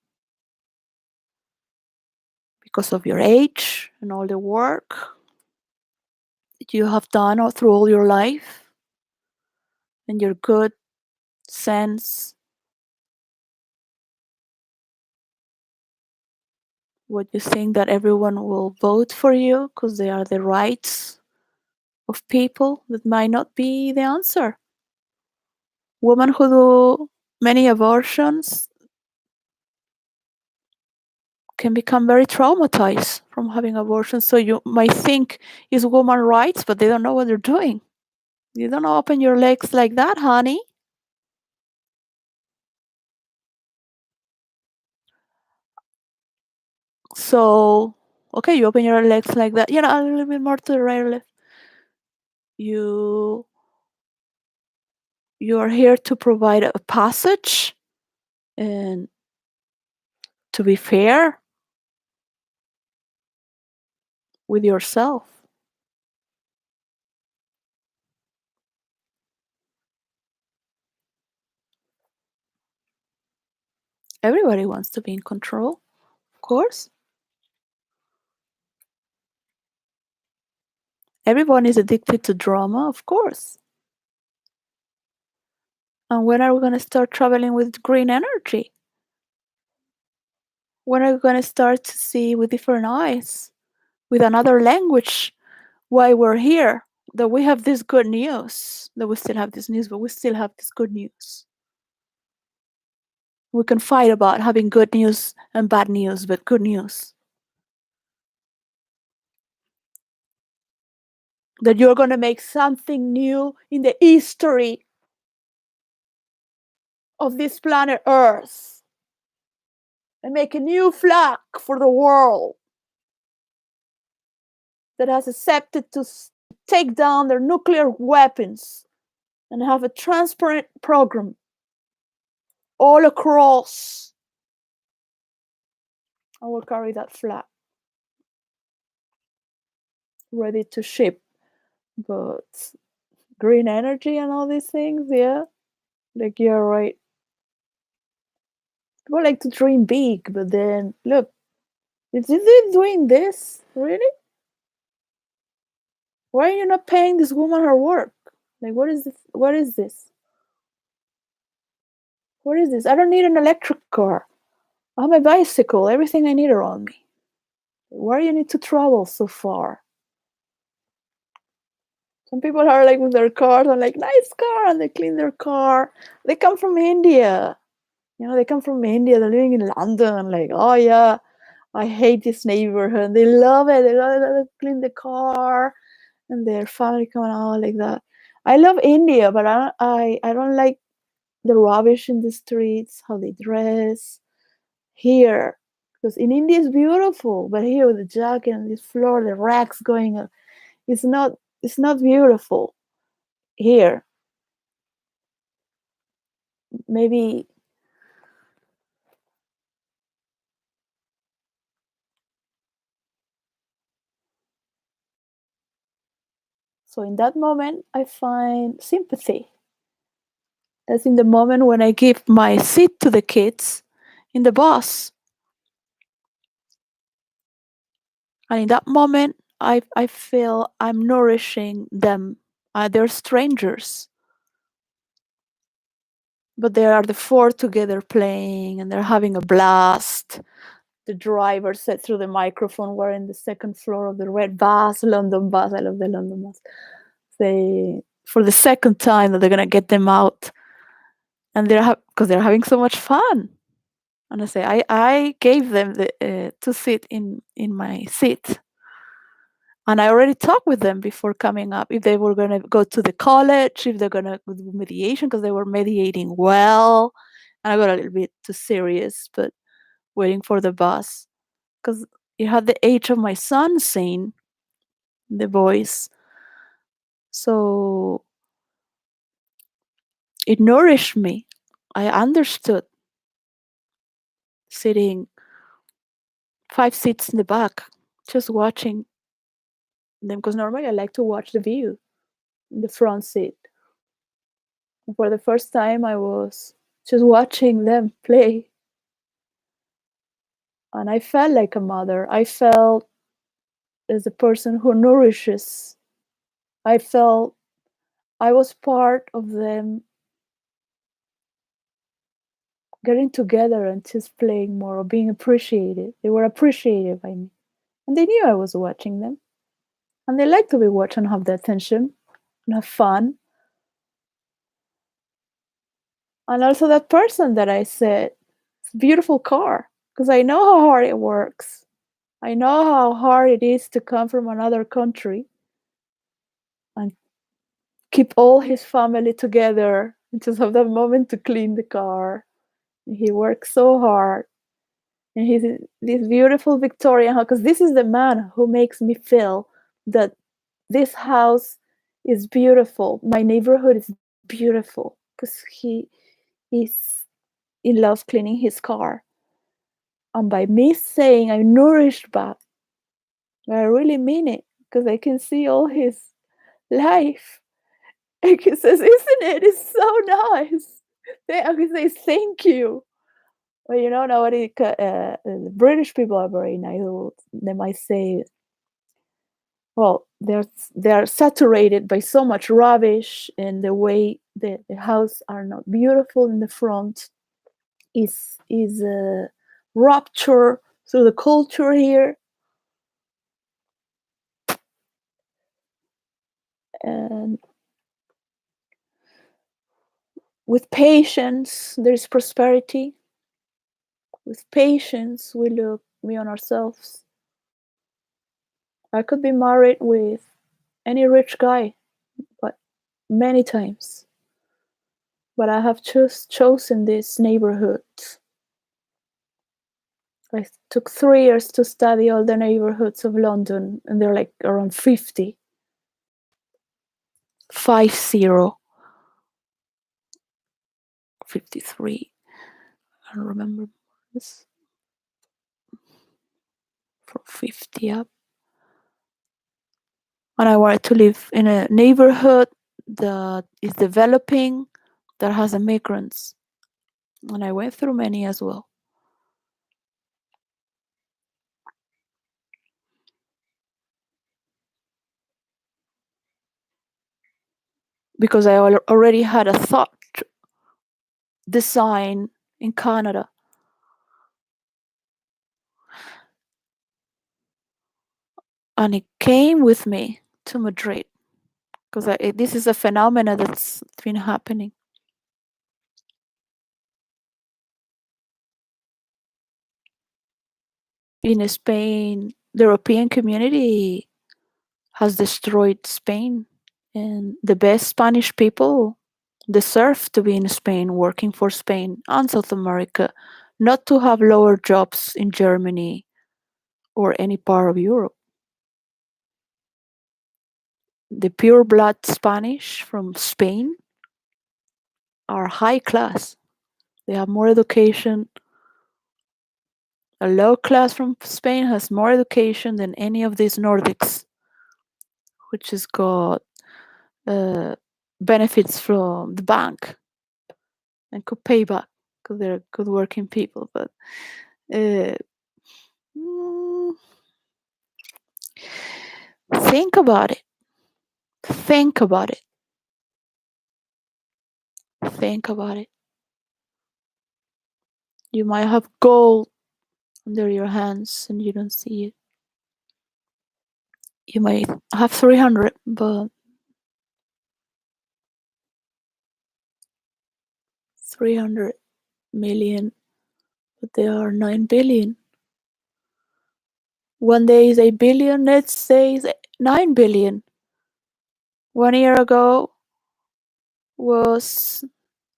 because of your age and all the work that you have done all through all your life and your good sense, what you think that everyone will vote for you because they are the rights of people, that might not be the answer. Women who do many abortions can become very traumatized from having abortions. So you might think it's women's rights, but they don't know what they're doing. You don't open your legs like that, honey. So, okay, you open your legs like that. You know, a little bit more to the right or left. You are here to provide a passage and to be fair with yourself. Everybody wants to be in control, of course. Everyone is addicted to drama, of course. And when are we going to start traveling with green energy? When are we gonna start to see with different eyes, with another language, why we're here? That we have this good news. That we still have this news, but we still have this good news. We can fight about having good news and bad news, but good news. That you're gonna make something new in the history of this planet Earth and make a new flag for the world that has accepted to take down their nuclear weapons and have a transparent program all across. I will carry that flag ready to ship. But green energy and all these things, yeah, like you're right. People like to dream big, but then look, is it doing this? Really? Why are you not paying this woman her work? Like, what is this? What is this? What is this? I don't need an electric car. I have a bicycle, everything I need around me. Why do you need to travel so far? Some people are like with their cars and like, nice car, and they clean their car. They come from India. You know, they come from India, they're living in London, like, oh yeah, I hate this neighborhood. They love it. They love it. They clean the car and their family coming out like that. I love India, but I don't like the rubbish in the streets, how they dress here. Because in India it's beautiful, but here with the jacket and this floor, the racks going up, it's not beautiful here. Maybe so in that moment I find sympathy. That's in the moment when I give my seat to the kids in the bus. And in that moment, I feel I'm nourishing them. They're strangers, but they are the four together playing and they're having a blast. The driver said through the microphone, we're in the second floor of the red bus, London bus. I love the London bus. They, for the second time, that they're going to get them out. And because they're having so much fun. And I say, I gave them to sit in my seat. And I already talked with them before coming up if they were going to go to the college, if they're going to do mediation, because they were mediating well. And I got a little bit too serious, but waiting for the bus because it had the age of my son saying the voice. So it nourished me. I understood sitting 5 seats in the back, just watching them because normally I like to watch the view in the front seat. For the first time, I was just watching them play. And I felt like a mother. I felt as a person who nourishes. I felt I was part of them getting together and just playing more or being appreciated. They were appreciated by me. And they knew I was watching them. And they like to be watched and have the attention and have fun. And also that person that I said, it's a beautiful car. Because I know how hard it works. I know how hard it is to come from another country and keep all his family together and just have that moment to clean the car. And he works so hard. And he's this beautiful Victorian house, because this is the man who makes me feel that this house is beautiful. My neighborhood is beautiful because he is in love cleaning his car. And by me saying I'm nourished back, I really mean it because I can see all his life. And he says, isn't it? It's so nice. He says, thank you. Well, you know, nowadays, British people are very nice. They might say, well, they're saturated by so much rubbish, and the way the house are not beautiful in the front is rupture through the culture here. And with patience, there's prosperity. With patience, we look beyond ourselves. I could be married with any rich guy, but many times. But I have chosen this neighborhood. I took 3 years to study all the neighborhoods of London, and they're like around 50. 50. 53. I don't remember this. From 50 up. And I wanted to live in a neighborhood that is developing, that has immigrants. And I went through many as well. Because I already had a thought design in Canada. And it came with me to Madrid. Because this is a phenomenon that's been happening. In Spain, the European community has destroyed Spain. And the best Spanish people deserve to be in Spain, working for Spain and South America, not to have lower jobs in Germany or any part of Europe. The pure blood Spanish from Spain are high class. They have more education. A low class from Spain has more education than any of these Nordics, which has got benefits from the bank and could pay back because they're good working people. But think about it. Think about it. Think about it. You might have gold under your hands and you don't see it. You might have 300, but 300 million, but there are 9 billion. One day is 8 billion, let's say is 9 billion. 1 year ago was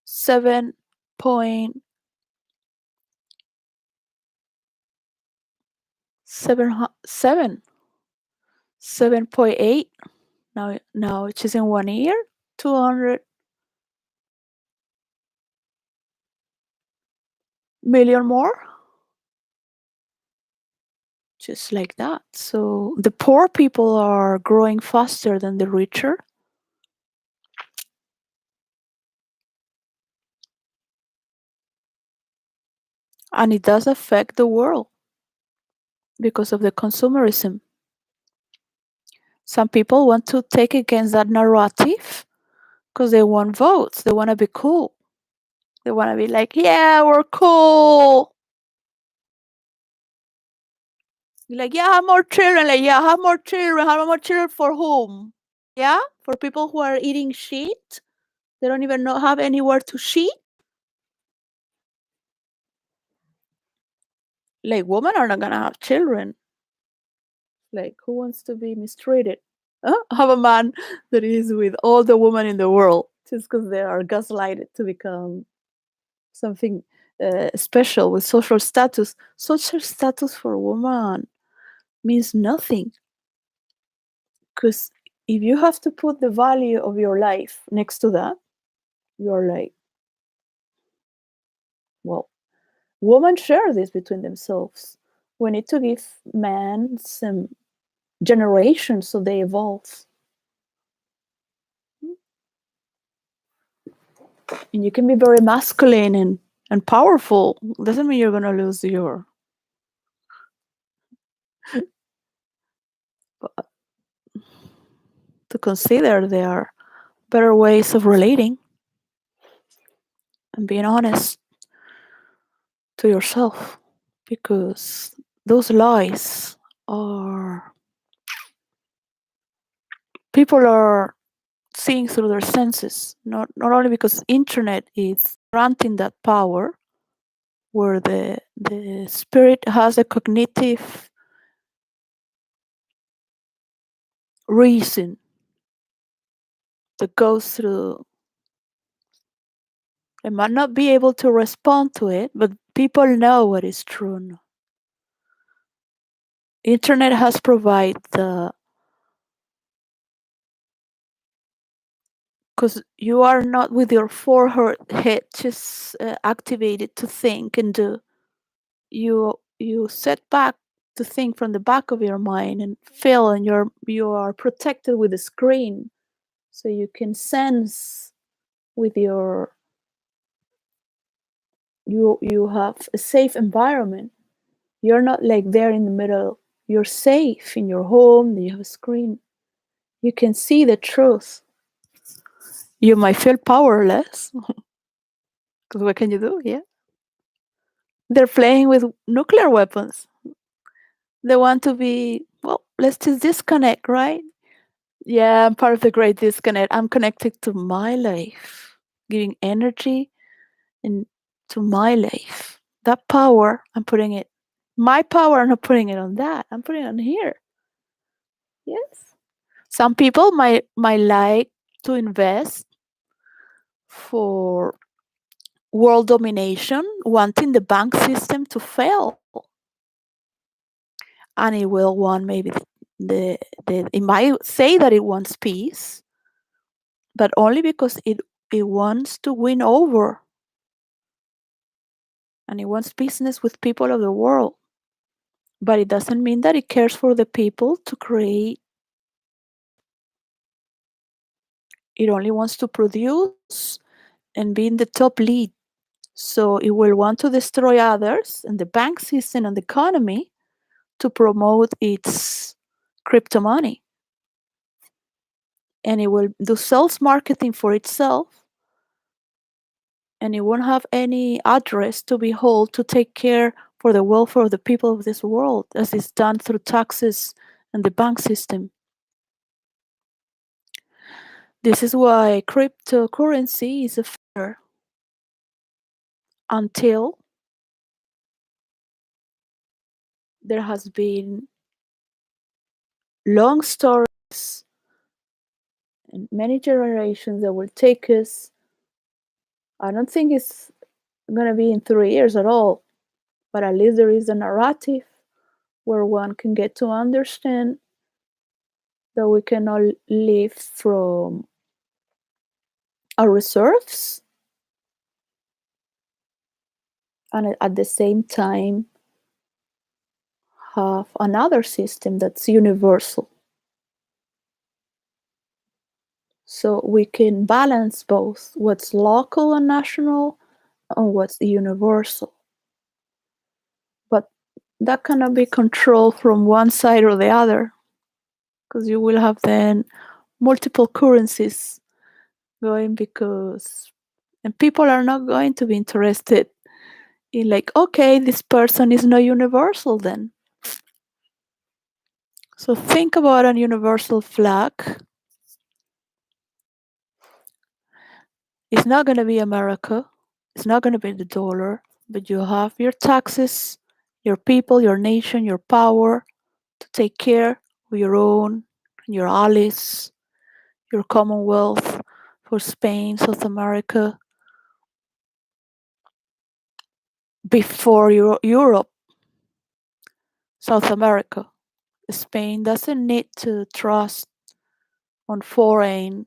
7.7 7.8. Now it's just in 1 year, 200 million more. Just like that. So the poor people are growing faster than the richer. And it does affect the world because of the consumerism. Some people want to take against that narrative because they want votes. They want to be cool. They want to be like, yeah, we're cool. You're like, yeah, have more children. Like, yeah, have more children. Have more children for whom? Yeah, for people who are eating shit. They don't even have anywhere to shit. Like, women are not gonna have children. Like, who wants to be mistreated? Have a man that is with all the women in the world just because they are gaslighted to become something special with social status. Social status for a woman means nothing. Because if you have to put the value of your life next to that, you're like, well, women share this between themselves. We need to give men some generations so they evolve. And you can be very masculine and powerful. Doesn't mean you're going to lose your... To consider there are better ways of relating and being honest to yourself. because those lies are people are seeing through their senses, not only because internet is granting that power where the spirit has a cognitive reason that goes through. They might not be able to respond to it, but people know what is true. Internet has provided the because you are not with your forehead just activated to think and do. You set back to think from the back of your mind and feel, and you are protected with a screen, so you can sense with your you have a safe environment. You're not like there in the middle. You're safe in your home. You have a screen. You can see the truth. You might feel powerless because what can you do? Yeah, they're playing with nuclear weapons. They want to be, well, let's just disconnect, right? Yeah, I'm part of the great disconnect. I'm connected to my life, giving energy and to my life. That power, I'm putting it, my power, I'm not putting it on that. I'm putting it on here. Yes. Some people might like to invest for world domination, wanting the bank system to fail. And it will want maybe it might say that it wants peace, but only because it wants to win over, and it wants business with people of the world. But it doesn't mean that it cares for the people to create. It only wants to produce and be in the top lead. So it will want to destroy others and the bank system and the economy to promote its crypto money. And it will do sales marketing for itself, and it won't have any address to behold to take care for the welfare of the people of this world, as is done through taxes and the bank system. This is why cryptocurrency is a fair until there has been long stories and many generations that will take us. I don't think it's going to be in 3 years at all, but at least there is a narrative where one can get to understand that we cannot live from our reserves and at the same time have another system that's universal. So we can balance both what's local and national and what's universal. But that cannot be controlled from one side or the other, because you will have then multiple currencies going, and people are not going to be interested in, like, okay, this person is not universal then. So think about a universal flag. It's not going to be America. It's not going to be the dollar, but you have your taxes, your people, your nation, your power to take care of your own, your allies, your Commonwealth for Spain, South America, before Europe, South America. Spain doesn't need to trust on foreign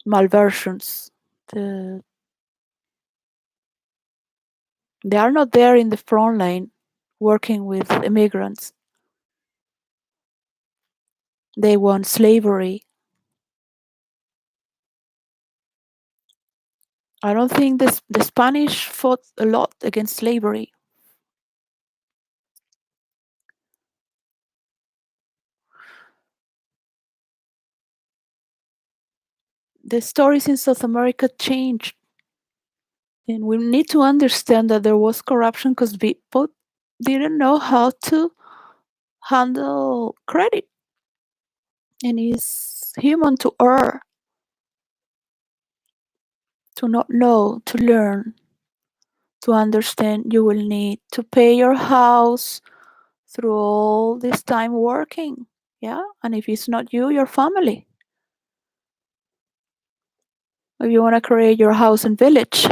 malversions. The, they are not there in the front line working with immigrants. They want slavery. I don't think the Spanish fought a lot against slavery. The stories in South America changed And we need to understand that there was corruption because people didn't know how to handle credit. And it's human to err, to not know, to learn, to understand you will need to pay your house through all this time working. Yeah. And if it's not you, your family. If you want to create your house and village,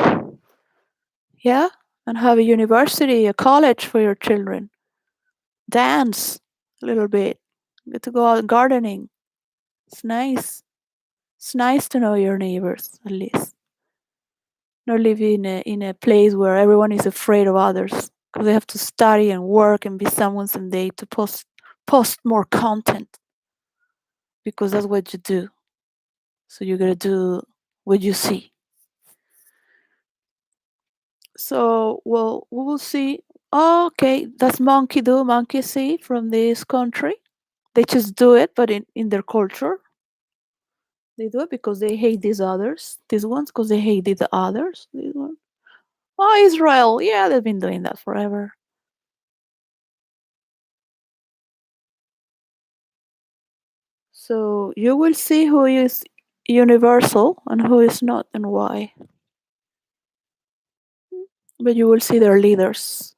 yeah, and have a university, a college for your children, dance a little bit, get to go out gardening. It's nice. It's nice to know your neighbors at least. Not live in a place where everyone is afraid of others because they have to study and work and be someone someday to post more content because that's what you do. So you gotta do what you see. So well, we will see. Oh, okay, that's monkey do, monkey see from this country. They just do it, but in their culture, they do it because they hate these others. These ones because they hate the others. These ones. Oh, Israel. Yeah, they've been doing that forever. So you will see who is universal and who is not and why. But you will see their leaders.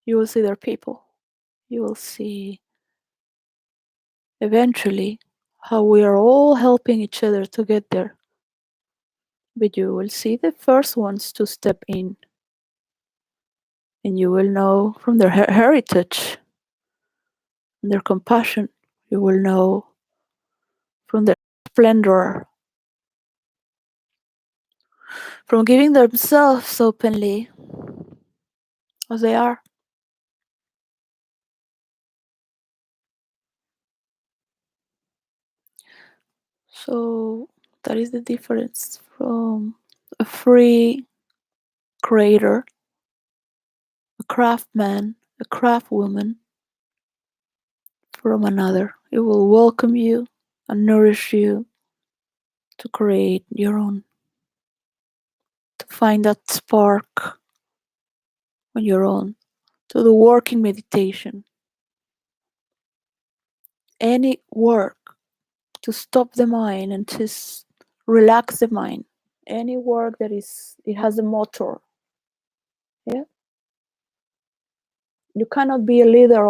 You will see their people. You will see eventually how we are all helping each other to get there. But you will see the first ones to step in. And you will know from their heritage and their compassion. You will know from their splendor, from giving themselves openly as they are. So that is the difference from a free creator, a craftsman, a craftwoman from another. It will welcome you and nourish you to create your own, to find that spark on your own, to the working meditation. Any work to stop the mind and just relax the mind. Any work that it has a motor. Yeah. You cannot be a leader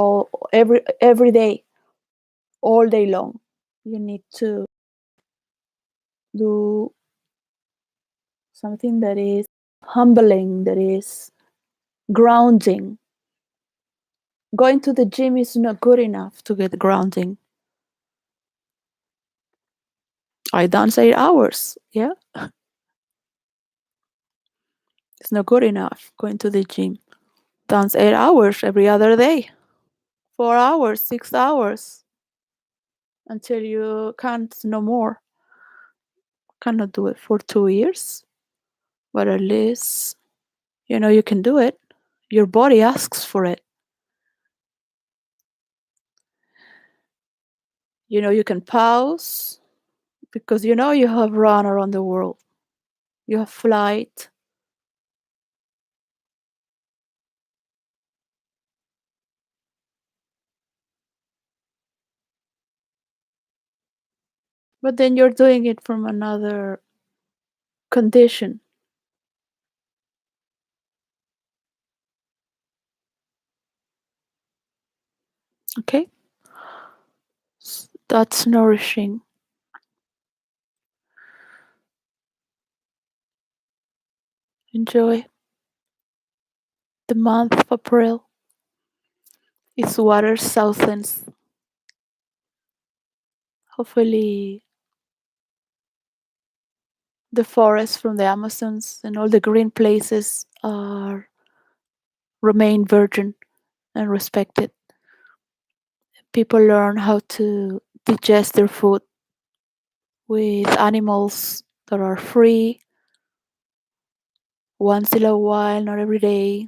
every day, all day long. You need to do something that is humbling, that is grounding. Going to the gym is not good enough to get grounding. I dance 8 hours. Yeah. It's not good enough going to the gym. Dance 8 hours every other day. 4 hours, 6 hours. Until you can't no more. Cannot do it for 2 years. But at least you can do it. Your body asks for it. You can pause because you have run around the world. You have flight. But then you're doing it from another condition. Okay? That's nourishing. Enjoy the month of April. It's water softens. Hopefully, the forests from the Amazons and all the green places remain virgin and respected. People learn how to digest their food with animals that are free once in a while, not every day,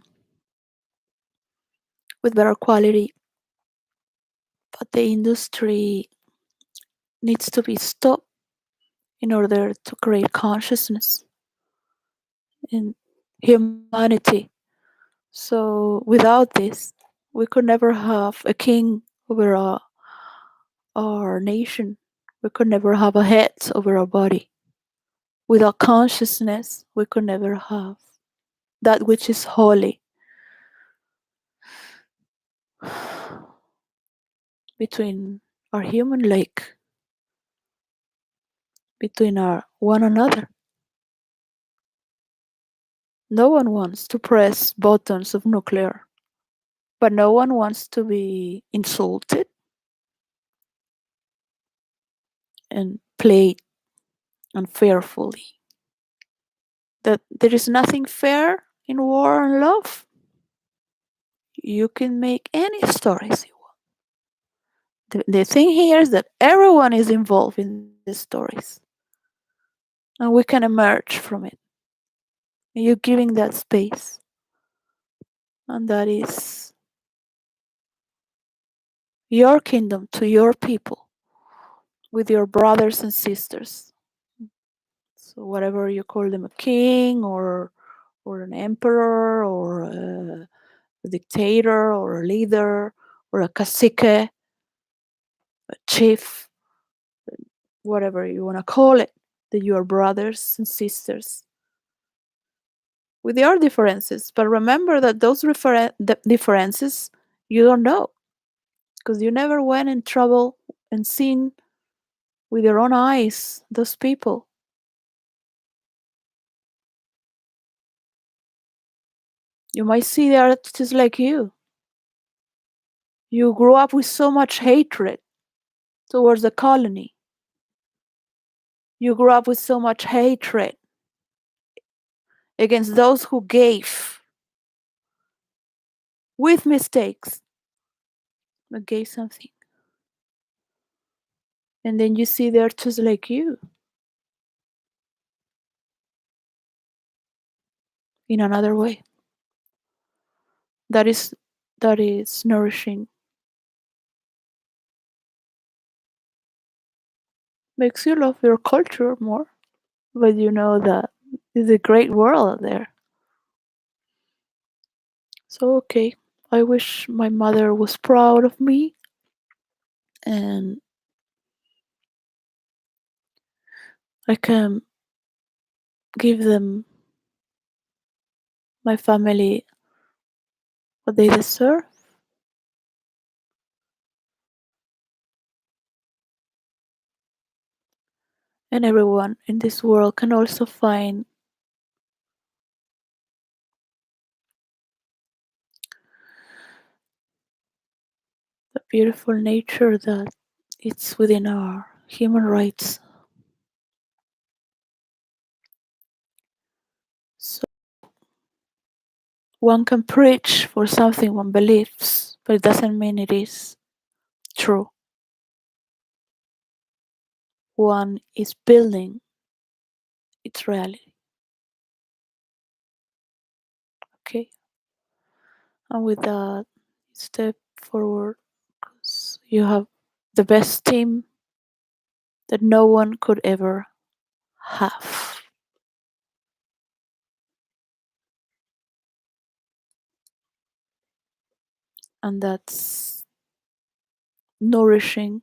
with better quality. But the industry needs to be stopped in order to create consciousness. And humanity. So without this, we could never have a king over our nation. We could never have a head over our body. Without consciousness, we could never have that which is holy between our human lake, between our one another. No one wants to press buttons of nuclear, but no one wants to be insulted and played unfairly. That there is nothing fair in war and love. You can make any stories you want. The thing here is that everyone is involved in the stories, and we can emerge from it. You're giving that space, and that is your kingdom to your people with your brothers and sisters. So whatever you call them, a king or an emperor or a dictator or a leader or a cacique, a chief, whatever you want to call it, that you are brothers and sisters with your differences. But remember that those differences you don't know, because you never went in trouble and seen with your own eyes those people. You might see they are just like you. You grew up with so much hatred towards the colony. You grew up with so much hatred against those who gave with mistakes, but gave something. And then you see they're just like you in another way. That is nourishing. Makes you love your culture more, but you know that it's a great world out there. So okay, I wish my mother was proud of me, and I can give them, my family, what they deserve. And everyone in this world can also find the beautiful nature that it's within our human rights. So one can preach for something one believes, but it doesn't mean it is true. One is building its reality. Okay? And with that, step forward, because you have the best team that no one could ever have. And that's nourishing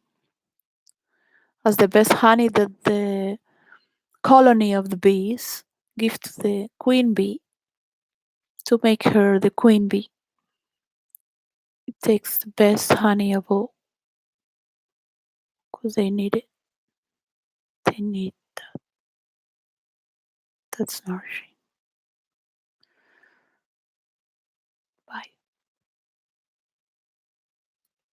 as the best honey that the colony of the bees give to the queen bee to make her the queen bee. It takes the best honey of all, because they need it. They need that. That's nourishing. Bye.